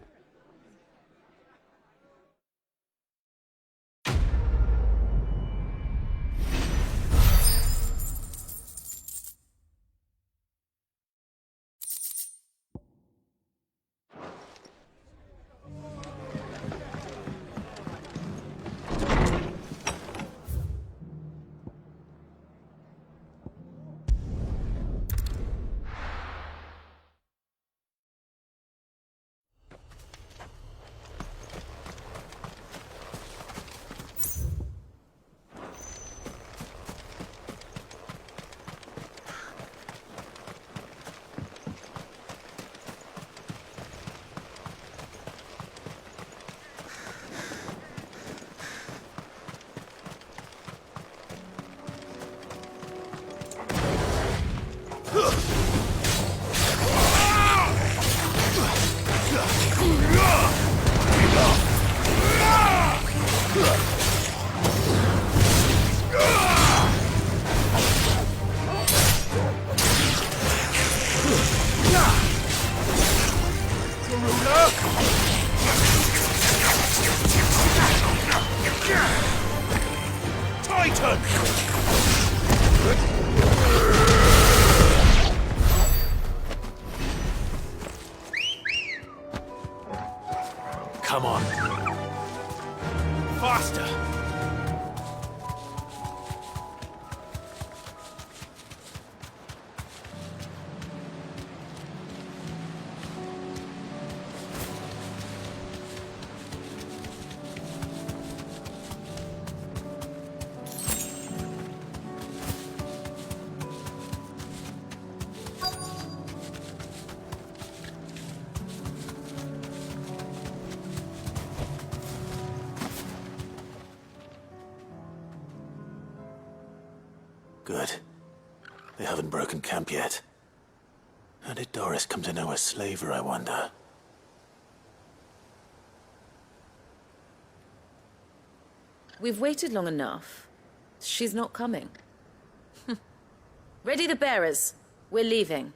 Come on. Faster! Good. They haven't broken camp yet. How did Doris come to know a slaver, I wonder? We've waited long enough. She's not coming. Ready the bearers. We're leaving.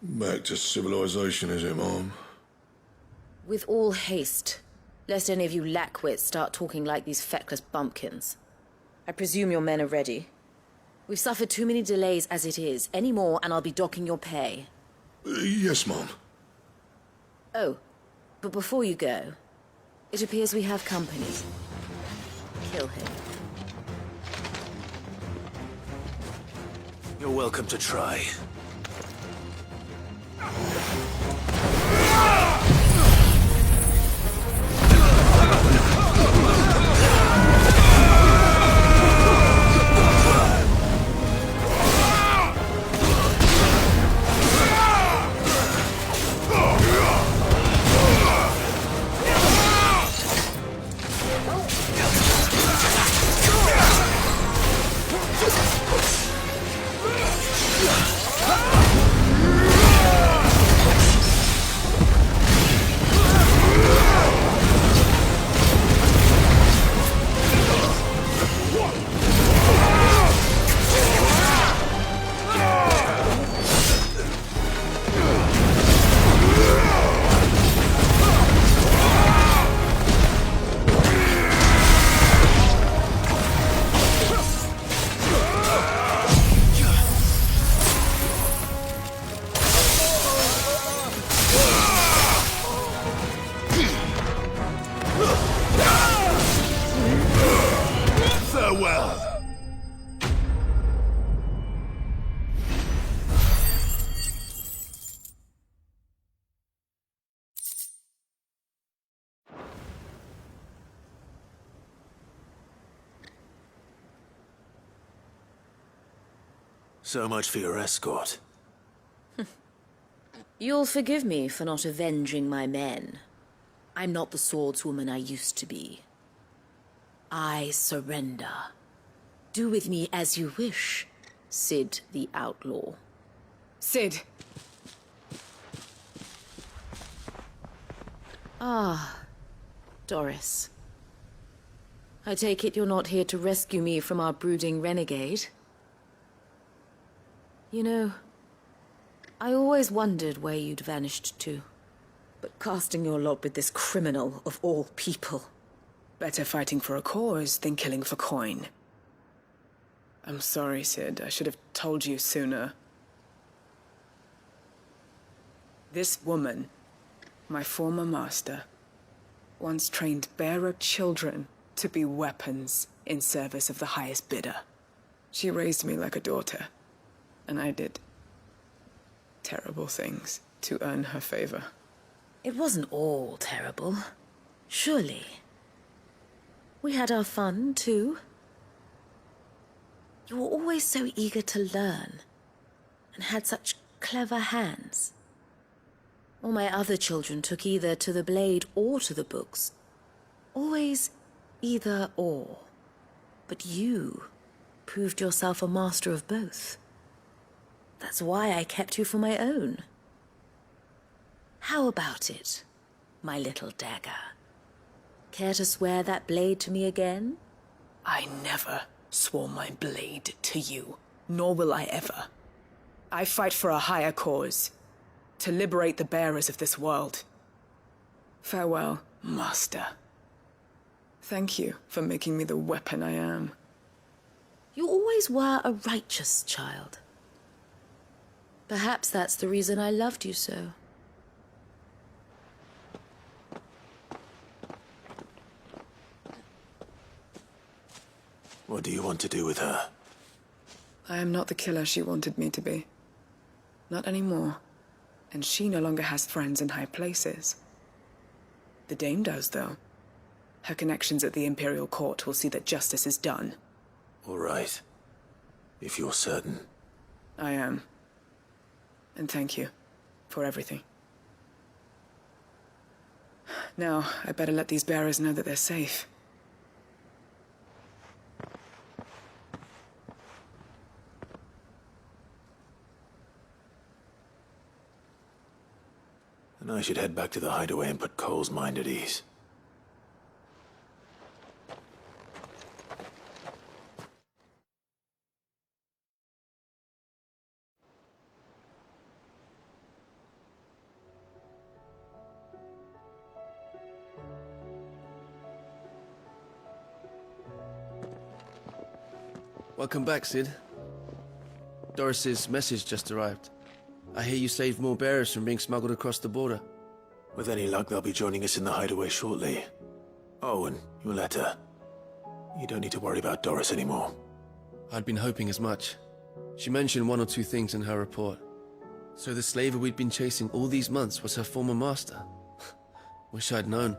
Back to civilization, is it, Mom? With all haste, lest any of you lackwits start talking like these feckless bumpkins. I presume your men are ready. We've suffered too many delays as it is. Any more and I'll be docking your pay. Yes, Mom. Oh, but before you go, it appears we have company. Kill him. You're welcome to try. So much for your escort. You'll forgive me for not avenging my men. I'm not the swordswoman I used to be. I surrender. Do with me as you wish, Sid the Outlaw. Sid! Ah, Doris. I take it you're not here to rescue me from our brooding renegade? You know, I always wondered where you'd vanished to. But casting your lot with this criminal of all people... Better fighting for a cause than killing for coin. I'm sorry, Sid. I should have told you sooner. This woman, my former master, once trained bearer children to be weapons in service of the highest bidder. She raised me like a daughter, and I did terrible things to earn her favor. It wasn't all terrible, surely. We had our fun, too. You were always so eager to learn, and had such clever hands. All my other children took either to the blade or to the books. Always either or. But you proved yourself a master of both. That's why I kept you for my own. How about it, my little dagger? Care to swear that blade to me again? I never swore my blade to you, nor will I ever. I fight for a higher cause, to liberate the bearers of this world. Farewell, Master. Thank you for making me the weapon I am. You always were a righteous child. Perhaps that's the reason I loved you so. What do you want to do with her? I am not the killer she wanted me to be. Not anymore. And she no longer has friends in high places. The Dame does, though. Her connections at the Imperial Court will see that justice is done. All right. If you're certain. I am. And thank you for everything. Now, I better let these bearers know that they're safe. And I should head back to the hideaway and put Cole's mind at ease. Welcome back, Sid. Doris's message just arrived. I hear you saved more bearers from being smuggled across the border. With any luck, they'll be joining us in the hideaway shortly. Oh, and your letter. You don't need to worry about Doris anymore. I'd been hoping as much. She mentioned one or two things in her report. So the slaver we'd been chasing all these months was her former master. Wish I'd known.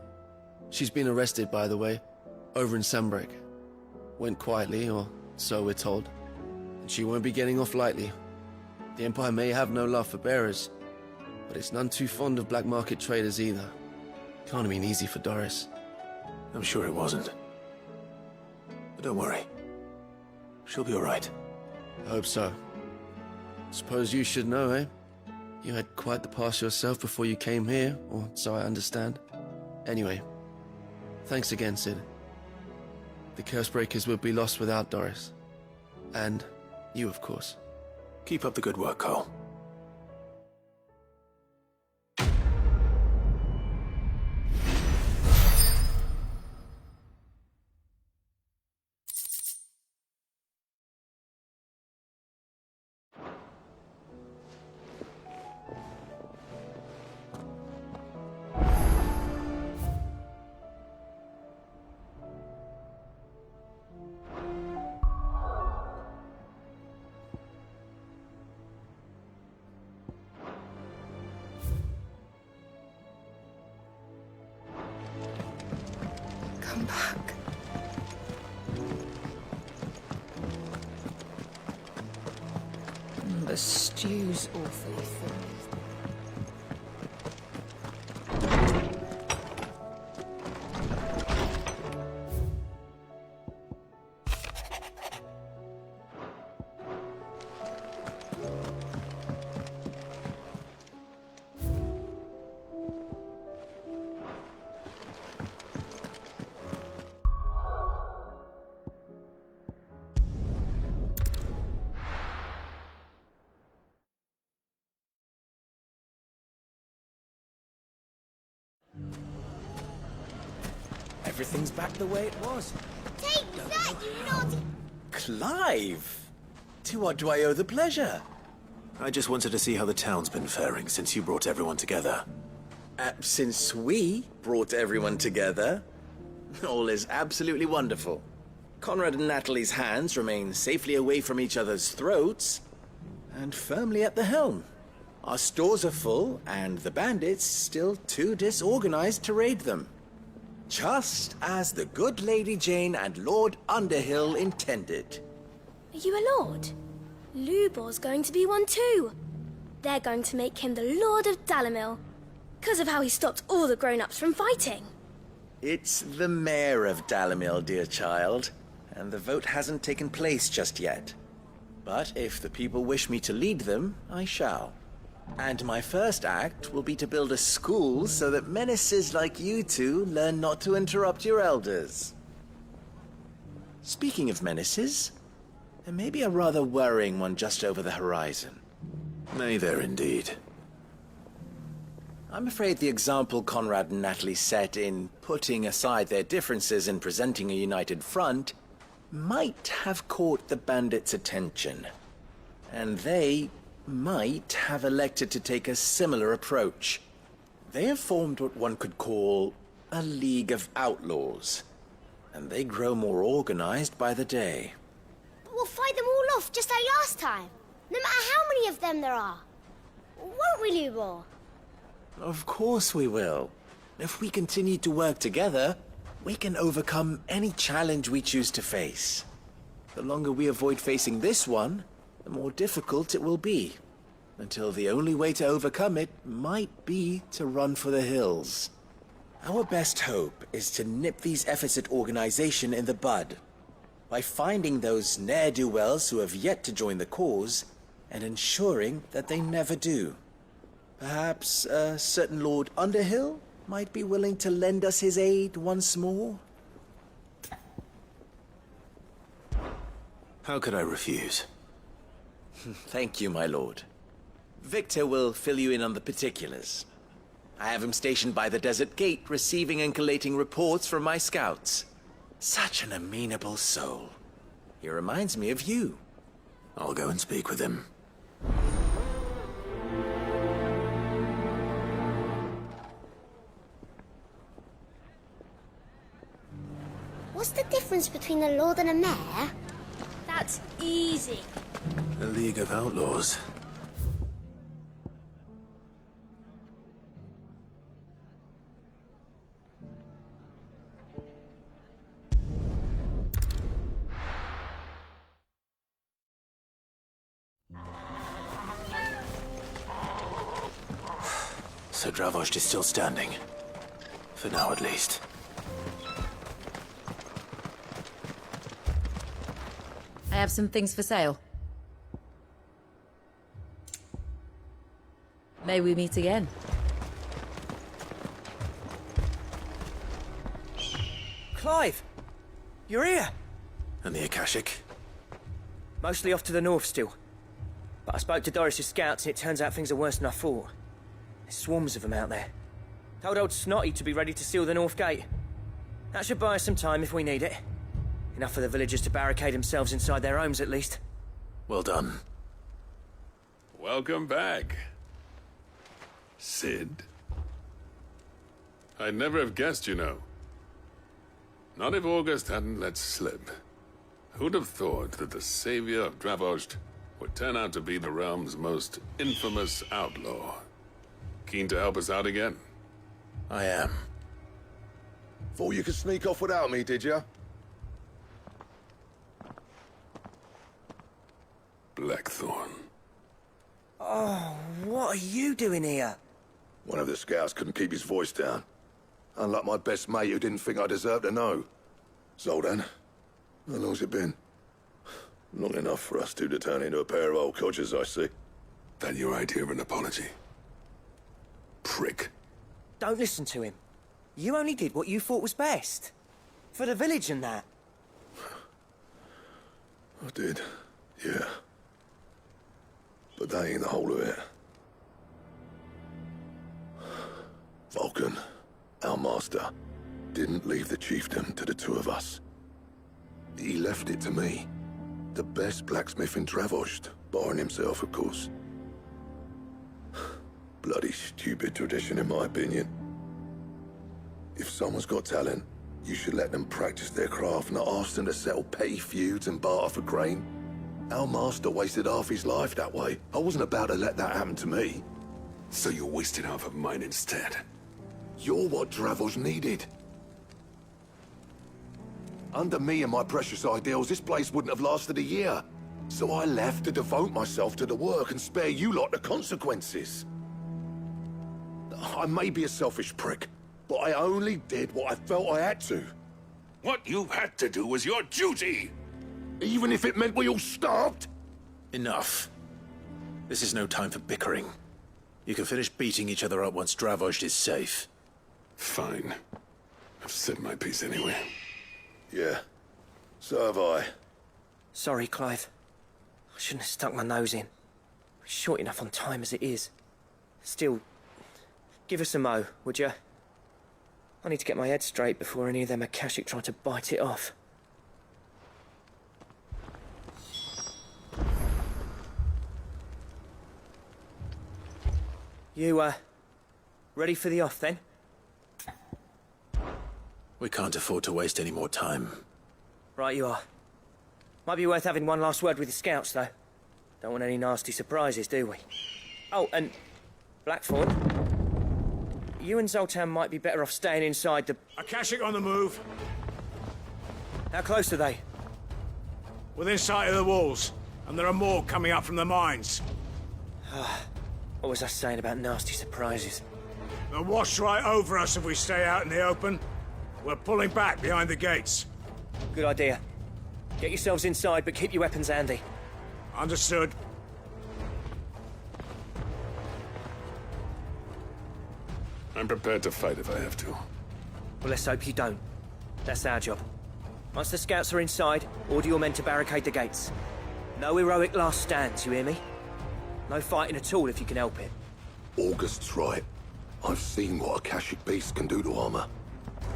She's been arrested, by the way, over in Sandbreak. Went quietly, or so we're told. And she won't be getting off lightly. The Empire may have no love for bearers, but it's none too fond of black market traders either. Can't have been easy for Doris. I'm sure it wasn't. But don't worry. She'll be all right. I hope so. Suppose you should know, eh? You had quite the past yourself before you came here, or so I understand. Anyway, thanks again, Sid. The Cursebreakers would be lost without Doris. And you, of course. Keep up the good work, Cole. Come back. The stew's awfully thick. Everything's back the way it was. Take that, you naughty... Clive! To what do I owe the pleasure? I just wanted to see how the town's been faring since you brought everyone together. Since we brought everyone together, all is absolutely wonderful. Conrad and Natalie's hands remain safely away from each other's throats, and firmly at the helm. Our stores are full, and the bandits still too disorganized to raid them. Just as the good Lady Jane and Lord Underhill intended. Are you a lord? Lubor's going to be one too. They're going to make him the Lord of Dalimil, because of how he stopped all the grown-ups from fighting. It's the mayor of Dalimil, dear child, and the vote hasn't taken place just yet. But if the people wish me to lead them, I shall. And my first act will be to build a school so that menaces like you two learn not to interrupt your elders. Speaking of menaces, there may be a rather worrying one just over the horizon. May there indeed. I'm afraid the example Conrad and Natalie set in putting aside their differences and presenting a united front might have caught the bandits' attention. And they might have elected to take a similar approach. They have formed what one could call a League of Outlaws, and they grow more organized by the day. But we'll fight them all off just like last time, no matter how many of them there are. Won't we, Lubor? Of course we will. If we continue to work together, we can overcome any challenge we choose to face. The longer we avoid facing this one, the more difficult it will be, until the only way to overcome it might be to run for the hills. Our best hope is to nip these efforts at organization in the bud, by finding those ne'er-do-wells who have yet to join the cause, and ensuring that they never do. Perhaps a certain Lord Underhill might be willing to lend us his aid once more? How could I refuse? Thank you, my lord. Victor will fill you in on the particulars. I have him stationed by the Desert Gate, receiving and collating reports from my scouts. Such an amenable soul. He reminds me of you. I'll go and speak with him. What's the difference between a lord and a mayor? That's easy. A League of Outlaws. So Dravost is still standing. For now, at least. I have some things for sale. May we meet again? Clive! You're here! And the Akashic? Mostly off to the north still. But I spoke to Doris's scouts and it turns out things are worse than I thought. There's swarms of them out there. Told old Snotty to be ready to seal the north gate. That should buy us some time if we need it. Enough for the villagers to barricade themselves inside their homes, at least. Well done. Welcome back, Sid. I'd never have guessed, you know. Not if August hadn't let slip. Who'd have thought that the savior of Dravost would turn out to be the realm's most infamous outlaw? Keen to help us out again? I am. Thought you could sneak off without me, did you? Blackthorn. Oh, what are you doing here? One of the scouts couldn't keep his voice down. Unlike my best mate who didn't think I deserved to know. Zoltan, how long's it been? Long enough for us two to turn into a pair of old codgers, I see. That your idea of an apology? Prick. Don't listen to him. You only did what you thought was best. For the village and that. I did, yeah. But that ain't the whole of it. Vulcan, our master, didn't leave the chiefdom to the two of us. He left it to me. The best blacksmith in Dravost, barring himself, of course. Bloody stupid tradition, in my opinion. If someone's got talent, you should let them practice their craft, not ask them to settle petty feuds and barter for grain. Our master wasted half his life that way. I wasn't about to let that happen to me. So you wasted half of mine instead? You're what Dravost needed. Under me and my precious ideals, this place wouldn't have lasted a year. So I left to devote myself to the work and spare you lot the consequences. I may be a selfish prick, but I only did what I felt I had to. What you had to do was your duty! Even if it meant we all starved? Enough. This is no time for bickering. You can finish beating each other up once Dravost is safe. Fine. I've said my piece anyway. Yeah, so have I. Sorry, Clive. I shouldn't have stuck my nose in. We're short enough on time as it is. Still, give us a mo, would you? I need to get my head straight before any of them Akashic try to bite it off. You, ready for the off, then? We can't afford to waste any more time. Right you are. Might be worth having one last word with the scouts, though. Don't want any nasty surprises, do we? Oh, and Blackthorn, you and Zoltan might be better off staying inside the... Akashic on the move. How close are they? Within sight of the walls, and there are more coming up from the mines. What was I saying about nasty surprises? They'll wash right over us if we stay out in the open. We're pulling back behind the gates. Good idea. Get yourselves inside, but keep your weapons handy. Understood. I'm prepared to fight if I have to. Well, let's hope you don't. That's our job. Once the scouts are inside, order your men to barricade the gates. No heroic last stands, you hear me? No fighting at all if you can help it. August's right. I've seen what Akashic beasts can do to armor.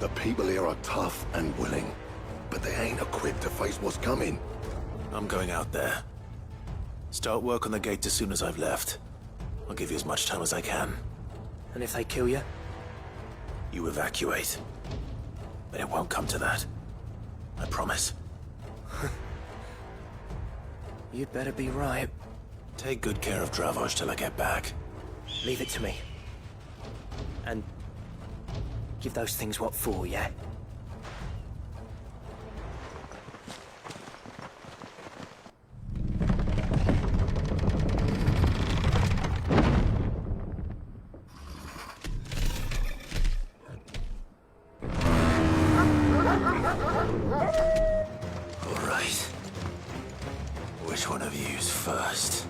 The people here are tough and willing, but they ain't equipped to face what's coming. I'm going out there. Start work on the gate as soon as I've left. I'll give you as much time as I can. And if they kill you? You evacuate. But it won't come to that. I promise. You'd better be right. Take good care of Dravoj till I get back. Leave it to me. And give those things what for, yeah? All right. Which one of you's first?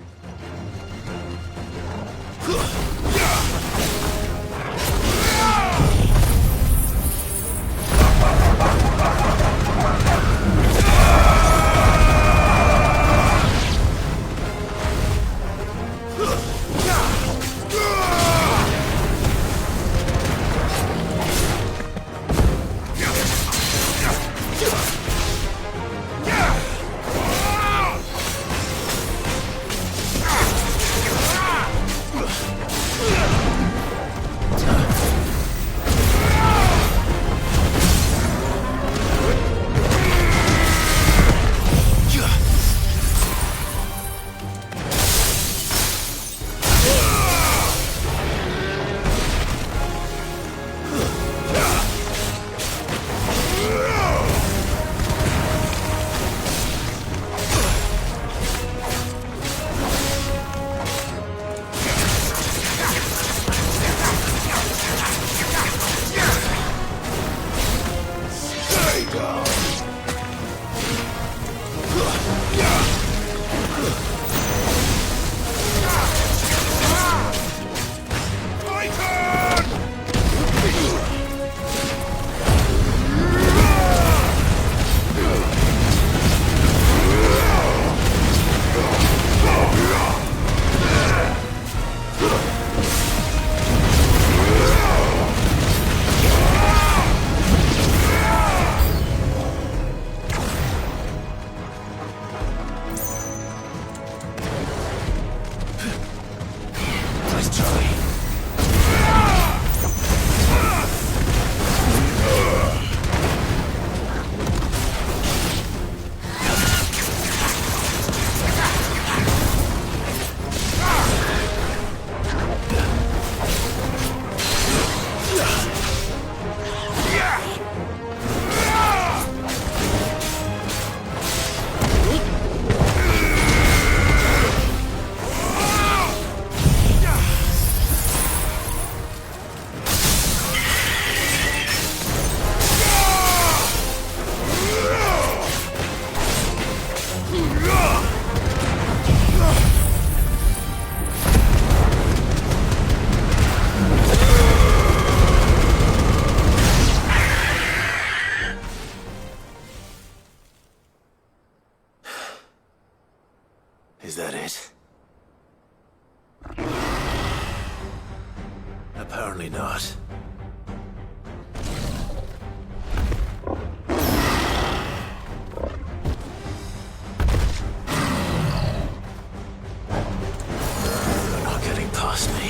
Is that it? Apparently not. You're not getting past me.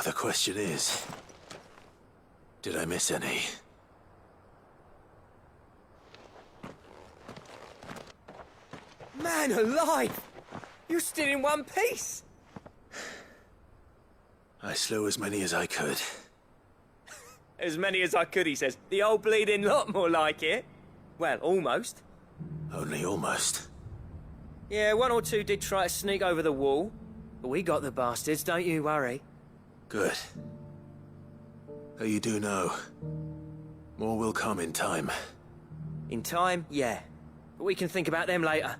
The question is, did I miss any? Man alive! You're still in one piece! I slew as many as I could. As many as I could, he says. The old bleeding lot, more like it. Well, almost. Only almost. Yeah, one or two did try to sneak over the wall. But we got the bastards, don't you worry. Good. Though you do know, more will come in time. In time, yeah. But we can think about them later.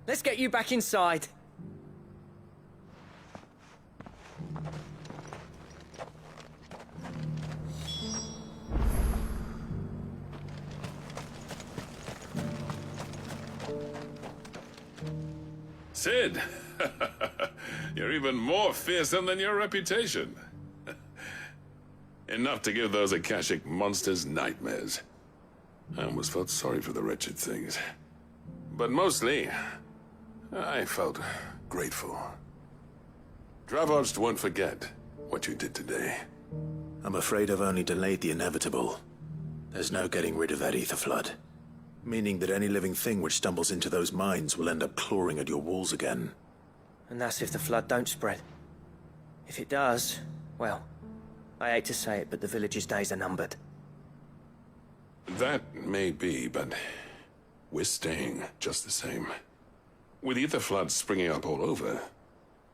Let's get you back inside. Sid, you're even more fearsome than your reputation. Enough to give those Akashic monsters nightmares. I almost felt sorry for the wretched things. But mostly, I felt grateful. Dravoged won't forget what you did today. I'm afraid I've only delayed the inevitable. There's no getting rid of that ether flood. Meaning that any living thing which stumbles into those mines will end up clawing at your walls again. And that's if the flood don't spread. If it does, well, I hate to say it, but the village's days are numbered. That may be, but we're staying just the same. With ether floods springing up all over,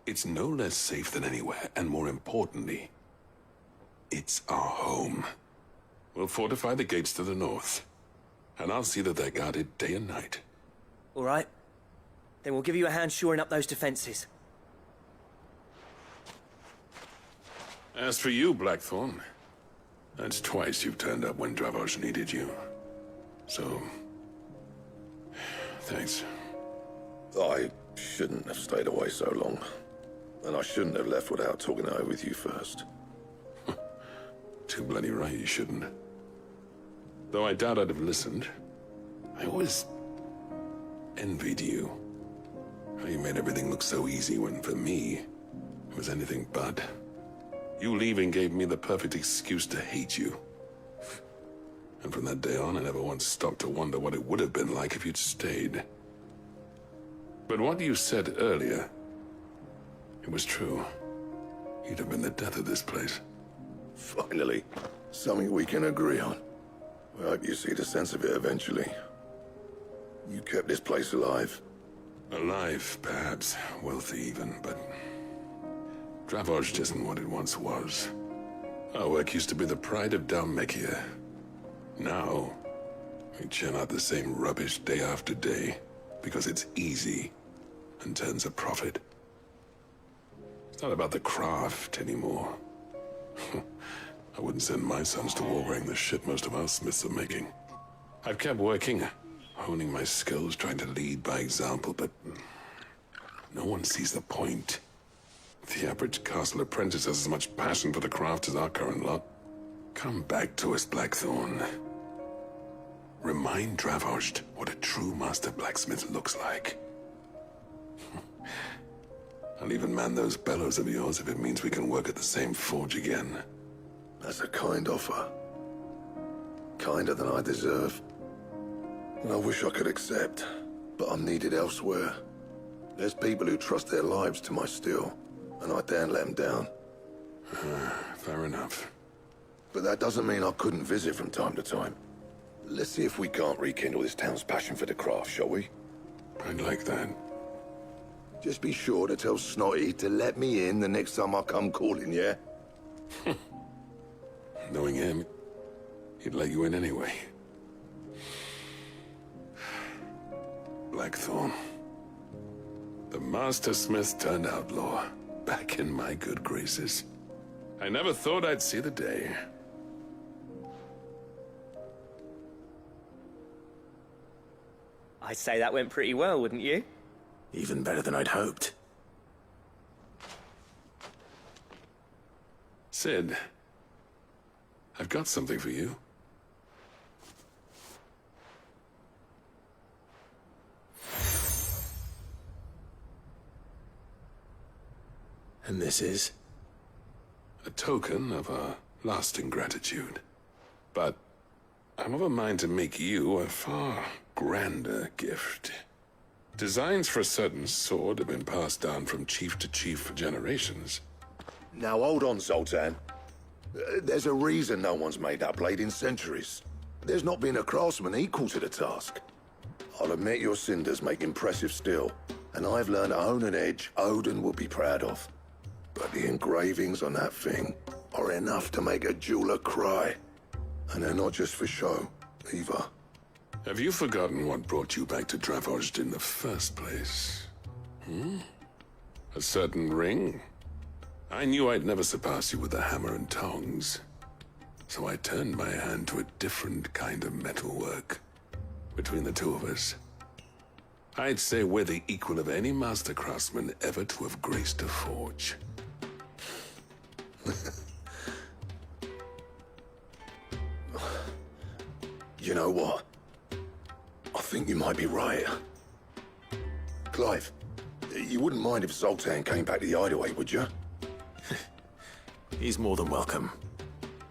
it's no less safe than anywhere, and more importantly, it's our home. We'll fortify the gates to the north, and I'll see that they're guarded day and night. All right. Then we'll give you a hand shoring up those defenses. As for you, Blackthorn, that's twice you've turned up when Dravos needed you. So, thanks. I shouldn't have stayed away so long. And I shouldn't have left without talking it over with you first. Too bloody right you shouldn't. Though I doubt I'd have listened. I always envied you. How you made everything look so easy when, for me, it was anything but. You leaving gave me the perfect excuse to hate you. And from that day on, I never once stopped to wonder what it would have been like if you'd stayed. But what you said earlier, it was true. You'd have been the death of this place. Finally, something we can agree on. I hope you see the sense of it eventually. You kept this place alive. Alive, perhaps. Wealthy even, but Dravoj isn't what it once was. Our work used to be the pride of Dalmekia. Now, we churn out the same rubbish day after day because it's easy and turns a profit. It's not about the craft anymore. I wouldn't send my sons to war wearing the shit most of our smiths are making. I've kept working, honing my skills, trying to lead by example, but no one sees the point. The average castle apprentice has as much passion for the craft as our current lot. Come back to us, Blackthorn. Remind Dravosht what a true master blacksmith looks like. I'll even man those bellows of yours if it means we can work at the same forge again. That's a kind offer. Kinder than I deserve. And I wish I could accept, but I'm needed elsewhere. There's people who trust their lives to my steel, and I daren't let them down. Fair enough. But that doesn't mean I couldn't visit from time to time. Let's see if we can't rekindle this town's passion for the craft, shall we? I'd like that. Just be sure to tell Snotty to let me in the next time I come calling, yeah? Knowing him, he'd let you in anyway. Blackthorn. The Master Smith turned outlaw, back in my good graces. I never thought I'd see the day. I'd say that went pretty well, wouldn't you? Even better than I'd hoped. Sid, I've got something for you. And this is? A token of our lasting gratitude. But I'm of a mind to make you a far grander gift. Designs for a certain sword have been passed down from chief to chief for generations. Now hold on, Zoltan. There's a reason no one's made that blade in centuries. There's not been a craftsman equal to the task. I'll admit your cinders make impressive steel, and I've learned to own an edge Odin will be proud of. But the engravings on that thing are enough to make a jeweler cry. And they're not just for show, either. Have you forgotten what brought you back to Dravozd in the first place? A certain ring? I knew I'd never surpass you with the hammer and tongs. So I turned my hand to a different kind of metalwork. Between the two of us, I'd say we're the equal of any master craftsman ever to have graced a forge. You know what? I think you might be right. Clive, you wouldn't mind if Zoltan came back to the Hideaway, would you? He's more than welcome.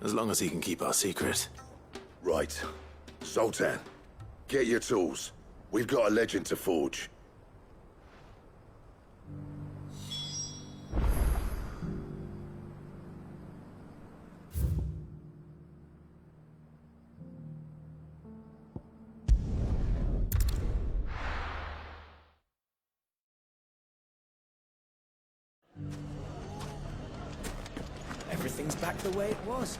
As long as he can keep our secret. Right. Zoltan, get your tools. We've got a legend to forge. Everything's back the way it was.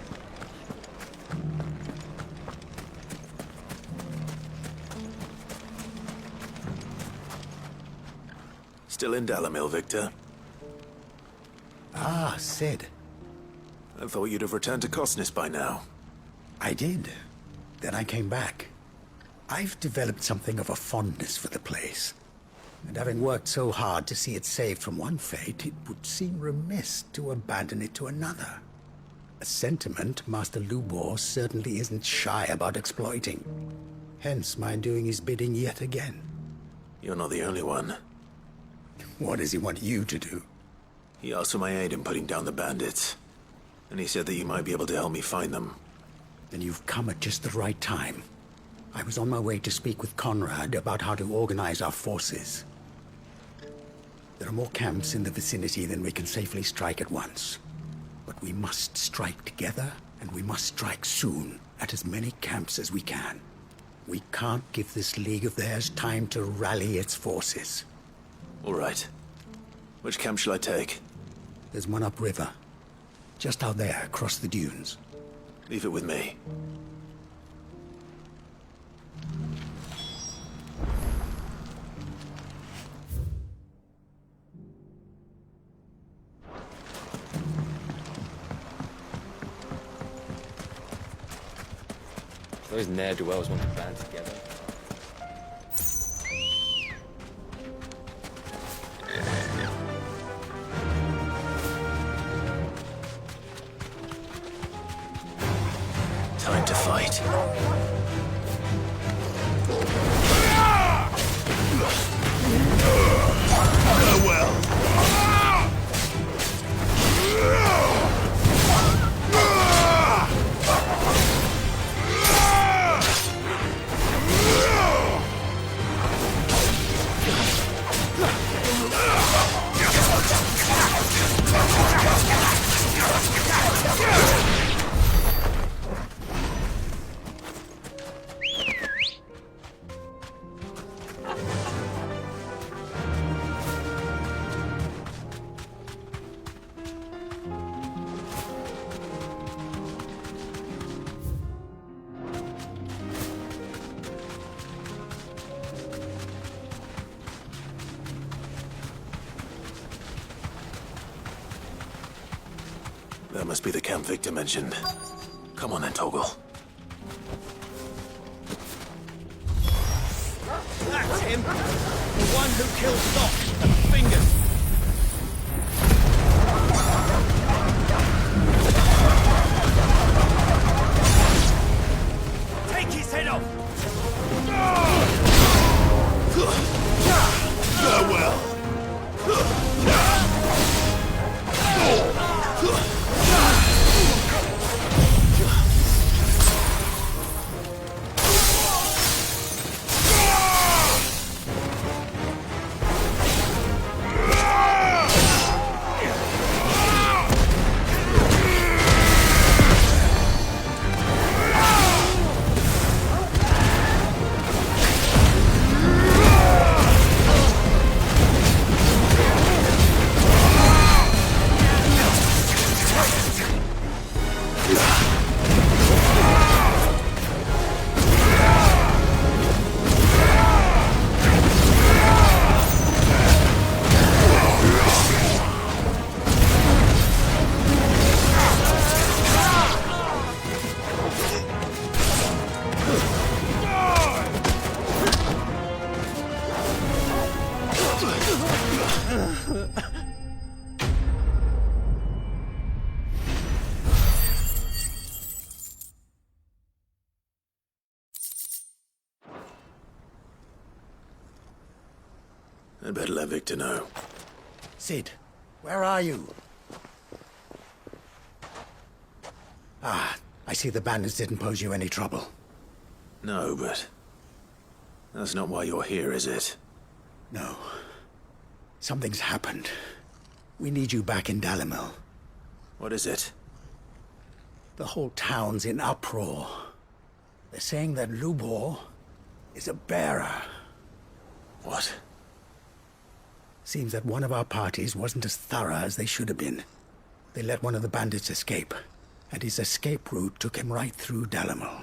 Still in Dalimil, Victor? Ah, Sid. I thought you'd have returned to Cosnis by now. I did. Then I came back. I've developed something of a fondness for the place. And having worked so hard to see it saved from one fate, it would seem remiss to abandon it to another. A sentiment Master Lubor certainly isn't shy about exploiting. Hence my doing his bidding yet again. You're not the only one. What does he want you to do? He asked for my aid in putting down the bandits. And he said that you might be able to help me find them. Then you've come at just the right time. I was on my way to speak with Conrad about how to organize our forces. There are more camps in the vicinity than we can safely strike at once. But we must strike together, and we must strike soon at as many camps as we can. We can't give this league of theirs time to rally its forces. All right. Which camp shall I take? There's one upriver. Just out there, across the dunes. Leave it with me. Those ne'er-do-wells want to band together. Time to fight. Farewell. That must be the camp Victor mentioned. Come on then, Toggle. That's him! The one who killed Locke and Fingers! Take his head off! Farewell! I'd better let Victor know. Sid, where are you? Ah, I see the bandits didn't pose you any trouble. No, but that's not why you're here, is it? No. Something's happened. We need you back in Dalimil. What is it? The whole town's in uproar. They're saying that Lubor is a bearer. What? Seems that one of our parties wasn't as thorough as they should have been. They let one of the bandits escape, and his escape route took him right through Dalimil.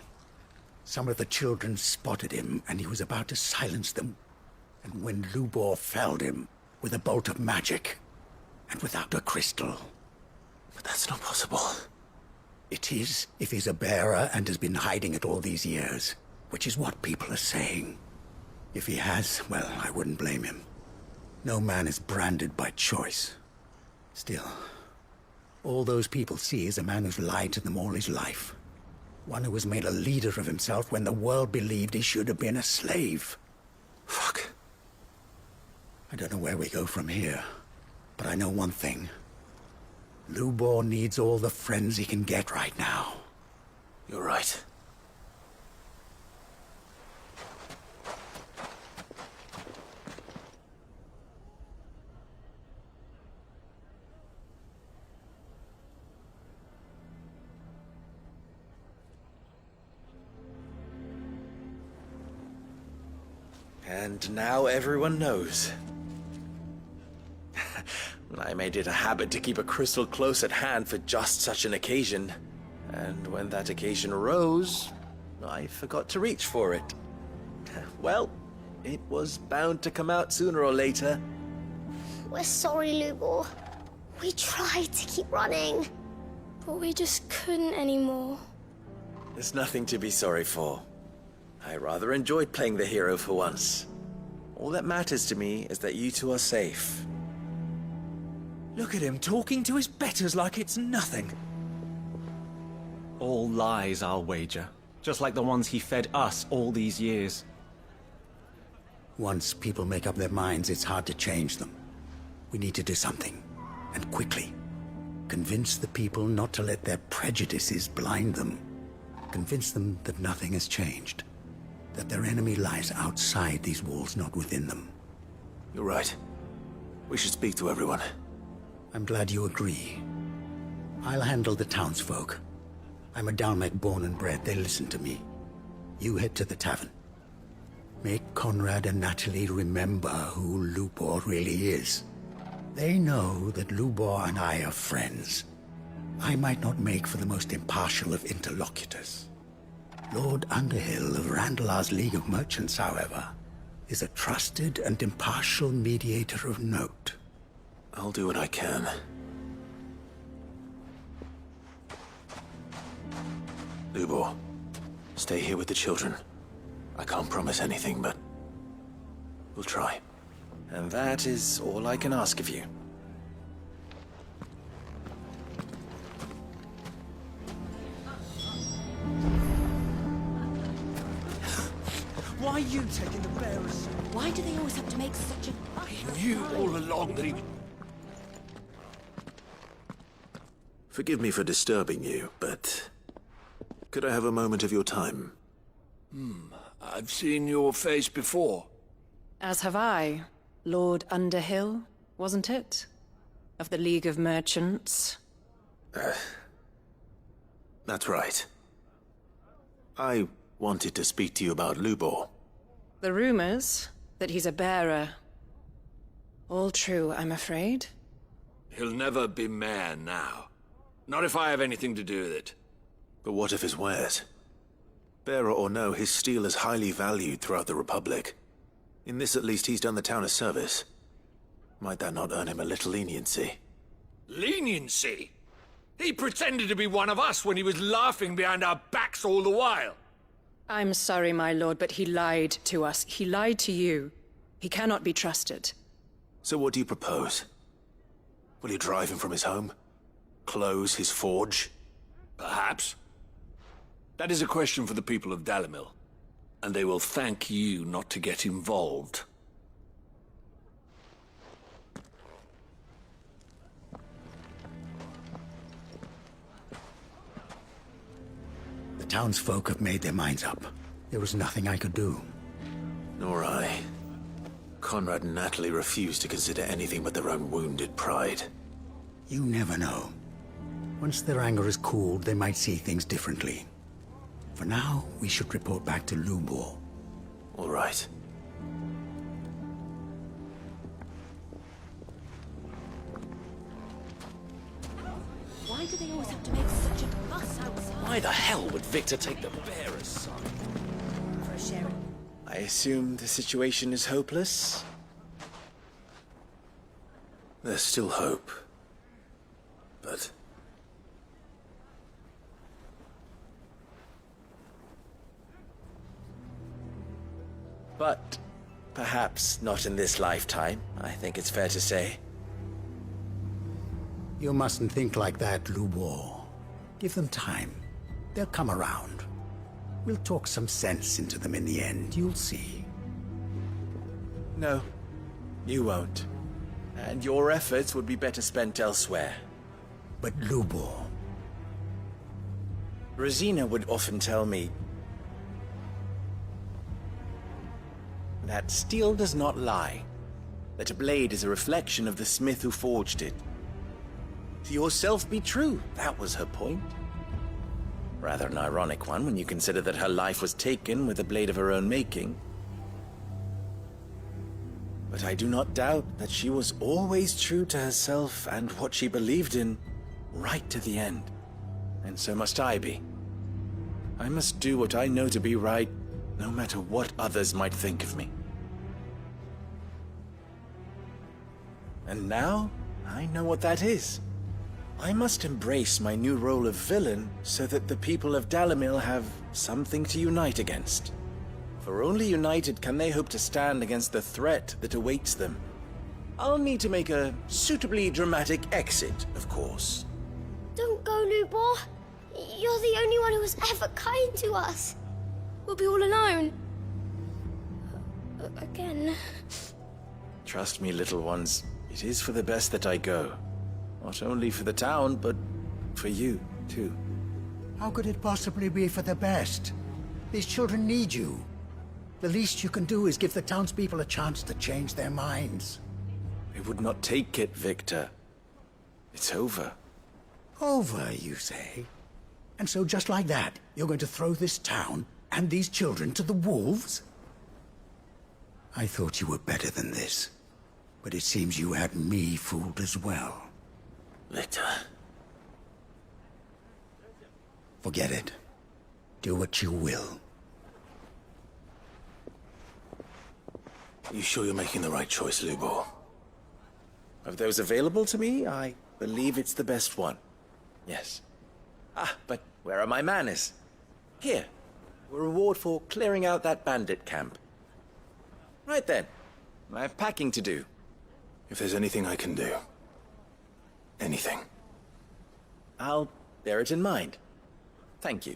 Some of the children spotted him, and he was about to silence them. And when Lubor felled him with a bolt of magic, and without a crystal. But that's not possible. It is, if he's a bearer and has been hiding it all these years, which is what people are saying. If he has, well, I wouldn't blame him. No man is branded by choice. Still, all those people see is a man who's lied to them all his life. One who was made a leader of himself when the world believed he should have been a slave. Fuck. I don't know where we go from here, but I know one thing. Lubor needs all the friends he can get right now. You're right. And now everyone knows. I made it a habit to keep a crystal close at hand for just such an occasion. And when that occasion arose, I forgot to reach for it. Well, it was bound to come out sooner or later. We're sorry, Lubor. We tried to keep running, but we just couldn't anymore. There's nothing to be sorry for. I rather enjoyed playing the hero for once. All that matters to me is that you two are safe. Look at him talking to his betters like it's nothing. All lies, I'll wager. Just like the ones he fed us all these years. Once people make up their minds, it's hard to change them. We need to do something, and quickly. Convince the people not to let their prejudices blind them. Convince them that nothing has changed. That their enemy lies outside these walls, not within them. You're right. We should speak to everyone. I'm glad you agree. I'll handle the townsfolk. I'm a Dalmek born and bred. They listen to me. You head to the tavern. Make Conrad and Natalie remember who Lubor really is. They know that Lubor and I are friends. I might not make for the most impartial of interlocutors. Lord Underhill of Randalar's League of Merchants, however, is a trusted and impartial mediator of note. I'll do what I can. Lubor, stay here with the children. I can't promise anything, but we'll try. And that is all I can ask of you. Why are you taking the bearers? Why do they always have to make such a... I knew all along that he... Forgive me for disturbing you, but could I have a moment of your time? I've seen your face before. As have I. Lord Underhill, wasn't it? Of the League of Merchants. That's right. I wanted to speak to you about Lubor. The rumors that he's a bearer. All true, I'm afraid. He'll never be mayor now. Not if I have anything to do with it. But what of his wares? Bearer or no, his steel is highly valued throughout the Republic. In this at least he's done the town a service. Might that not earn him a little leniency? Leniency? He pretended to be one of us when he was laughing behind our backs all the while. I'm sorry, my lord, but he lied to us. He lied to you. He cannot be trusted. So what do you propose? Will you drive him from his home? Close his forge? Perhaps. That is a question for the people of Dalimil, and they will thank you not to get involved. townsfolk have made their minds up. There was nothing I could do. Nor I. Conrad and Natalie refused to consider anything but their own wounded pride. You never know. Once their anger is cooled, they might see things differently. For now, we should report back to Lubor. All right. Why do they always have to make such a fuss outside? Why the hell would Victor take the bearer's side? For a share. I assume the situation is hopeless? There's still hope. But... But perhaps not in this lifetime, I think it's fair to say. You mustn't think like that, Lubor. Give them time. They'll come around. We'll talk some sense into them in the end, you'll see. No, you won't. And your efforts would be better spent elsewhere. But Lubor... Rosina would often tell me that steel does not lie, that a blade is a reflection of the smith who forged it. To yourself be true, that was her point. Rather an ironic one when you consider that her life was taken with a blade of her own making. But I do not doubt that she was always true to herself and what she believed in, right to the end. And so must I be. I must do what I know to be right, no matter what others might think of me. And now, I know what that is. I must embrace my new role of villain so that the people of Dalimil have something to unite against. For only united can they hope to stand against the threat that awaits them. I'll need to make a suitably dramatic exit, of course. Don't go, Lubor. You're the only one who was ever kind to us. We'll be all alone. Again. Trust me, little ones. It is for the best that I go. Not only for the town, but for you, too. How could it possibly be for the best? These children need you. The least you can do is give the townspeople a chance to change their minds. They would not take it, Victor. It's over. Over, you say? And so just like that, you're going to throw this town and these children to the wolves? I thought you were better than this. But it seems you had me fooled as well. Victor. Forget it. Do what you will. You sure you're making the right choice, Lubor? Of those available to me, I believe it's the best one. Yes. Ah, but where are my manners? Here. A reward for clearing out that bandit camp. Right then. I have packing to do. If there's anything I can do. Anything. I'll bear it in mind. Thank you.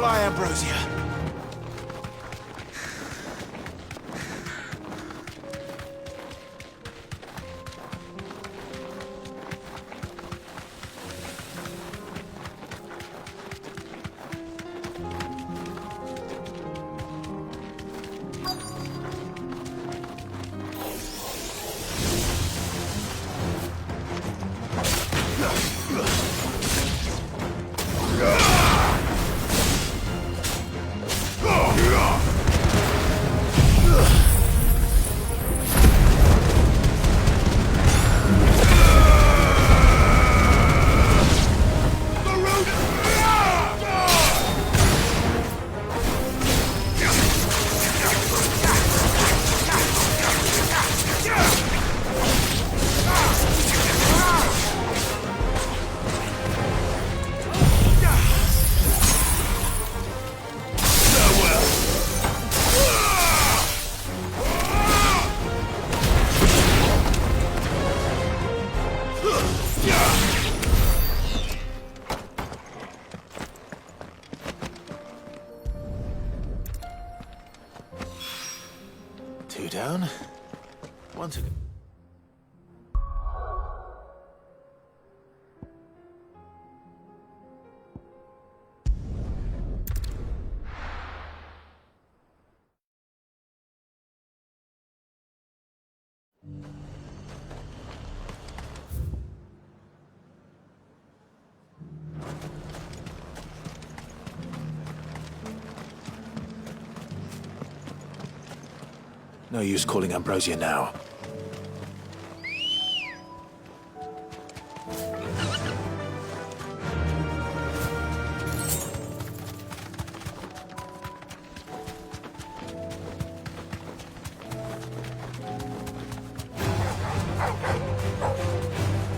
Fly, Ambrosia! to... No use calling Ambrosia now.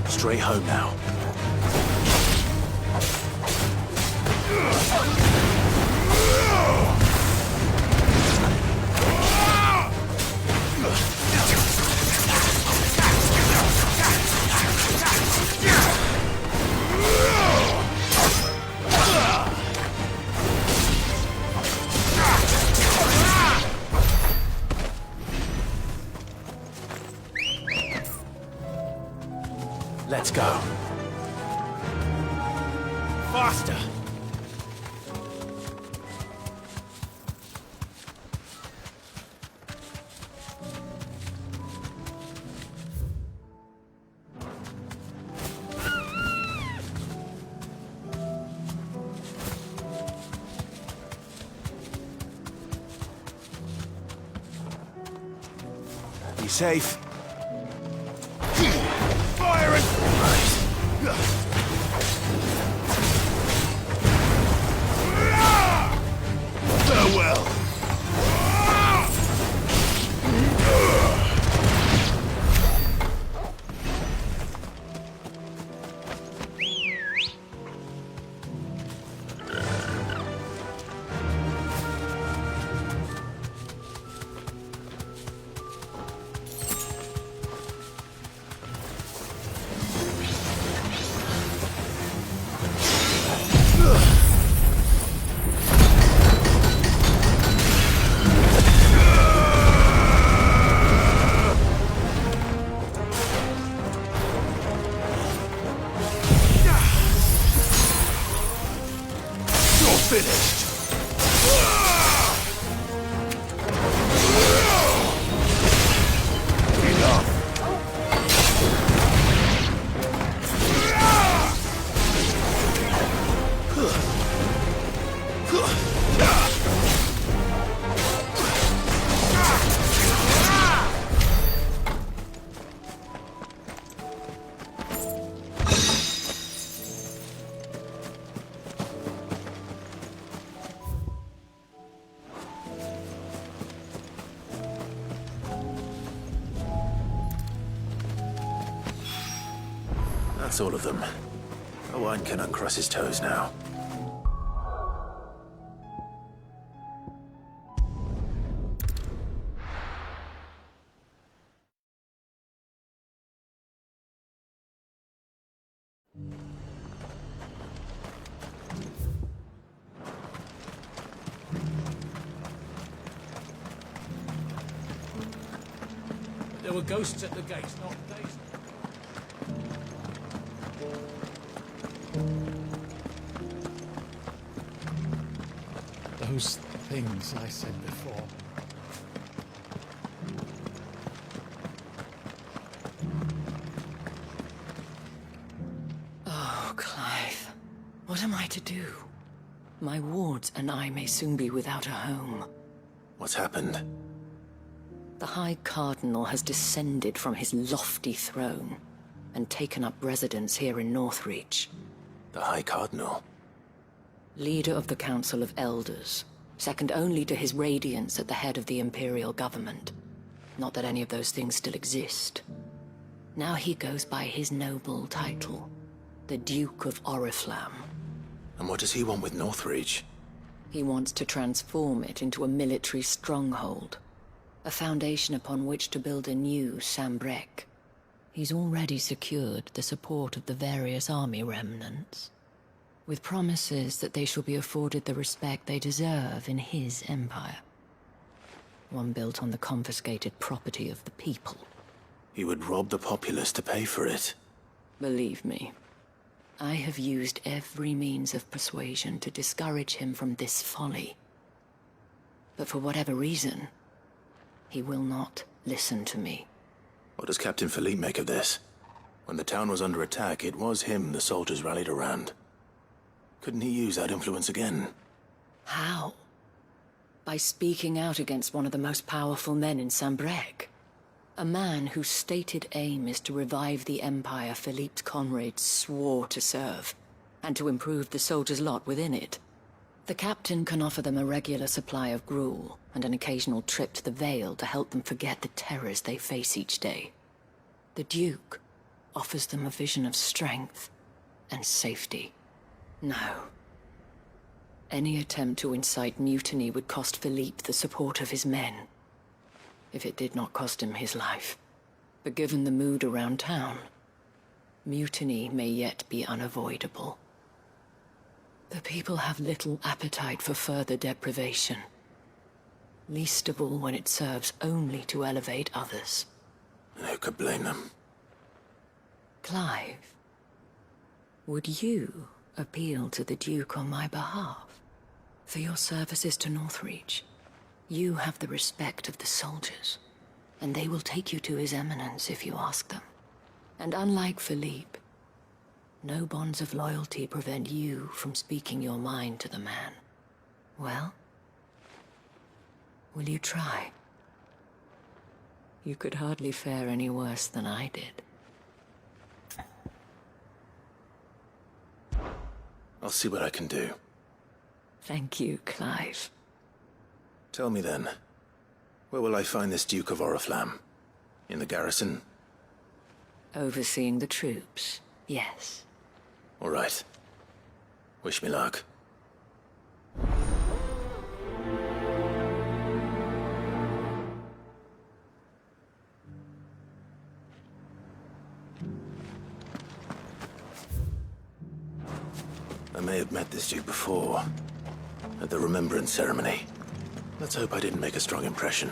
Straight home now. Let's go. Faster! Be safe. Fire and... Farewell! Finished. Enough. That's all of them. Owain can uncross his toes now. There were ghosts at the gate, not days. Those things I said before. Oh, Clive. What am I to do? My wards and I may soon be without a home. What's happened? The High Cardinal has descended from his lofty throne and taken up residence here in Northreach. The High Cardinal? Leader of the Council of Elders, second only to his Radiance at the head of the Imperial government. Not that any of those things still exist. Now he goes by his noble title, the Duke of Oriflamme. And what does he want with Northreach? He wants to transform it into a military stronghold, a foundation upon which to build a new Sambrec. He's already secured the support of the various army remnants, with promises that they shall be afforded the respect they deserve in his empire. One built on the confiscated property of the people. He would rob the populace to pay for it. Believe me, I have used every means of persuasion to discourage him from this folly. But for whatever reason, he will not listen to me. What does Captain Philippe make of this? When the town was under attack, it was him the soldiers rallied around. Couldn't he use that influence again? How? By speaking out against one of the most powerful men in Sambrec. A man whose stated aim is to revive the empire Philippe's comrades swore to serve, and to improve the soldiers' lot within it. The captain can offer them a regular supply of gruel, and an occasional trip to the Vale to help them forget the terrors they face each day. The Duke offers them a vision of strength and safety. No. Any attempt to incite mutiny would cost Philippe the support of his men, if it did not cost him his life. But given the mood around town, mutiny may yet be unavoidable. The people have little appetite for further deprivation, least of all when it serves only to elevate others. Who could blame them? Clive, would you appeal to the Duke on my behalf? For your services to Northreach, you have the respect of the soldiers, and they will take you to His Eminence if you ask them. And unlike Philippe, no bonds of loyalty prevent you from speaking your mind to the man. Well, will you try? You could hardly fare any worse than I did. I'll see what I can do. Thank you, Clive. Tell me then, where will I find this Duke of Oriflamme? In the garrison? Overseeing the troops, yes. All right. Wish me luck. I may have met this Duke before, at the Remembrance Ceremony. Let's hope I didn't make a strong impression.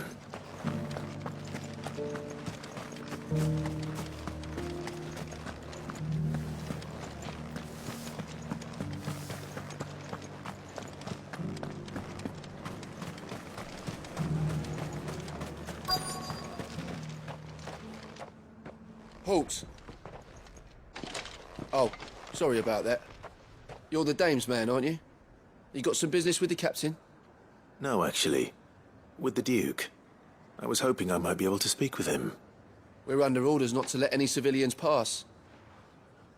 Halt! Oh, sorry about that. You're the dame's man, aren't you? You got some business with the captain? No, actually. With the Duke. I was hoping I might be able to speak with him. We're under orders not to let any civilians pass.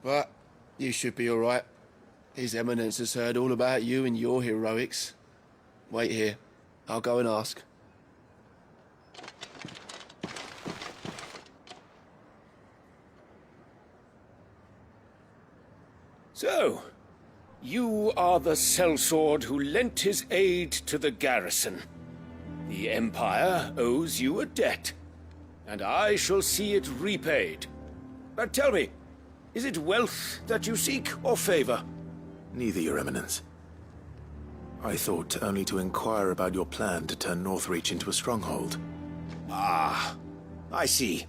But you should be all right. His Eminence has heard all about you and your heroics. Wait here. I'll go and ask. So, you are the sellsword who lent his aid to the garrison. The Empire owes you a debt, and I shall see it repaid. But tell me, is it wealth that you seek, or favor? Neither, Your Eminence. I thought only to inquire about your plan to turn Northreach into a stronghold. Ah, I see.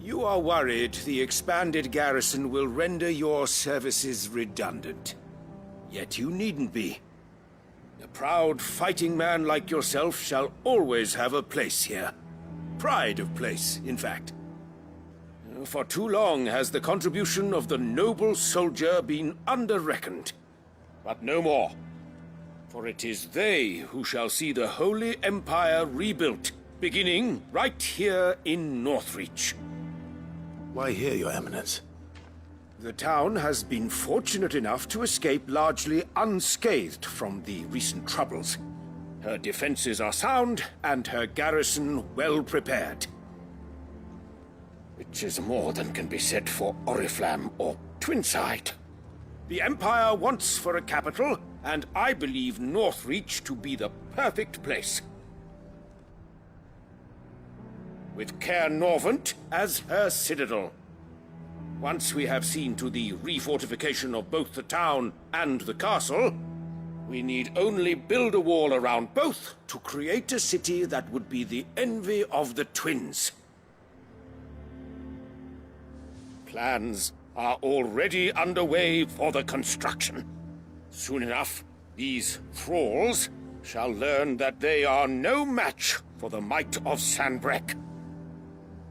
You are worried the expanded garrison will render your services redundant. Yet you needn't be. A proud fighting man like yourself shall always have a place here. Pride of place, in fact. For too long has the contribution of the noble soldier been under-reckoned. But no more. For it is they who shall see the Holy Empire rebuilt, beginning right here in Northreach. Why here, Your Eminence? The town has been fortunate enough to escape largely unscathed from the recent troubles. Her defenses are sound, and her garrison well prepared. Which is more than can be said for Oriflamme or Twinside. The Empire wants for a capital, and I believe Northreach to be the perfect place. With Caer Norvent as her citadel. Once we have seen to the refortification of both the town and the castle, we need only build a wall around both to create a city that would be the envy of the twins. Plans are already underway for the construction. Soon enough, these thralls shall learn that they are no match for the might of Sanbreque.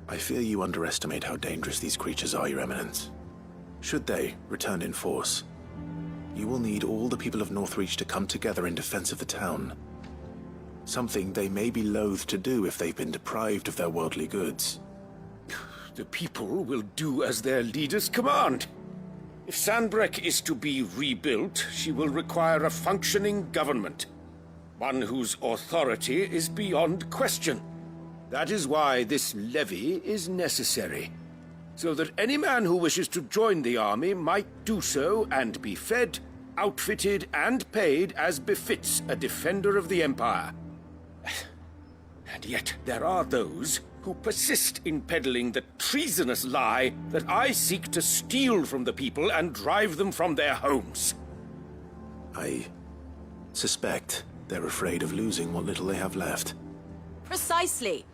I fear you underestimate how dangerous these creatures are, Your Eminence. Should they return in force, you will need all the people of Northreach to come together in defense of the town. Something they may be loath to do if they've been deprived of their worldly goods. The people will do as their leaders command. If Sanbreque is to be rebuilt, she will require a functioning government. One whose authority is beyond question. That is why this levy is necessary. So that any man who wishes to join the army might do so and be fed, outfitted, and paid as befits a defender of the Empire. And yet there are those who persist in peddling the treasonous lie that I seek to steal from the people and drive them from their homes. I suspect they're afraid of losing what little they have left. Precisely.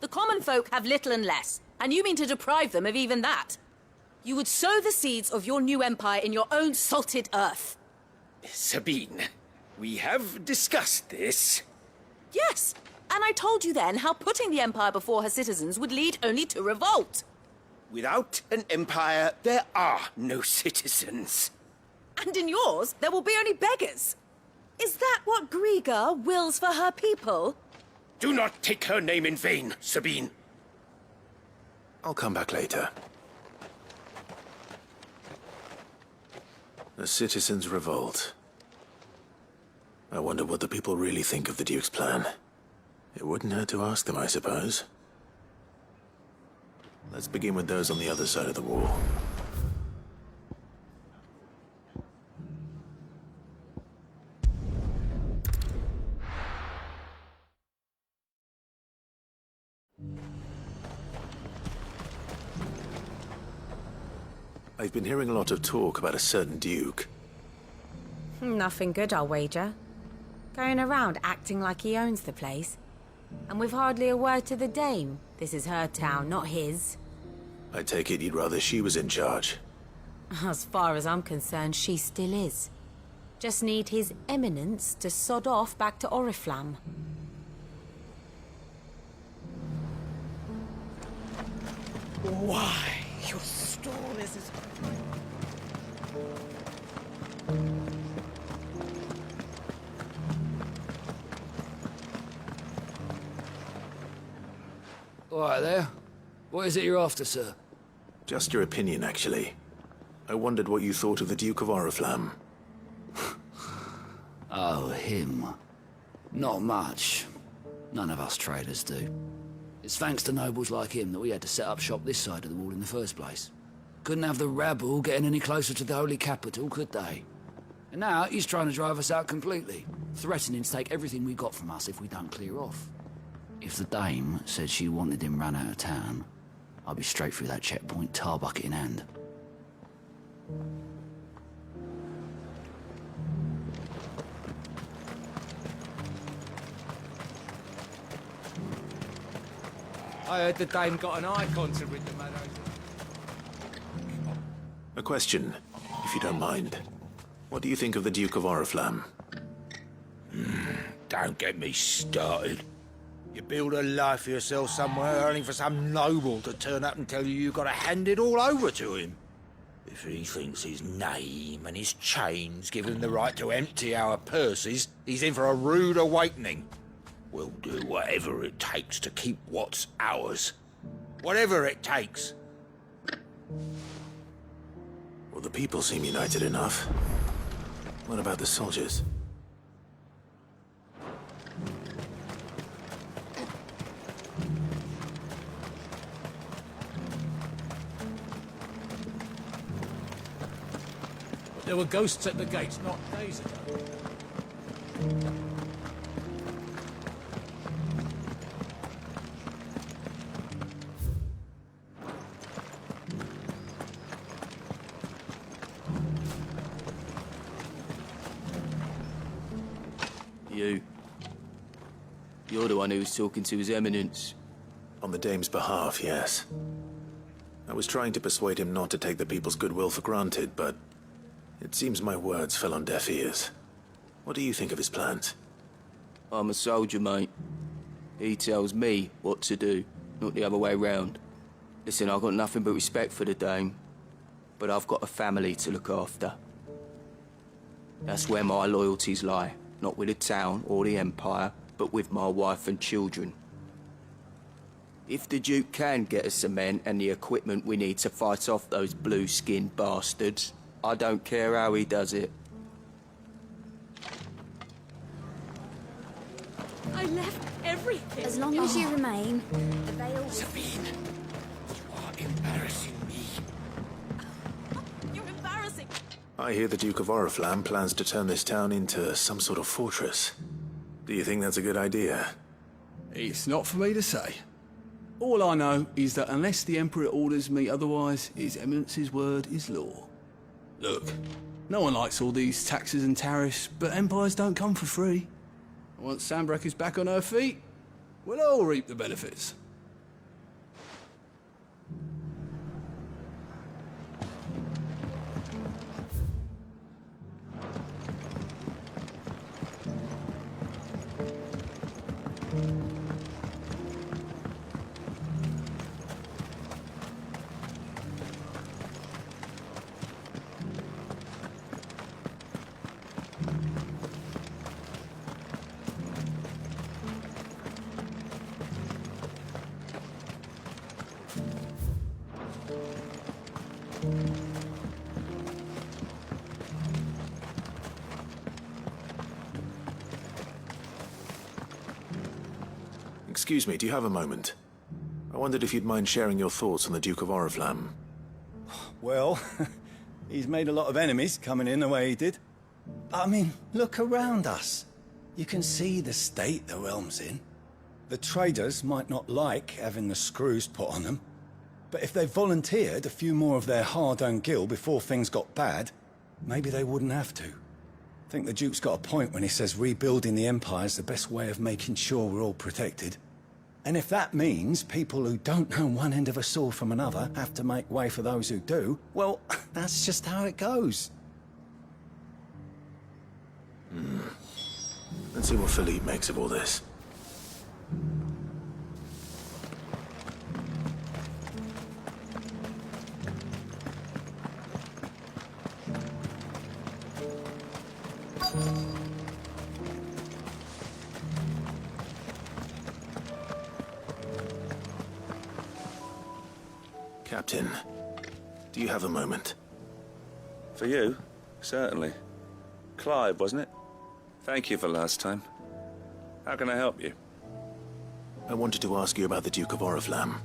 The common folk have little and less, and you mean to deprive them of even that. You would sow the seeds of your new empire in your own salted earth. Sabine, we have discussed this. Yes, and I told you then how putting the empire before her citizens would lead only to revolt. Without an empire, there are no citizens. And in yours, there will be only beggars. Is that what Griga wills for her people? Do not take her name in vain, Sabine. I'll come back later. A citizens' revolt. I wonder what the people really think of the Duke's plan. It wouldn't hurt to ask them, I suppose. Let's begin with those on the other side of the wall. I've been hearing a lot of talk about a certain Duke. Nothing good, I'll wager. Going around acting like he owns the place. And with hardly a word to the dame. This is her town, not his. I take it you'd rather she was in charge. As far as I'm concerned, she still is. Just need his eminence to sod off back to Oriflamme. Why, your stall is as... All right there. What is it you're after, sir? Just your opinion, actually. I wondered what you thought of the Duke of Oriflamme. Oh, him. Not much. None of us traders do. It's thanks to nobles like him that we had to set up shop this side of the wall in the first place. Couldn't have the rabble getting any closer to the holy capital, could they? And now he's trying to drive us out completely, threatening to take everything we got from us if we don't clear off. If the dame said she wanted him run out of town, I'd be straight through that checkpoint, tar bucket in hand. I heard the dame got an icon to rid the man over. A question, if you don't mind. What do you think of the Duke of Oriflamme? Don't get me started. You build a life for yourself somewhere, only for some noble to turn up and tell you you've got to hand it all over to him. If he thinks his name and his chains give him the right to empty our purses, he's in for a rude awakening. We'll do whatever it takes to keep what's ours. Whatever it takes. Well, the people seem united enough. What about the soldiers? There were ghosts at the gates not days ago. You're the one who was talking to His Eminence. On the Dame's behalf, yes. I was trying to persuade him not to take the people's goodwill for granted, but it seems my words fell on deaf ears. What do you think of his plans? I'm a soldier, mate. He tells me what to do, not the other way round. Listen, I've got nothing but respect for the Dame, but I've got a family to look after. That's where my loyalties lie, not with the town or the Empire, but with my wife and children. If the Duke can get us the men and the equipment we need to fight off those blue-skinned bastards, I don't care how he does it. I left everything. As long as you remain, the veil... Sabine, you are embarrassing me. You're embarrassing. I hear the Duke of Oriflamme plans to turn this town into some sort of fortress. Do you think that's a good idea? It's not for me to say. All I know is that unless the Emperor orders me otherwise, His Eminence's word is law. Look, no one likes all these taxes and tariffs, but empires don't come for free. Once Sanbreque is back on her feet, we'll all reap the benefits. Excuse me, do you have a moment? I wondered if you'd mind sharing your thoughts on the Duke of Oriflamme. Well, he's made a lot of enemies coming in the way he did. I mean, look around us. You can see the state the realm's in. The traders might not like having the screws put on them, but if they volunteered a few more of their hard-earned gil before things got bad, maybe they wouldn't have to. I think the Duke's got a point when he says rebuilding the Empire's the best way of making sure we're all protected. And if that means people who don't know one end of a sword from another have to make way for those who do, well, that's just how it goes. Let's see what Philippe makes of all this. Captain, do you have a moment? For you? Certainly. Clive, wasn't it? Thank you for last time. How can I help you? I wanted to ask you about the Duke of Oriflamme.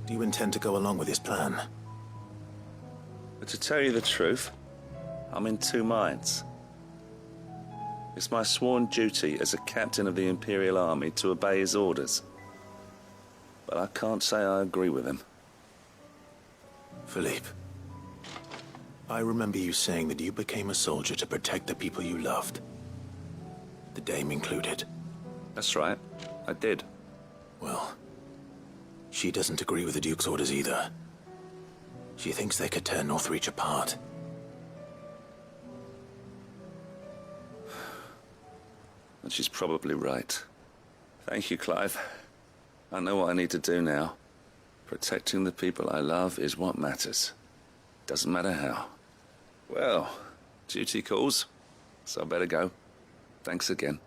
Do you intend to go along with his plan? But to tell you the truth, I'm in two minds. It's my sworn duty as a captain of the Imperial Army to obey his orders. But I can't say I agree with him. Philippe, I remember you saying that you became a soldier to protect the people you loved. The Dame included. That's right, I did. Well, she doesn't agree with the Duke's orders either. She thinks they could tear Northreach apart. And she's probably right. Thank you, Clive. I know what I need to do now. Protecting the people I love is what matters. Doesn't matter how. Well, duty calls, so I better go. Thanks again.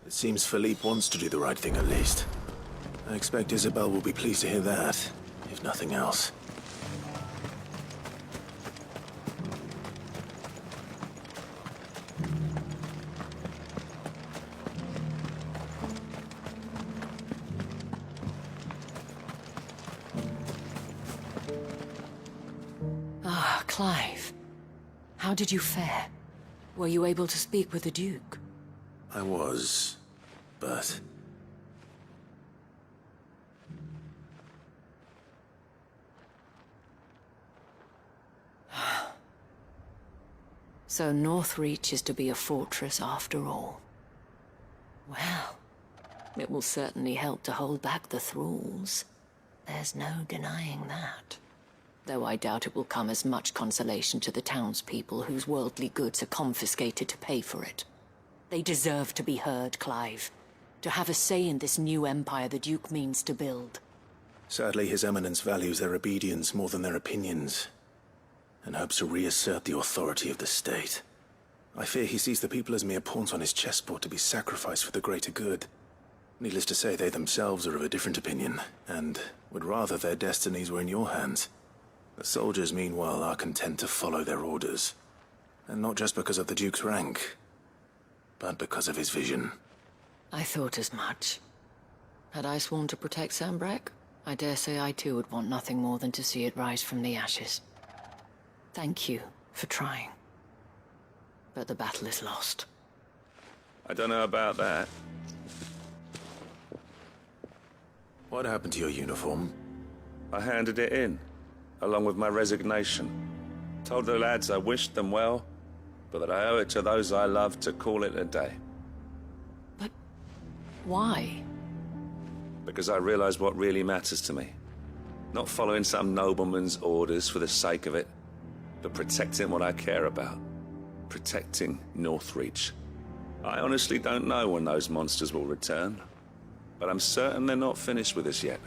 It seems Philippe wants to do the right thing at least. I expect Isabel will be pleased to hear that, if nothing else. Ah, Clive. How did you fare? Were you able to speak with the Duke? I was, but... So Northreach is to be a fortress after all. Well, it will certainly help to hold back the thralls. There's no denying that. Though I doubt it will come as much consolation to the townspeople whose worldly goods are confiscated to pay for it. They deserve to be heard, Clive. To have a say in this new empire the Duke means to build. Sadly, His Eminence values their obedience more than their opinions, and hopes to reassert the authority of the state. I fear he sees the people as mere pawns on his chessboard to be sacrificed for the greater good. Needless to say, they themselves are of a different opinion, and would rather their destinies were in your hands. The soldiers, meanwhile, are content to follow their orders. And not just because of the Duke's rank, but because of his vision. I thought as much. Had I sworn to protect Sanbreque, I dare say I too would want nothing more than to see it rise from the ashes. Thank you for trying. But the battle is lost. I don't know about that. What happened to your uniform? I handed it in, along with my resignation. Told the lads I wished them well, but that I owe it to those I love to call it a day. But why? Because I realize what really matters to me. Not following some nobleman's orders for the sake of it, but protecting what I care about. Protecting Northreach. I honestly don't know when those monsters will return, but I'm certain they're not finished with us yet.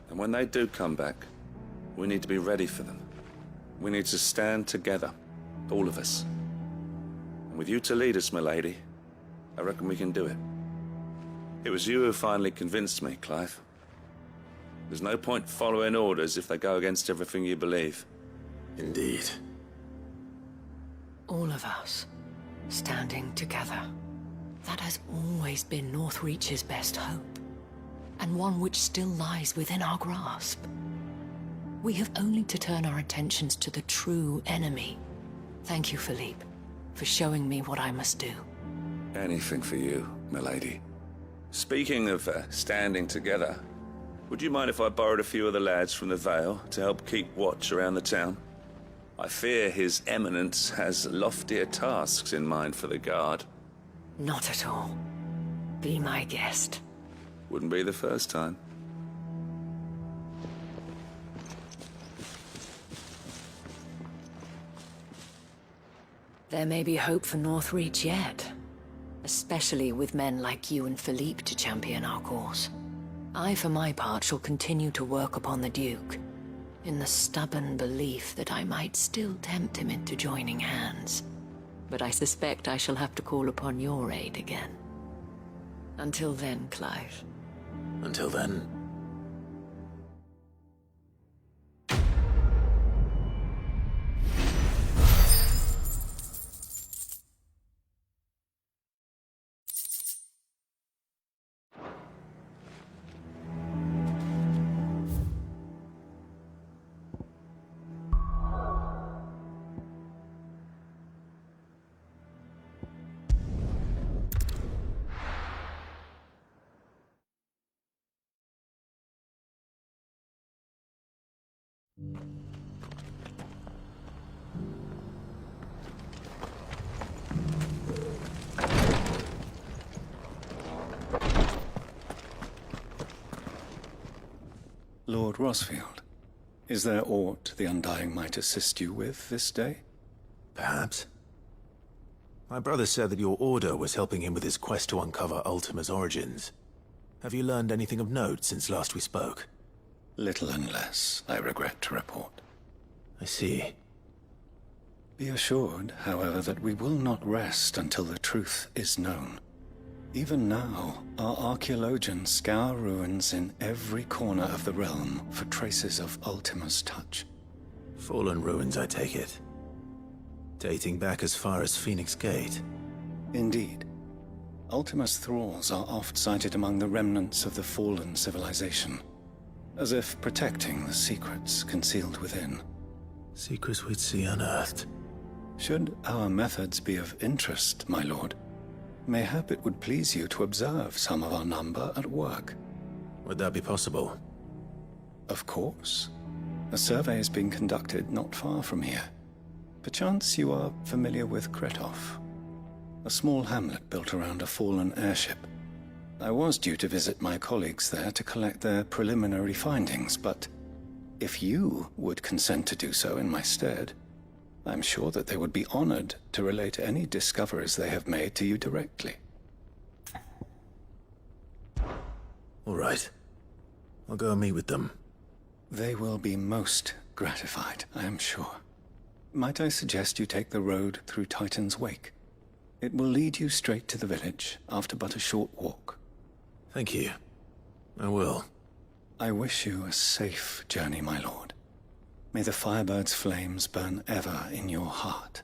And when they do come back, we need to be ready for them. We need to stand together, all of us. And with you to lead us, milady, I reckon we can do it. It was you who finally convinced me, Clive. There's no point following orders if they go against everything you believe. Indeed. All of us, standing together. That has always been Northreach's best hope, and one which still lies within our grasp. We have only to turn our attentions to the true enemy. Thank you, Philippe, for showing me what I must do. Anything for you, milady. Speaking of standing together, would you mind if I borrowed a few of the lads from the Vale to help keep watch around the town? I fear His Eminence has loftier tasks in mind for the guard. Not at all. Be my guest. Wouldn't be the first time. There may be hope for Northreach yet. Especially with men like you and Philippe to champion our cause. I, for my part, shall continue to work upon the Duke, in the stubborn belief that I might still tempt him into joining hands. But I suspect I shall have to call upon your aid again. Until then, Clive. Until then. Lord Rosfield, is there aught the Undying might assist you with this day? Perhaps. My brother said that your order was helping him with his quest to uncover Ultima's origins. Have you learned anything of note since last we spoke? Little and less, I regret to report. I see. Be assured, however, that we will not rest until the truth is known. Even now, our archaeologians scour ruins in every corner of the realm for traces of Ultima's touch. Fallen ruins, I take it. Dating back as far as Phoenix Gate. Indeed. Ultima's thralls are oft sighted among the remnants of the fallen civilization, as if protecting the secrets concealed within. Secrets we'd see unearthed. Should our methods be of interest, my lord, mayhap it would please you to observe some of our number at work. Would that be possible? Of course. A survey is being conducted not far from here. Perchance you are familiar with Kretov, a small hamlet built around a fallen airship. I was due to visit my colleagues there to collect their preliminary findings, but if you would consent to do so in my stead, I'm sure that they would be honored to relate any discoveries they have made to you directly. All right. I'll go and meet with them. They will be most gratified, I am sure. Might I suggest you take the road through Titan's Wake? It will lead you straight to the village after but a short walk. Thank you. I will. I wish you a safe journey, my lord. May the Firebird's flames burn ever in your heart.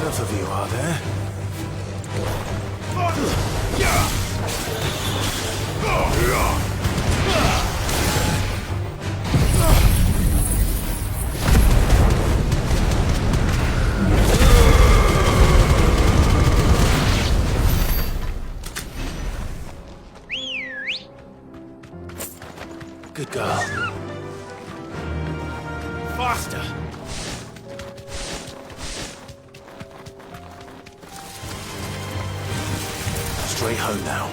Enough of you, are there? Good girl. Faster! Straight home now.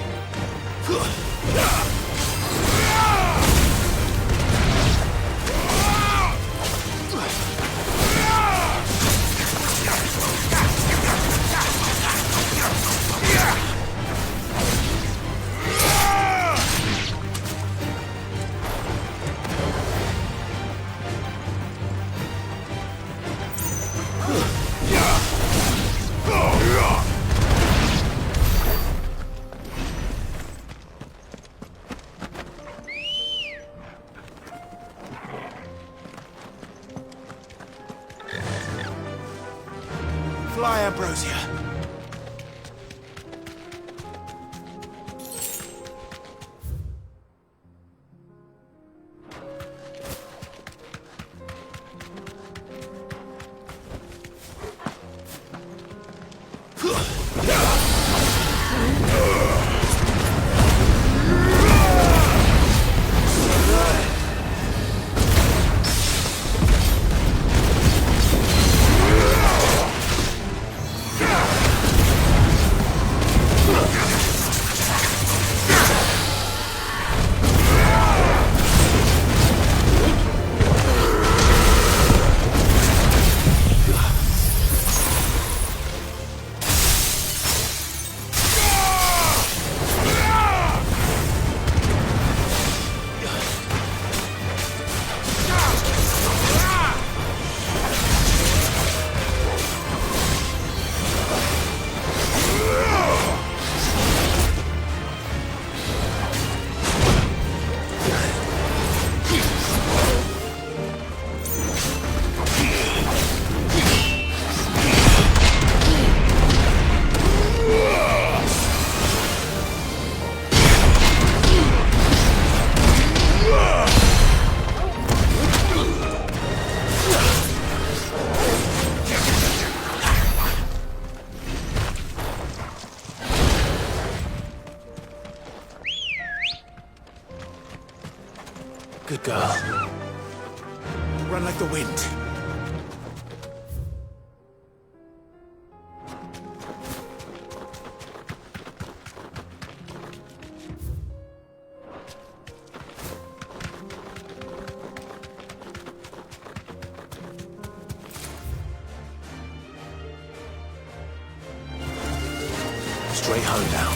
Fly, Ambrosia. Yeah! Good girl. Run like the wind. Straight home now.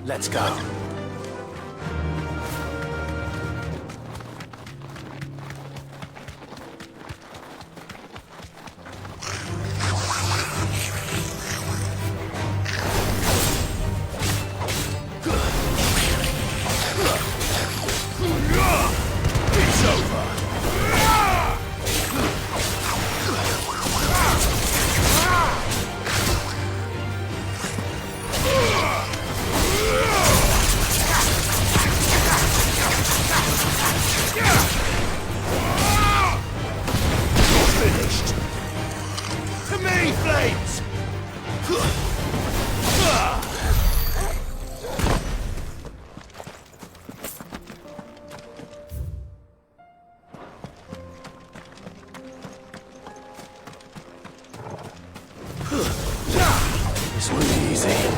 Let's go. It's over. This one's easy.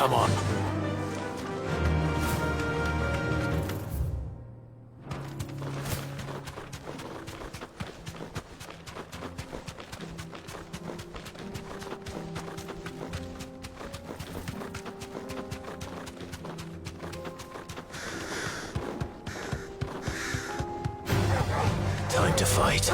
come on. Time to fight.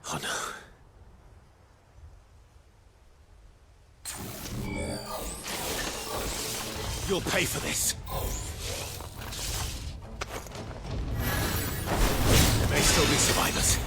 Oh no. You'll pay for this. There may still be survivors.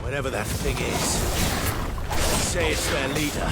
Whatever that thing is, say it's their leader.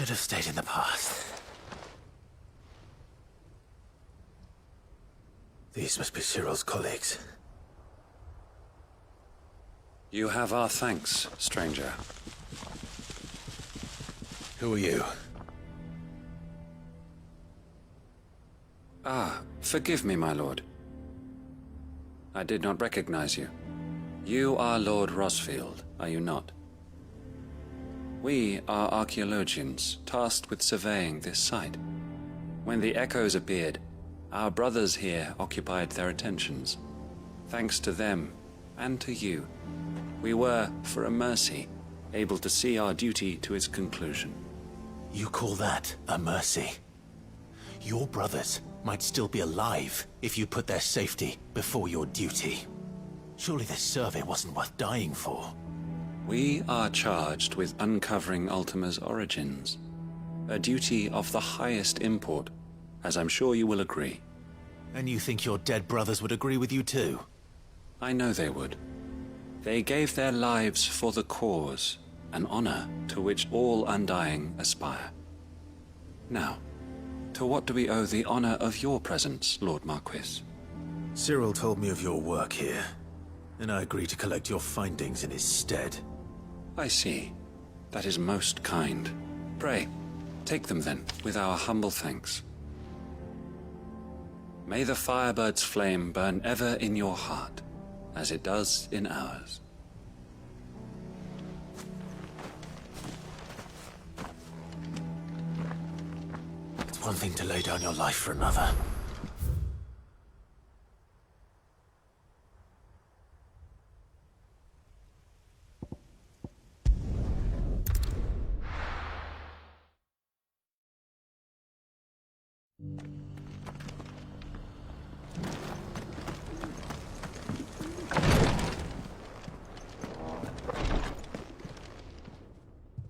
should have stayed in the past. These must be Cyril's colleagues. You have our thanks, stranger. Who are you? Ah, forgive me, my lord. I did not recognize you. You are Lord Rosfield, are you not? We are archaeologians, tasked with surveying this site. When the echoes appeared, our brothers here occupied their attentions. Thanks to them, and to you, we were, for a mercy, able to see our duty to its conclusion. You call that a mercy? Your brothers might still be alive if you put their safety before your duty. Surely this survey wasn't worth dying for. We are charged with uncovering Ultima's origins. A duty of the highest import, as I'm sure you will agree. And you think your dead brothers would agree with you too? I know they would. They gave their lives for the cause, an honor to which all Undying aspire. Now, to what do we owe the honor of your presence, Lord Marquis? Cyril told me of your work here, and I agreed to collect your findings in his stead. I see. That is most kind. Pray, take them then, with our humble thanks. May the Firebird's flame burn ever in your heart, as it does in ours. It's one thing to lay down your life for another.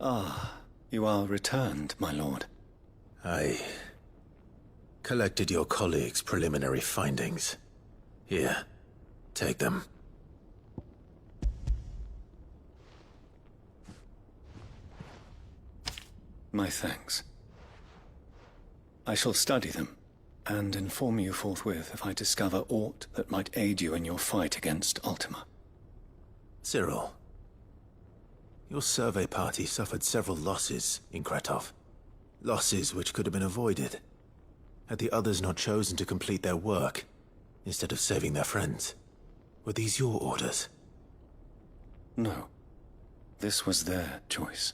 Ah, you are returned, my lord. I collected your colleagues' preliminary findings. Here, take them. My thanks. I shall study them, and inform you forthwith if I discover aught that might aid you in your fight against Ultima. Cyril, your survey party suffered several losses in Kretov. Losses which could have been avoided, had the others not chosen to complete their work, instead of saving their friends. Were these your orders? No. This was their choice.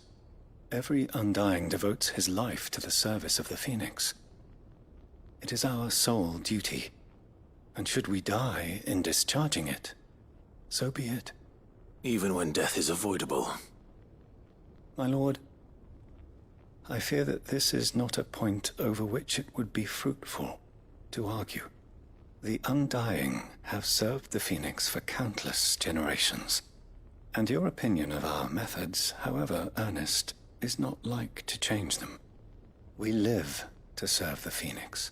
Every Undying devotes his life to the service of the Phoenix. It is our sole duty, and should we die in discharging it, so be it. Even when death is avoidable. My lord, I fear that this is not a point over which it would be fruitful to argue. The Undying have served the Phoenix for countless generations, and your opinion of our methods, however earnest, is not like to change them. We live to serve the Phoenix.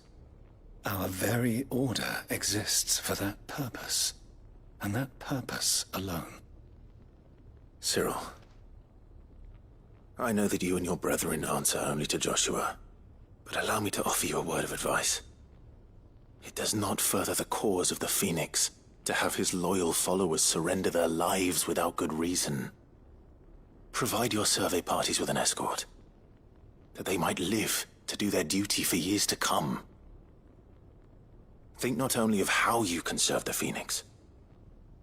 Our very order exists for that purpose, and that purpose alone. Cyril, I know that you and your brethren answer only to Joshua, but allow me to offer you a word of advice. It does not further the cause of the Phoenix to have his loyal followers surrender their lives without good reason. Provide your survey parties with an escort, that they might live to do their duty for years to come. Think not only of how you can serve the Phoenix,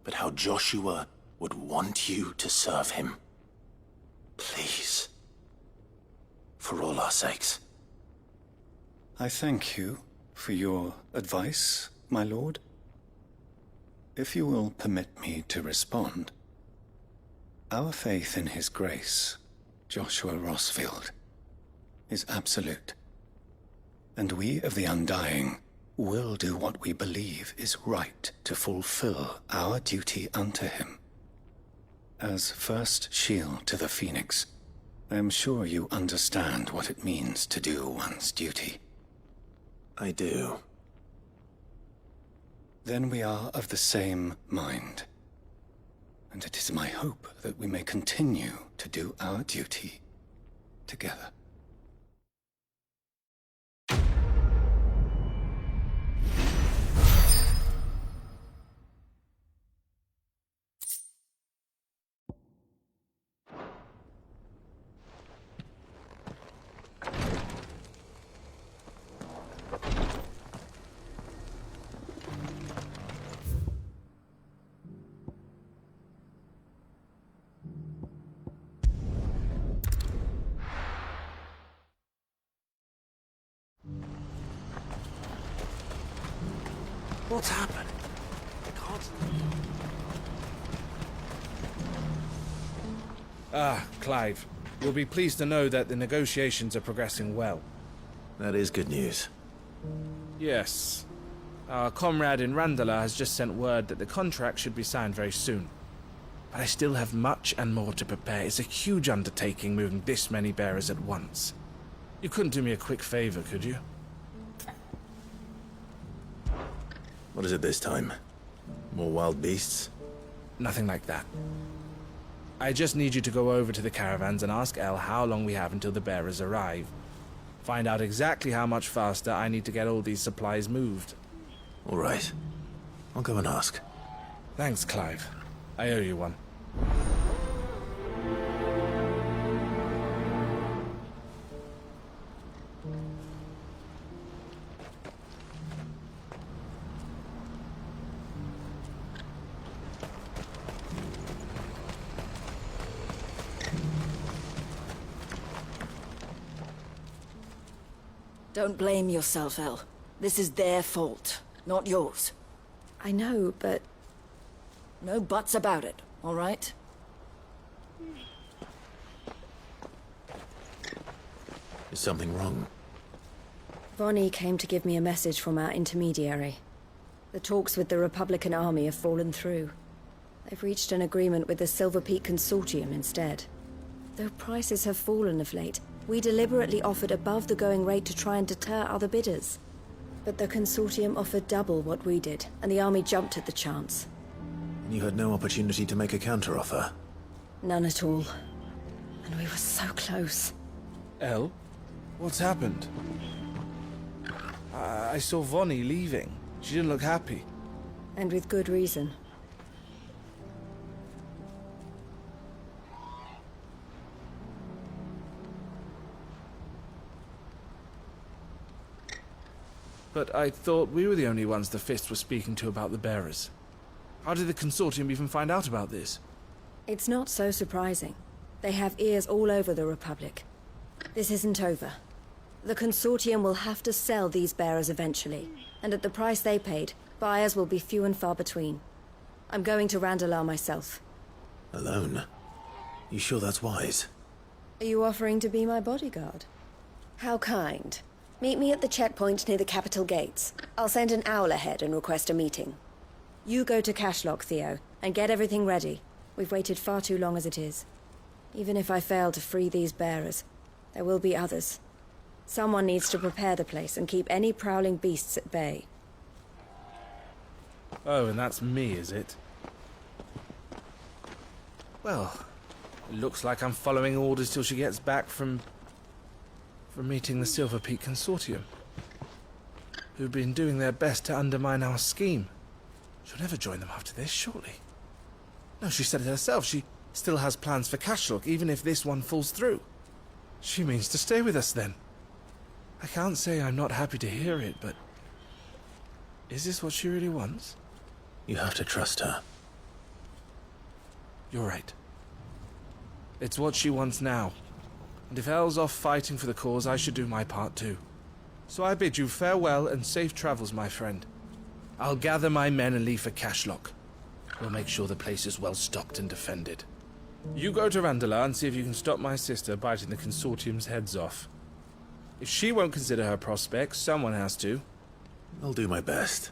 but how Joshua would want you to serve him. Please. For all our sakes. I thank you for your advice, my lord. If you will permit me to respond, our faith in his grace, Joshua Rosfield, is absolute. And we of the Undying will do what we believe is right to fulfill our duty unto him. As first shield to the Phoenix, I am sure you understand what it means to do one's duty. I do. Then we are of the same mind. And it is my hope that we may continue to do our duty together. What's happened? Clive. You'll be pleased to know that the negotiations are progressing well. That is good news. Yes. Our comrade in Randala has just sent word that the contract should be signed very soon. But I still have much and more to prepare. It's a huge undertaking moving this many bearers at once. You couldn't do me a quick favor, could you? What is it this time? More wild beasts? Nothing like that. I just need you to go over to the caravans and ask El how long we have until the bearers arrive. Find out exactly how much faster I need to get all these supplies moved. All right. I'll go and ask. Thanks, Clive. I owe you one. Don't blame yourself, El. This is their fault, not yours. I know, but... No buts about it, all right? Is something wrong? Vonnie came to give me a message from our intermediary. The talks with the Republican army have fallen through. They've reached an agreement with the Silver Peak Consortium instead. Though prices have fallen of late, we deliberately offered above the going rate to try and deter other bidders. But the Consortium offered double what we did, and the army jumped at the chance. You had no opportunity to make a counteroffer? None at all. And we were so close. El? What's happened? I saw Vonnie leaving. She didn't look happy. And with good reason. But I thought we were the only ones the Fist was speaking to about the bearers. How did the Consortium even find out about this? It's not so surprising. They have ears all over the Republic. This isn't over. The Consortium will have to sell these bearers eventually, and at the price they paid, buyers will be few and far between. I'm going to Randalar myself. Alone? You sure that's wise? Are you offering to be my bodyguard? How kind. Meet me at the checkpoint near the capital gates. I'll send an owl ahead and request a meeting. You go to Cashlock, Theo, and get everything ready. We've waited far too long as it is. Even if I fail to free these bearers, there will be others. Someone needs to prepare the place and keep any prowling beasts at bay. Oh, and that's me, is it? Well, it looks like I'm following orders till she gets back from meeting the Silver Peak Consortium, who've been doing their best to undermine our scheme. She'll never join them after this, surely. No, she said it herself. She still has plans for Cashlock, even if this one falls through. She means to stay with us, then. I can't say I'm not happy to hear it, but... is this what she really wants? You have to trust her. You're right. It's what she wants now. And if Elle's off fighting for the cause, I should do my part too. So I bid you farewell and safe travels, my friend. I'll gather my men and leave for Cashlock. We'll make sure the place is well stocked and defended. You go to Randalar and see if you can stop my sister biting the Consortium's heads off. If she won't consider her prospects, someone has to. I'll do my best.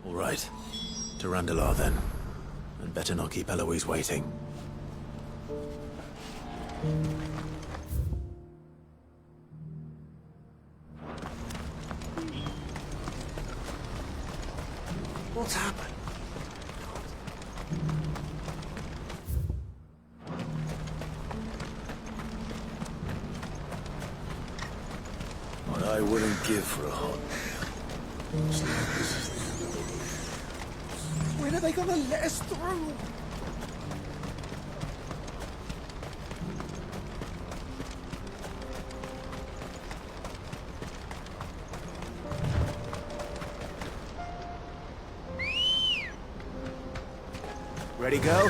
All right. To Randalar, then. And better not keep Eloise waiting. What's happened? What I wouldn't give for a hot meal. When are they gonna let us through? Ready, go?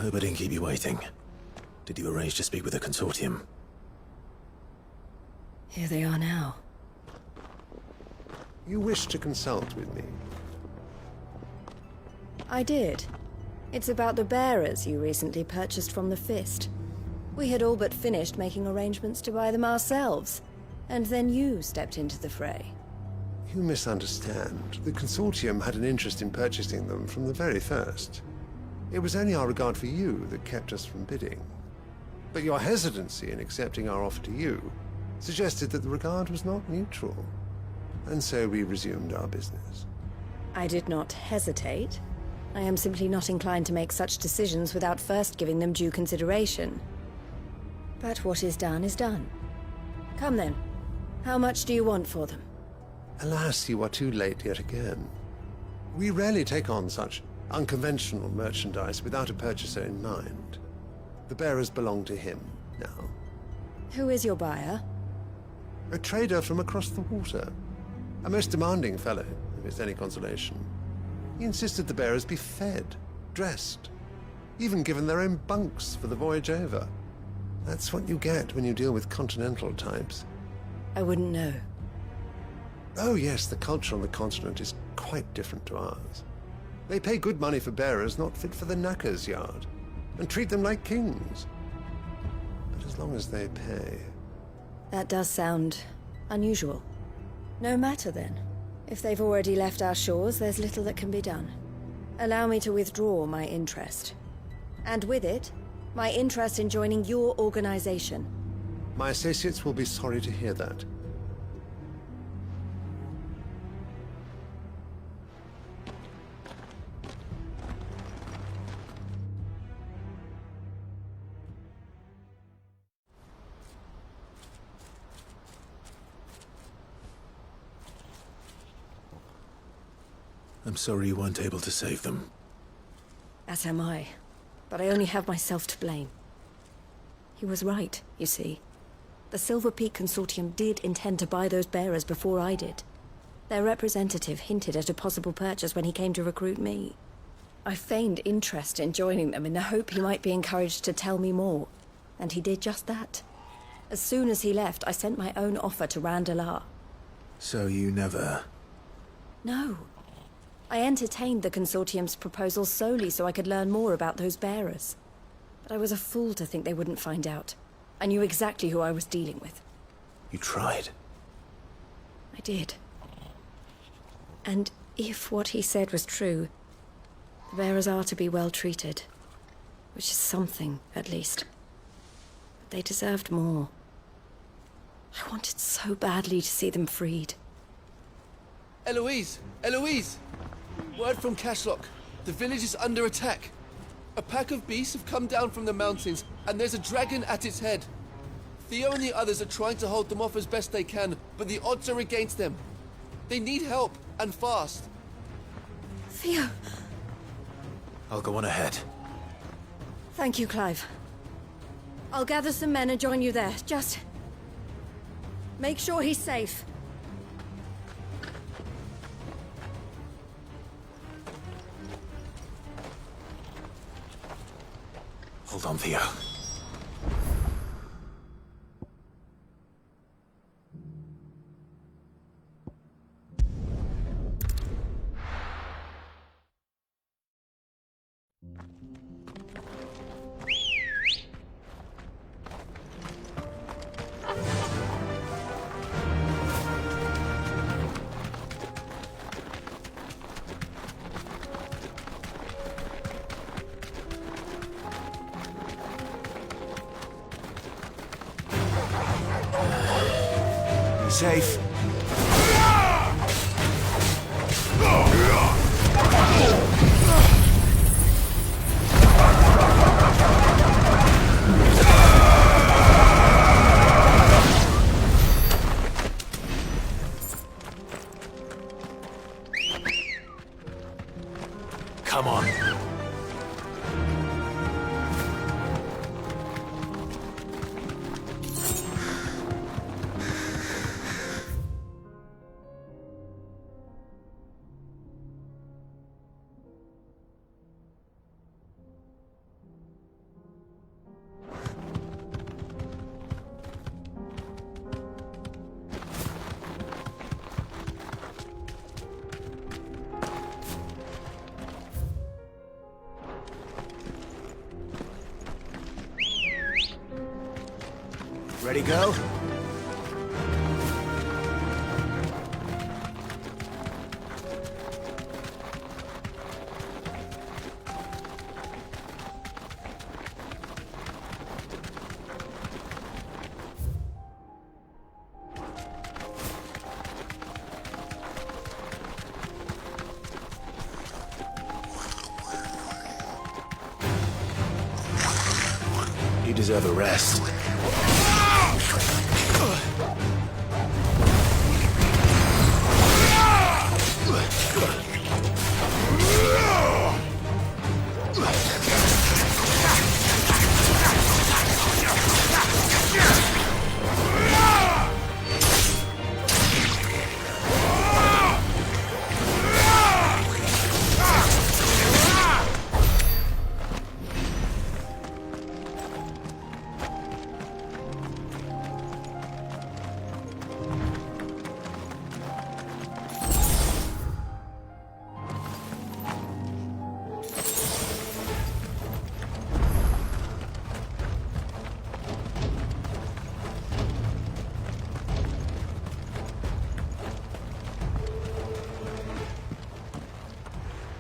Hope I didn't keep you waiting. Did you arrange to speak with the consortium? Here they are now. You wish to consult with me? I did. It's about the bearers you recently purchased from the Fist. We had all but finished making arrangements to buy them ourselves, and then you stepped into the fray. You misunderstand. The consortium had an interest in purchasing them from the very first. It was only our regard for you that kept us from bidding. But your hesitancy in accepting our offer to you suggested that the regard was not mutual. And so we resumed our business. I did not hesitate. I am simply not inclined to make such decisions without first giving them due consideration. But what is done is done. Come then. How much do you want for them? Alas, you are too late yet again. We rarely take on such unconventional merchandise without a purchaser in mind. The bearers belong to him now. Who is your buyer? A trader from across the water. A most demanding fellow, if it's any consolation. He insisted the bearers be fed, dressed, even given their own bunks for the voyage over. That's what you get when you deal with continental types. I wouldn't know. Oh yes, the culture on the continent is quite different to ours. They pay good money for bearers not fit for the knacker's yard, and treat them like kings. But as long as they pay... That does sound unusual. No matter then. If they've already left our shores, there's little that can be done. Allow me to withdraw my interest. And with it, my interest in joining your organization. My associates will be sorry to hear that. I'm sorry you weren't able to save them. As am I. But I only have myself to blame. He was right, you see. The Silver Peak Consortium did intend to buy those bearers before I did. Their representative hinted at a possible purchase when he came to recruit me. I feigned interest in joining them in the hope he might be encouraged to tell me more, and he did just that. As soon as he left, I sent my own offer to Randalar. So you never... No. I entertained the Consortium's proposal solely so I could learn more about those bearers. But I was a fool to think they wouldn't find out. I knew exactly who I was dealing with. You tried. I did. And if what he said was true, the bearers are to be well treated. Which is something, at least. But they deserved more. I wanted so badly to see them freed. Eloise! Eloise! Word from Cashlock. The village is under attack. A pack of beasts have come down from the mountains, and there's a dragon at its head. Theo and the others are trying to hold them off as best they can, but the odds are against them. They need help, and fast. Theo! I'll go on ahead. Thank you, Clive. I'll gather some men and join you there. Just... make sure he's safe. Hold on, Theo. Safe. Come on. Ready, go? You deserve a rest.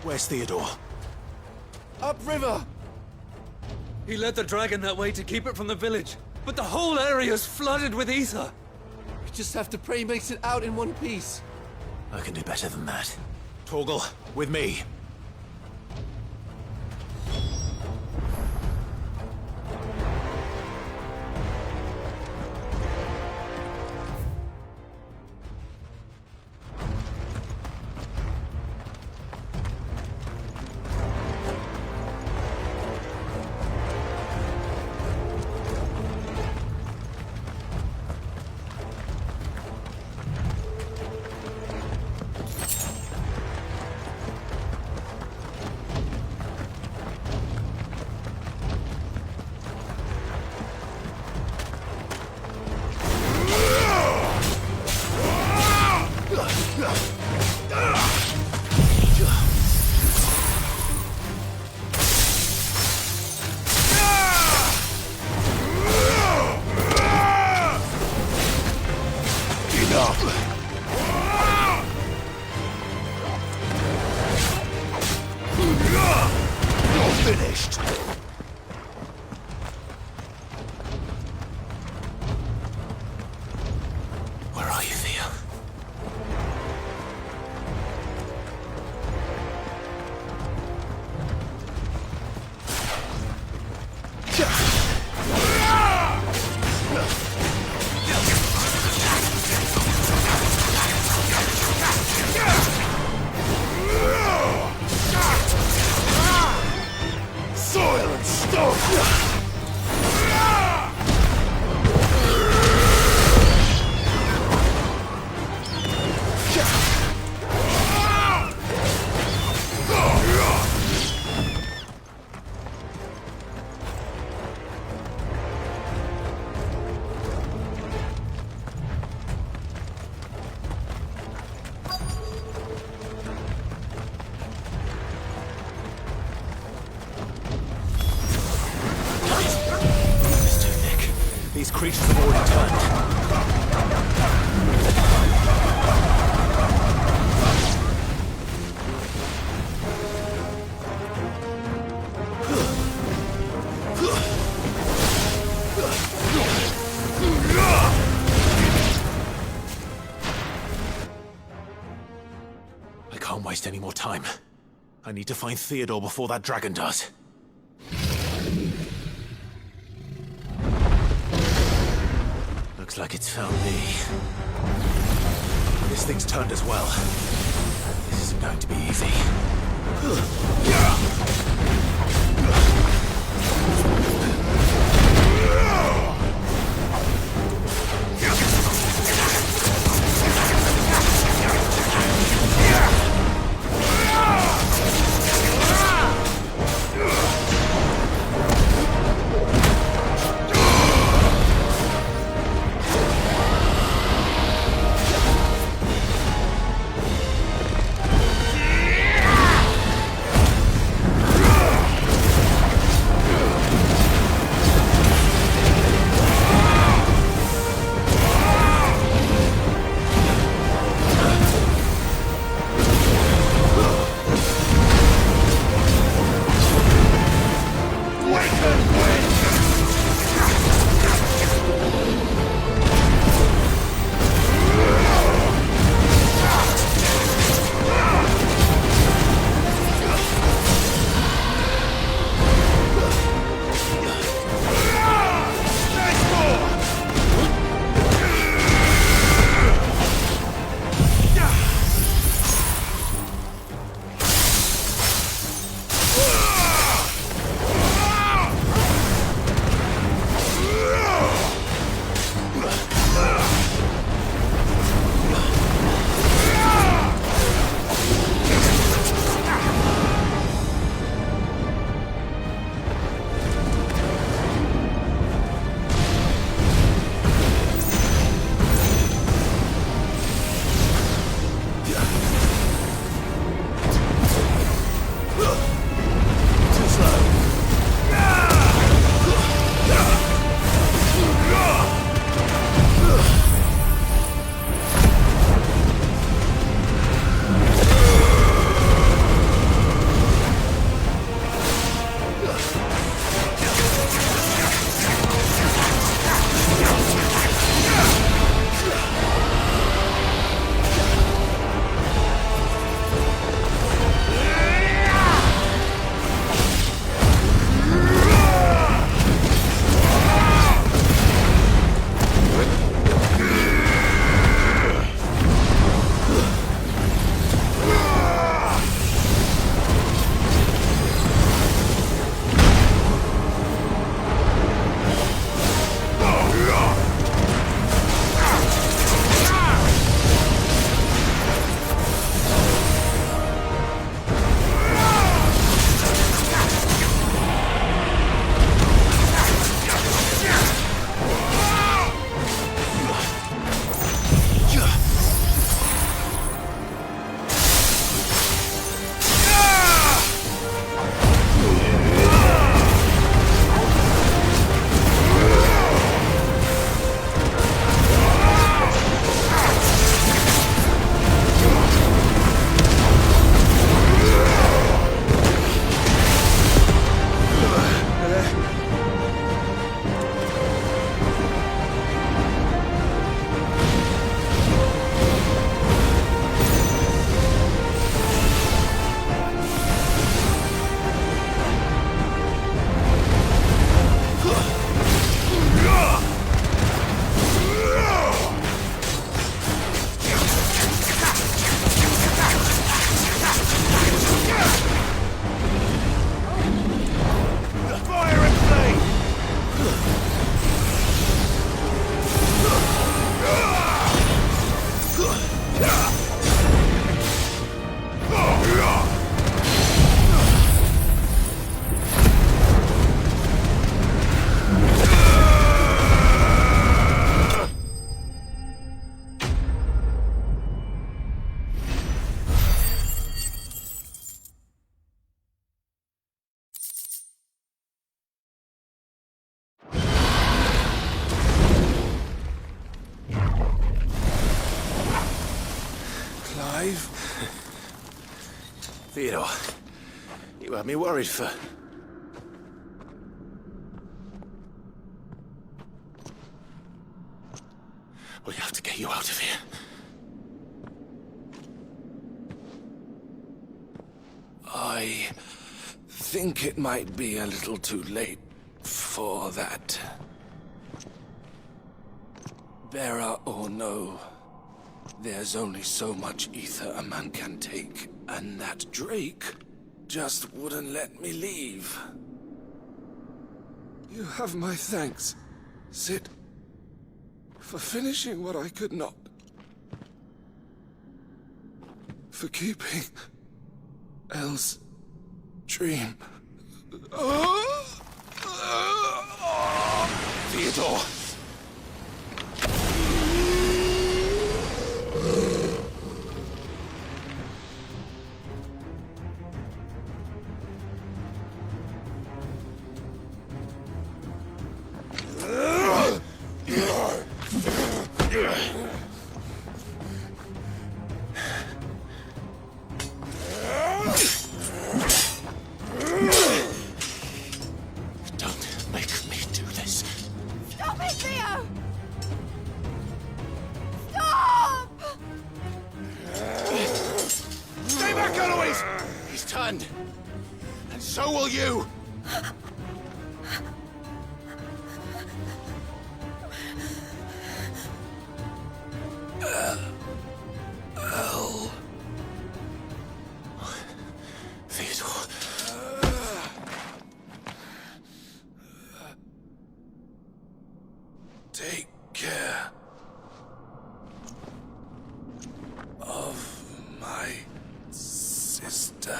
Where's Theodore? Upriver! He led the dragon that way to keep it from the village, but the whole area's flooded with ether. We just have to pray he makes it out in one piece. I can do better than that. Torgal, with me. Finished. Where are you, Theo? Soil and stone! These creatures have already turned. I can't waste any more time. I need to find Theodore before that dragon does. Looks like it's found me. This thing's turned as well. This isn't going to be easy. Clive? Theodore, you had me worried for... We have to get you out of here. I think it might be a little too late for that. Bearer or no, there's only so much ether a man can take, and that Drake just wouldn't let me leave. You have my thanks, Sid, for finishing what I could not. For keeping Elle's dream. Theodore! Don't make me do this. Stop it, Theo! Stop! Stay back, Eloise! He's turned. And so will you! Elle. Theodore. Take care of my sister.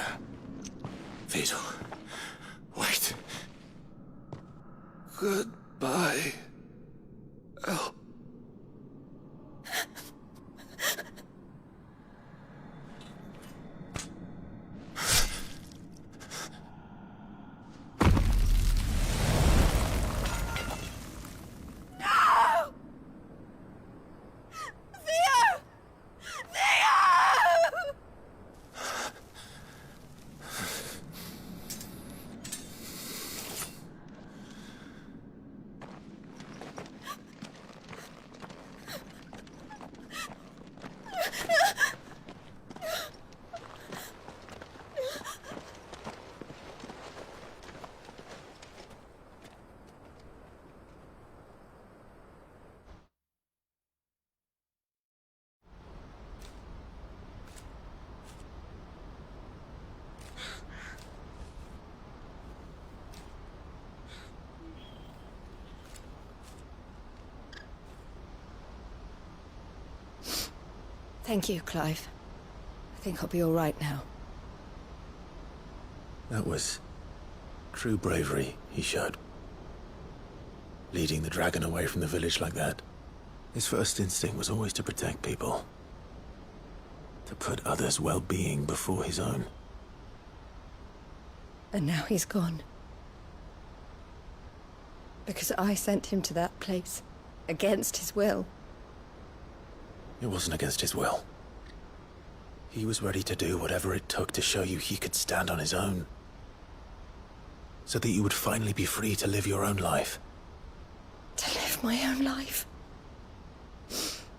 Theodore, wait. Goodbye, Elle. No! Theo! Theo! Thank you, Clive. I think I'll be all right now. That was true bravery he showed. Leading the dragon away from the village like that. His first instinct was always to protect people. To put others' well-being before his own. And now he's gone. Because I sent him to that place, against his will. It wasn't against his will. He was ready to do whatever it took to show you he could stand on his own. So that you would finally be free to live your own life. To live my own life.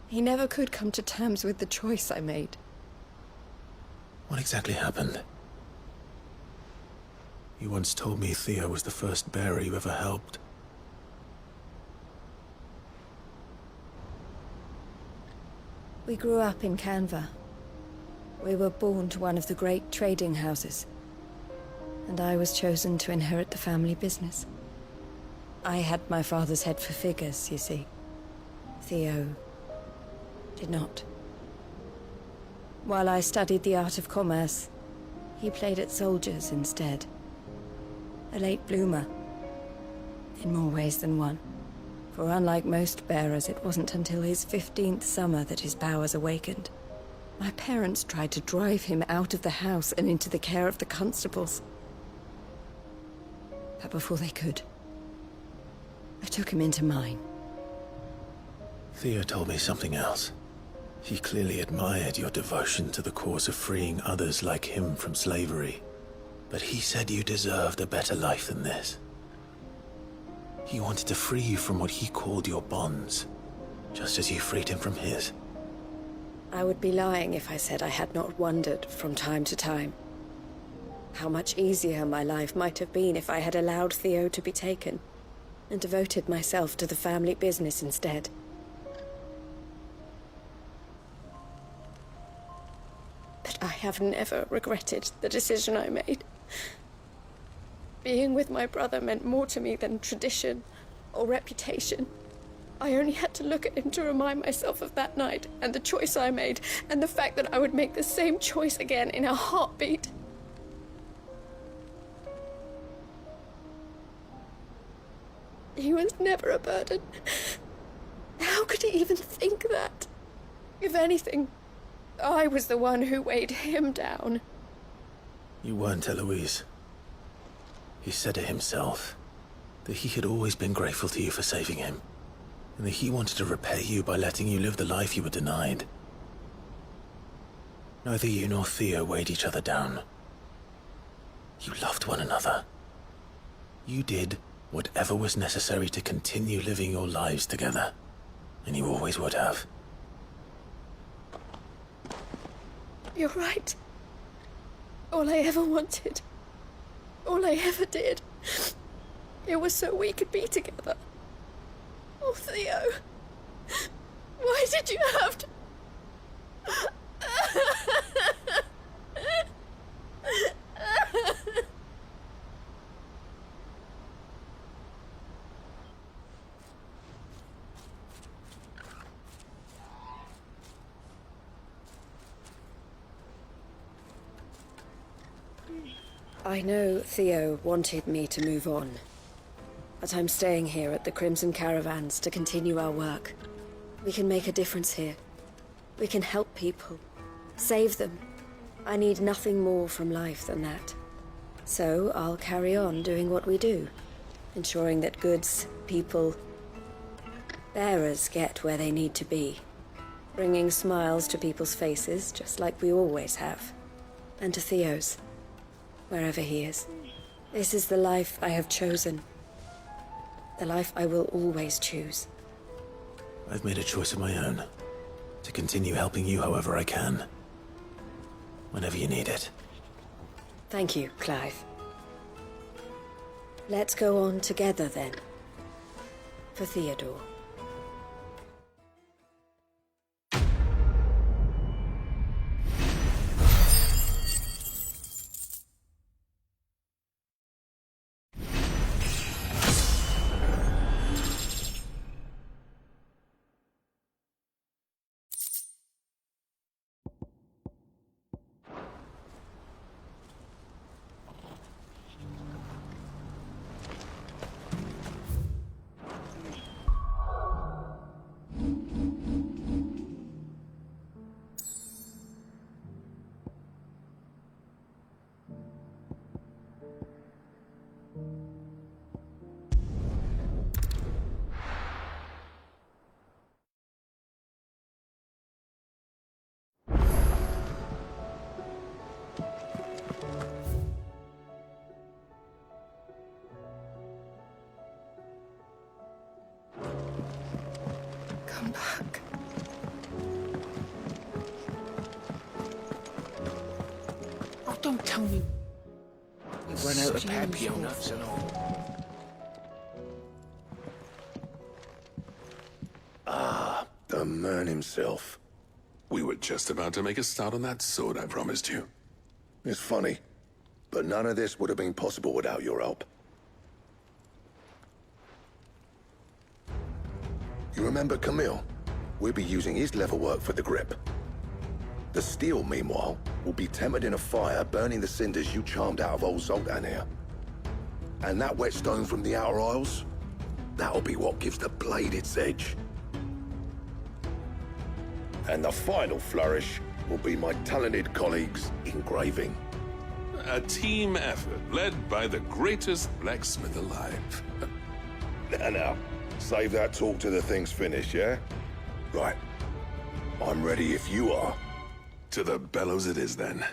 He never could come to terms with the choice I made. What exactly happened? You once told me Theo was the first bearer you ever helped. We grew up in Canva. We were born to one of the great trading houses. And I was chosen to inherit the family business. I had my father's head for figures, you see. Theo did not. While I studied the art of commerce, he played at soldiers instead. A late bloomer, in more ways than one. For unlike most bearers, it wasn't until his 15th summer that his powers awakened. My parents tried to drive him out of the house and into the care of the constables. But before they could, I took him into mine. Theo told me something else. He clearly admired your devotion to the cause of freeing others like him from slavery. But he said you deserved a better life than this. He wanted to free you from what he called your bonds, just as you freed him from his. I would be lying if I said I had not wondered from time to time how much easier my life might have been if I had allowed Theo to be taken and devoted myself to the family business instead. But I have never regretted the decision I made. Being with my brother meant more to me than tradition or reputation. I only had to look at him to remind myself of that night and the choice I made and the fact that I would make the same choice again in a heartbeat. He was never a burden. How could he even think that? If anything, I was the one who weighed him down. You weren't, Eloise. He said it himself, that he had always been grateful to you for saving him, and that he wanted to repay you by letting you live the life you were denied. Neither you nor Theo weighed each other down. You loved one another. You did whatever was necessary to continue living your lives together, and you always would have. You're right. All I ever wanted, all I ever did, it was so we could be together. Oh, Theo, why did you have to... I know Theo wanted me to move on, but I'm staying here at the Crimson Caravans to continue our work. We can make a difference here. We can help people, save them. I need nothing more from life than that. So I'll carry on doing what we do, ensuring that goods, people, bearers get where they need to be, bringing smiles to people's faces just like we always have, and to Theo's. Wherever he is. This is the life I have chosen. The life I will always choose. I've made a choice of my own, to continue helping you however I can. Whenever you need it. Thank you, Clive. Let's go on together then. For Theodore. Come back. Oh, don't tell me. We run out of papio nuts and all. Ah, the man himself. We were just about to make a start on that sword I promised you. It's funny, but none of this would have been possible without your help. You remember Camille? We'll be using his leather work for the grip. The steel, meanwhile, will be tempered in a fire, burning the cinders you charmed out of old Zoltan here. And that whetstone from the Outer Isles, that'll be what gives the blade its edge. And the final flourish will be my talented colleagues' engraving. A team effort led by the greatest blacksmith alive. Now, save that talk till the thing's finished, yeah? Right. I'm ready if you are. To the bellows it is, then.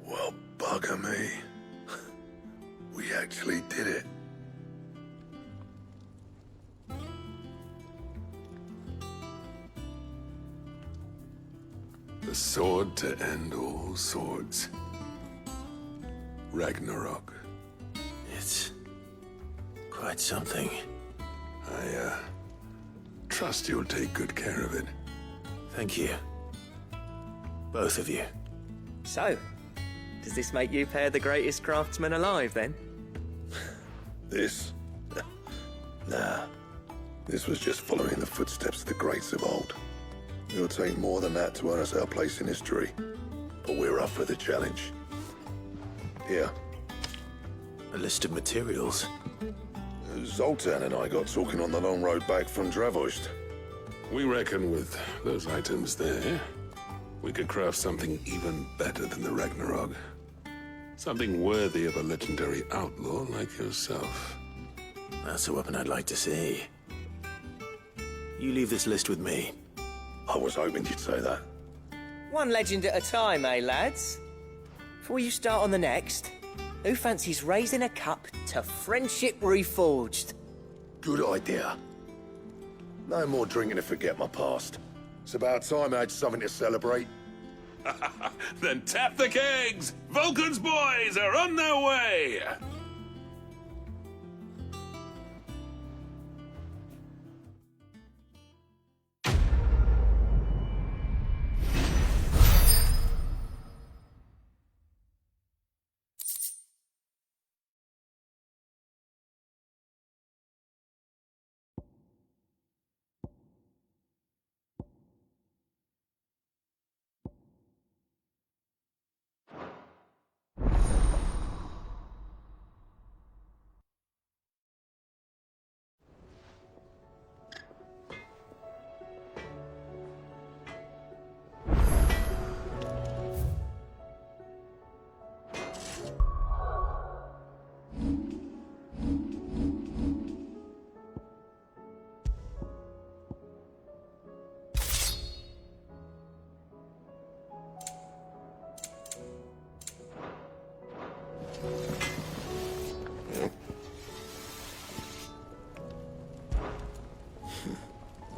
Well, bugger me. We actually did it. The sword to end all swords. Ragnarok. It's quite something. I trust you'll take good care of it. Thank you. Both of you. So, does this make you pair the greatest craftsman alive, then? This? Nah. This was just following the footsteps of the greats of old. It'll take more than that to earn us our place in history. But we're up for the challenge. Here. A list of materials. Zoltan and I got talking on the long road back from Dravost. We reckon with those items there, we could craft something even better than the Ragnarok. Something worthy of a legendary outlaw like yourself. That's a weapon I'd like to see. You leave this list with me. I was hoping you'd say that. One legend at a time, eh, lads? Before you start on the next, who fancies raising a cup to friendship reforged? Good idea. No more drinking to forget my past. It's about time I had something to celebrate. Then tap the kegs! Vulcan's boys are on their way!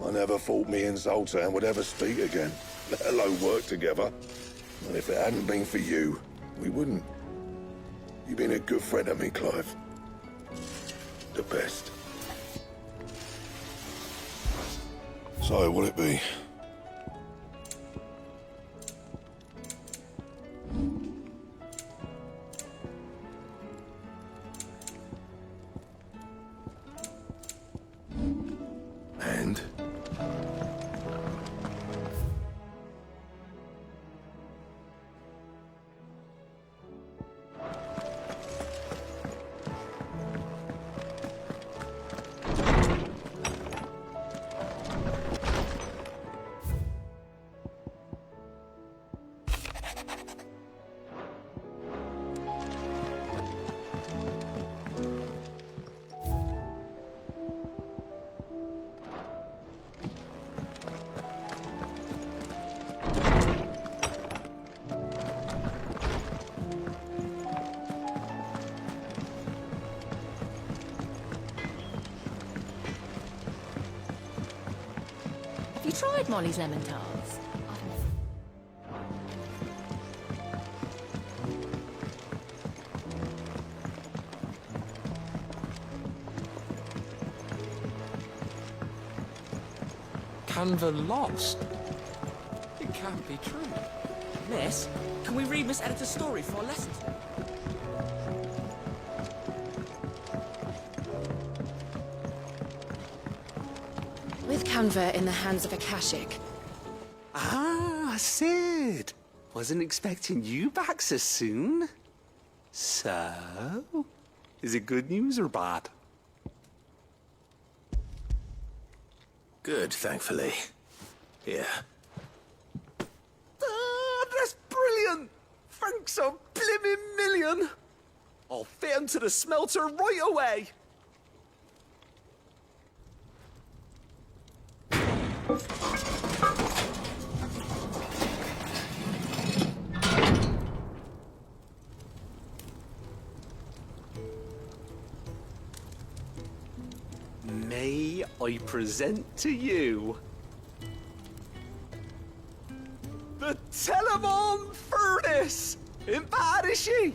I never thought me and Zoltan would ever speak again, let alone work together. And if it hadn't been for you, we wouldn't. You've been a good friend to me, Clive. The best. So, what'll it be? And? Have you tried Molly's lemon tarts? Canva lost. It can't be true. Miss, can we read Miss Editor's story for a lesson today? With Canva in the hands of Akashic. Ah, Sid. Wasn't expecting you back so soon. So, is it good news or bad? Good, thankfully. Here. That's brilliant! Thanks a blimmin' million! I'll fit 'em to the smelter right away! May I present to you the Telemon Furnace! Ain't bad, is she?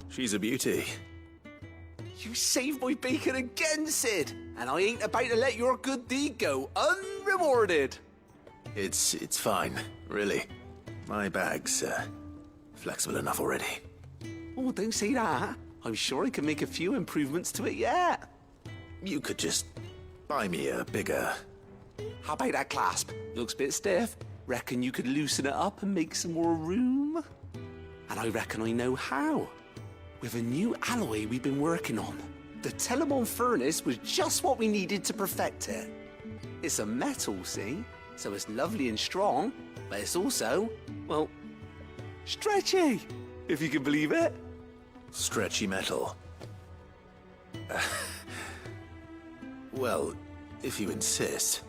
She's a beauty. You saved my bacon again, Sid, and I ain't about to let your good deed go unrewarded. It's fine, really. My bag's flexible enough already. Oh, don't say that. I'm sure I can make a few improvements to it yet. You could just buy me a bigger... How about that clasp? Looks a bit stiff. Reckon you could loosen it up and make some more room? And I reckon I know how. With a new alloy we've been working on. The Telemon Furnace was just what we needed to perfect it. It's a metal, see? So it's lovely and strong, but it's also, well, stretchy, if you can believe it. Stretchy metal. Well, if you insist.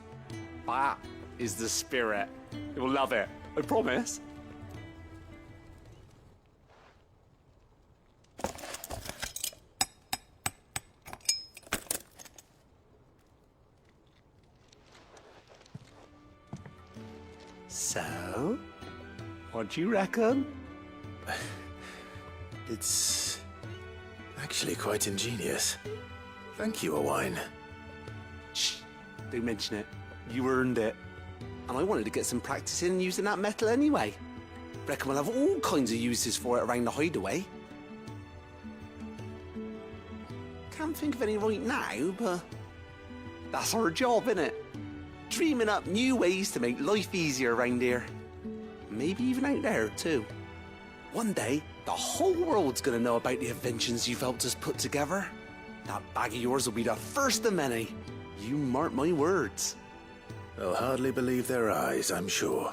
That is the spirit. You'll love it, I promise. So, what do you reckon? It's actually quite ingenious. Thank you, Owain. Shh, don't mention it. You earned it. And I wanted to get some practice in using that metal anyway. Reckon we'll have all kinds of uses for it around the hideaway. Can't think of any right now, but that's our job, innit? Dreaming up new ways to make life easier around here. Maybe even out there, too. One day, the whole world's gonna know about the inventions you've helped us put together. That bag of yours will be the first of many. You mark my words. They'll hardly believe their eyes, I'm sure.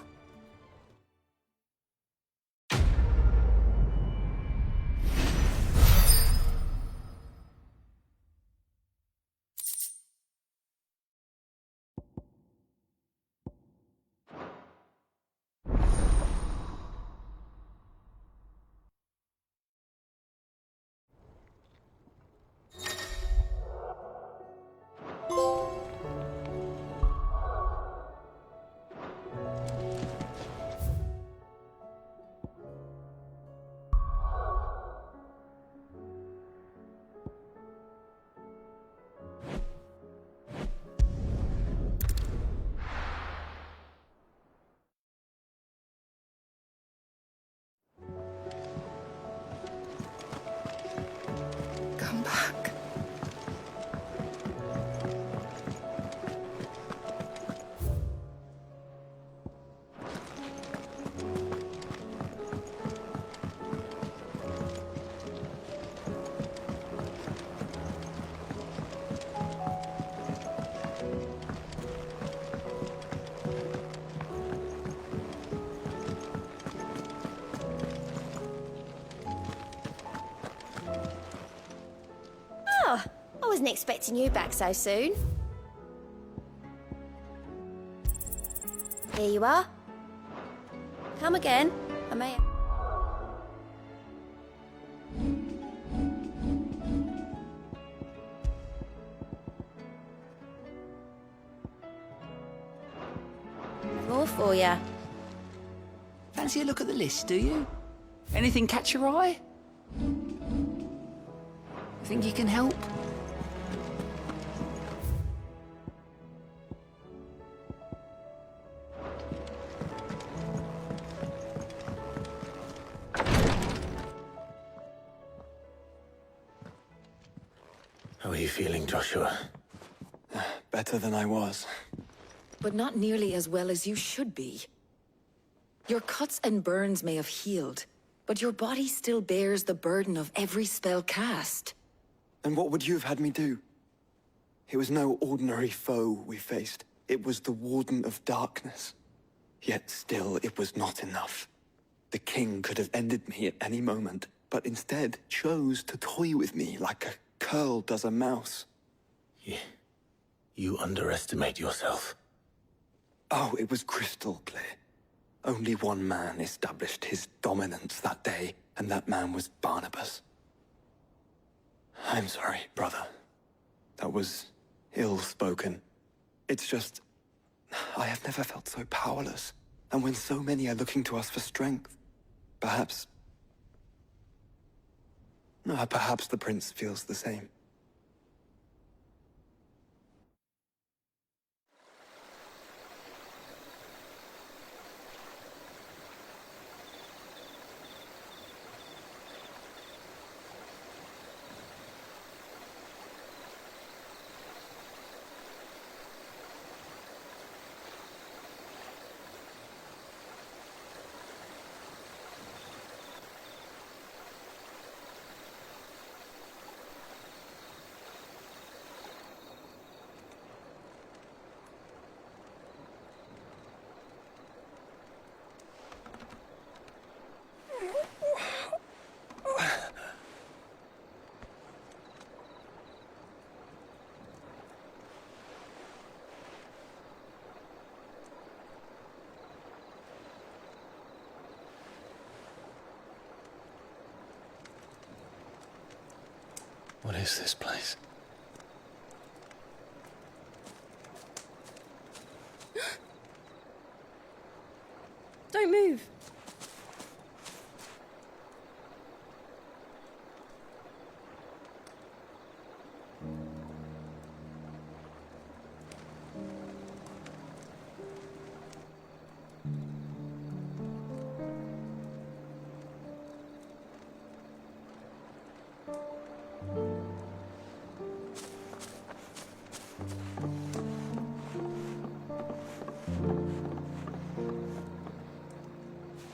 Come back. Oh, I wasn't expecting you back so soon. Here you are. Come again. I may... More for ya. Fancy a look at the list, do you? Anything catch your eye? Think you can help? How are you feeling, Joshua? Better than I was. But not nearly as well as you should be. Your cuts and burns may have healed, but your body still bears the burden of every spell cast. And what would you have had me do? It was no ordinary foe we faced. It was the Warden of Darkness. Yet still, it was not enough. The king could have ended me at any moment, but instead chose to toy with me like a curl does a mouse. You underestimate yourself. Oh, it was crystal clear. Only one man established his dominance that day, and that man was Barnabas. I'm sorry, brother. That was ill-spoken. It's just, I have never felt so powerless. And when so many are looking to us for strength, perhaps the prince feels the same. What is this place? Don't move.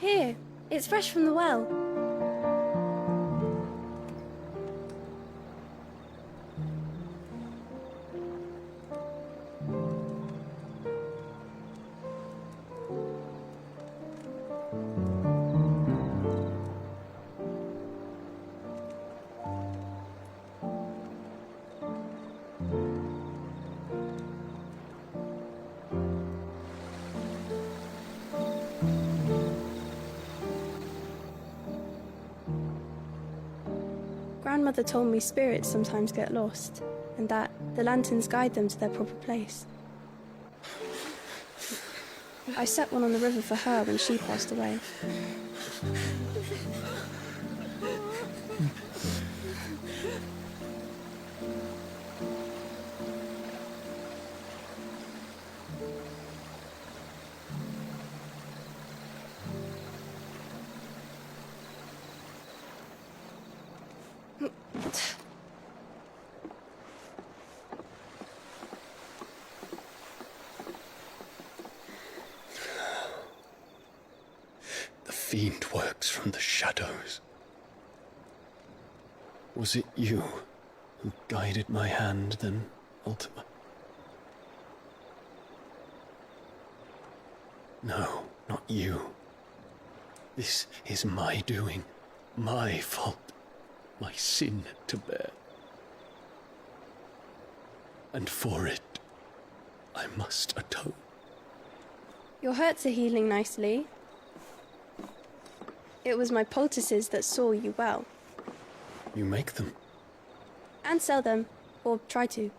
Here, it's fresh from the well. Grandmother told me spirits sometimes get lost, and that the lanterns guide them to their proper place. I set one on the river for her when she passed away. The fiend works from the shadows. Was it you who guided my hand then, Ultima? No, not you. This is my doing, my fault, my sin to bear. And for it, I must atone. Your hurts are healing nicely. It was my poultices that saw you well. You make them? And sell them, or try to.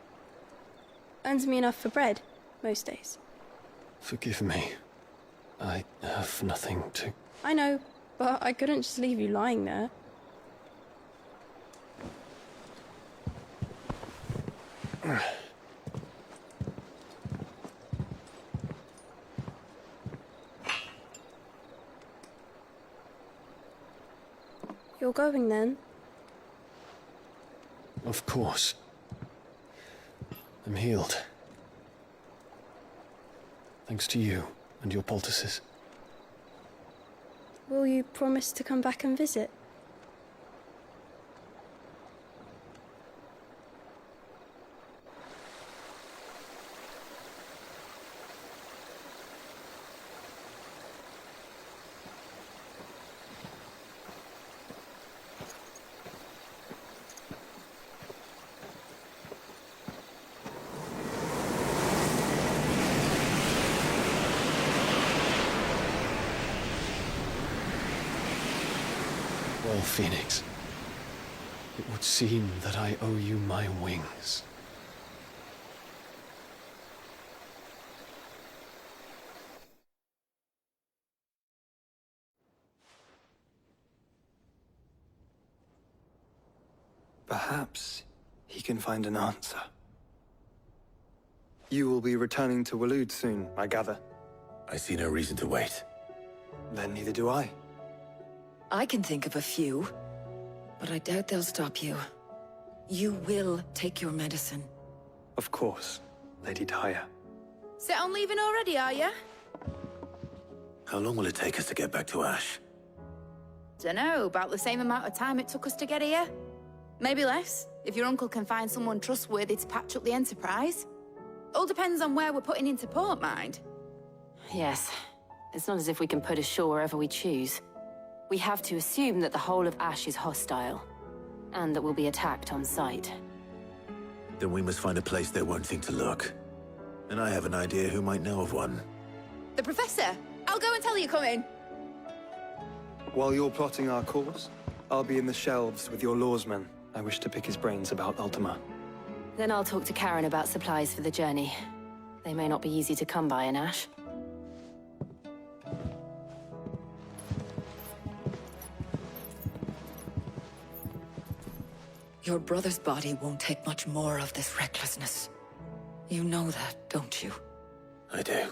Earns me enough for bread, most days. Forgive me. I have nothing to... I know, but I couldn't just leave you lying there. You're going then? Of course. I'm healed. Thanks to you and your poultices. Will you promise to come back and visit? Oh, Phoenix. It would seem that I owe you my wings. Perhaps he can find an answer. You will be returning to Waloed soon, I gather. I see no reason to wait. Then neither do I. I can think of a few, but I doubt they'll stop you. You will take your medicine. Of course, Lady Daya. Set on leaving already, are you? How long will it take us to get back to Ash? Dunno, about the same amount of time it took us to get here. Maybe less, if your uncle can find someone trustworthy to patch up the Enterprise. All depends on where we're putting into port, mind. Yes. It's not as if we can put ashore wherever we choose. We have to assume that the whole of Ash is hostile, and that we'll be attacked on sight. Then we must find a place they won't think to look. And I have an idea who might know of one. The Professor! I'll go and tell you come in. While you're plotting our course, I'll be in the shelves with your lawsman. I wish to pick his brains about Ultima. Then I'll talk to Karen about supplies for the journey. They may not be easy to come by in Ash. Your brother's body won't take much more of this recklessness. You know that, don't you? I do.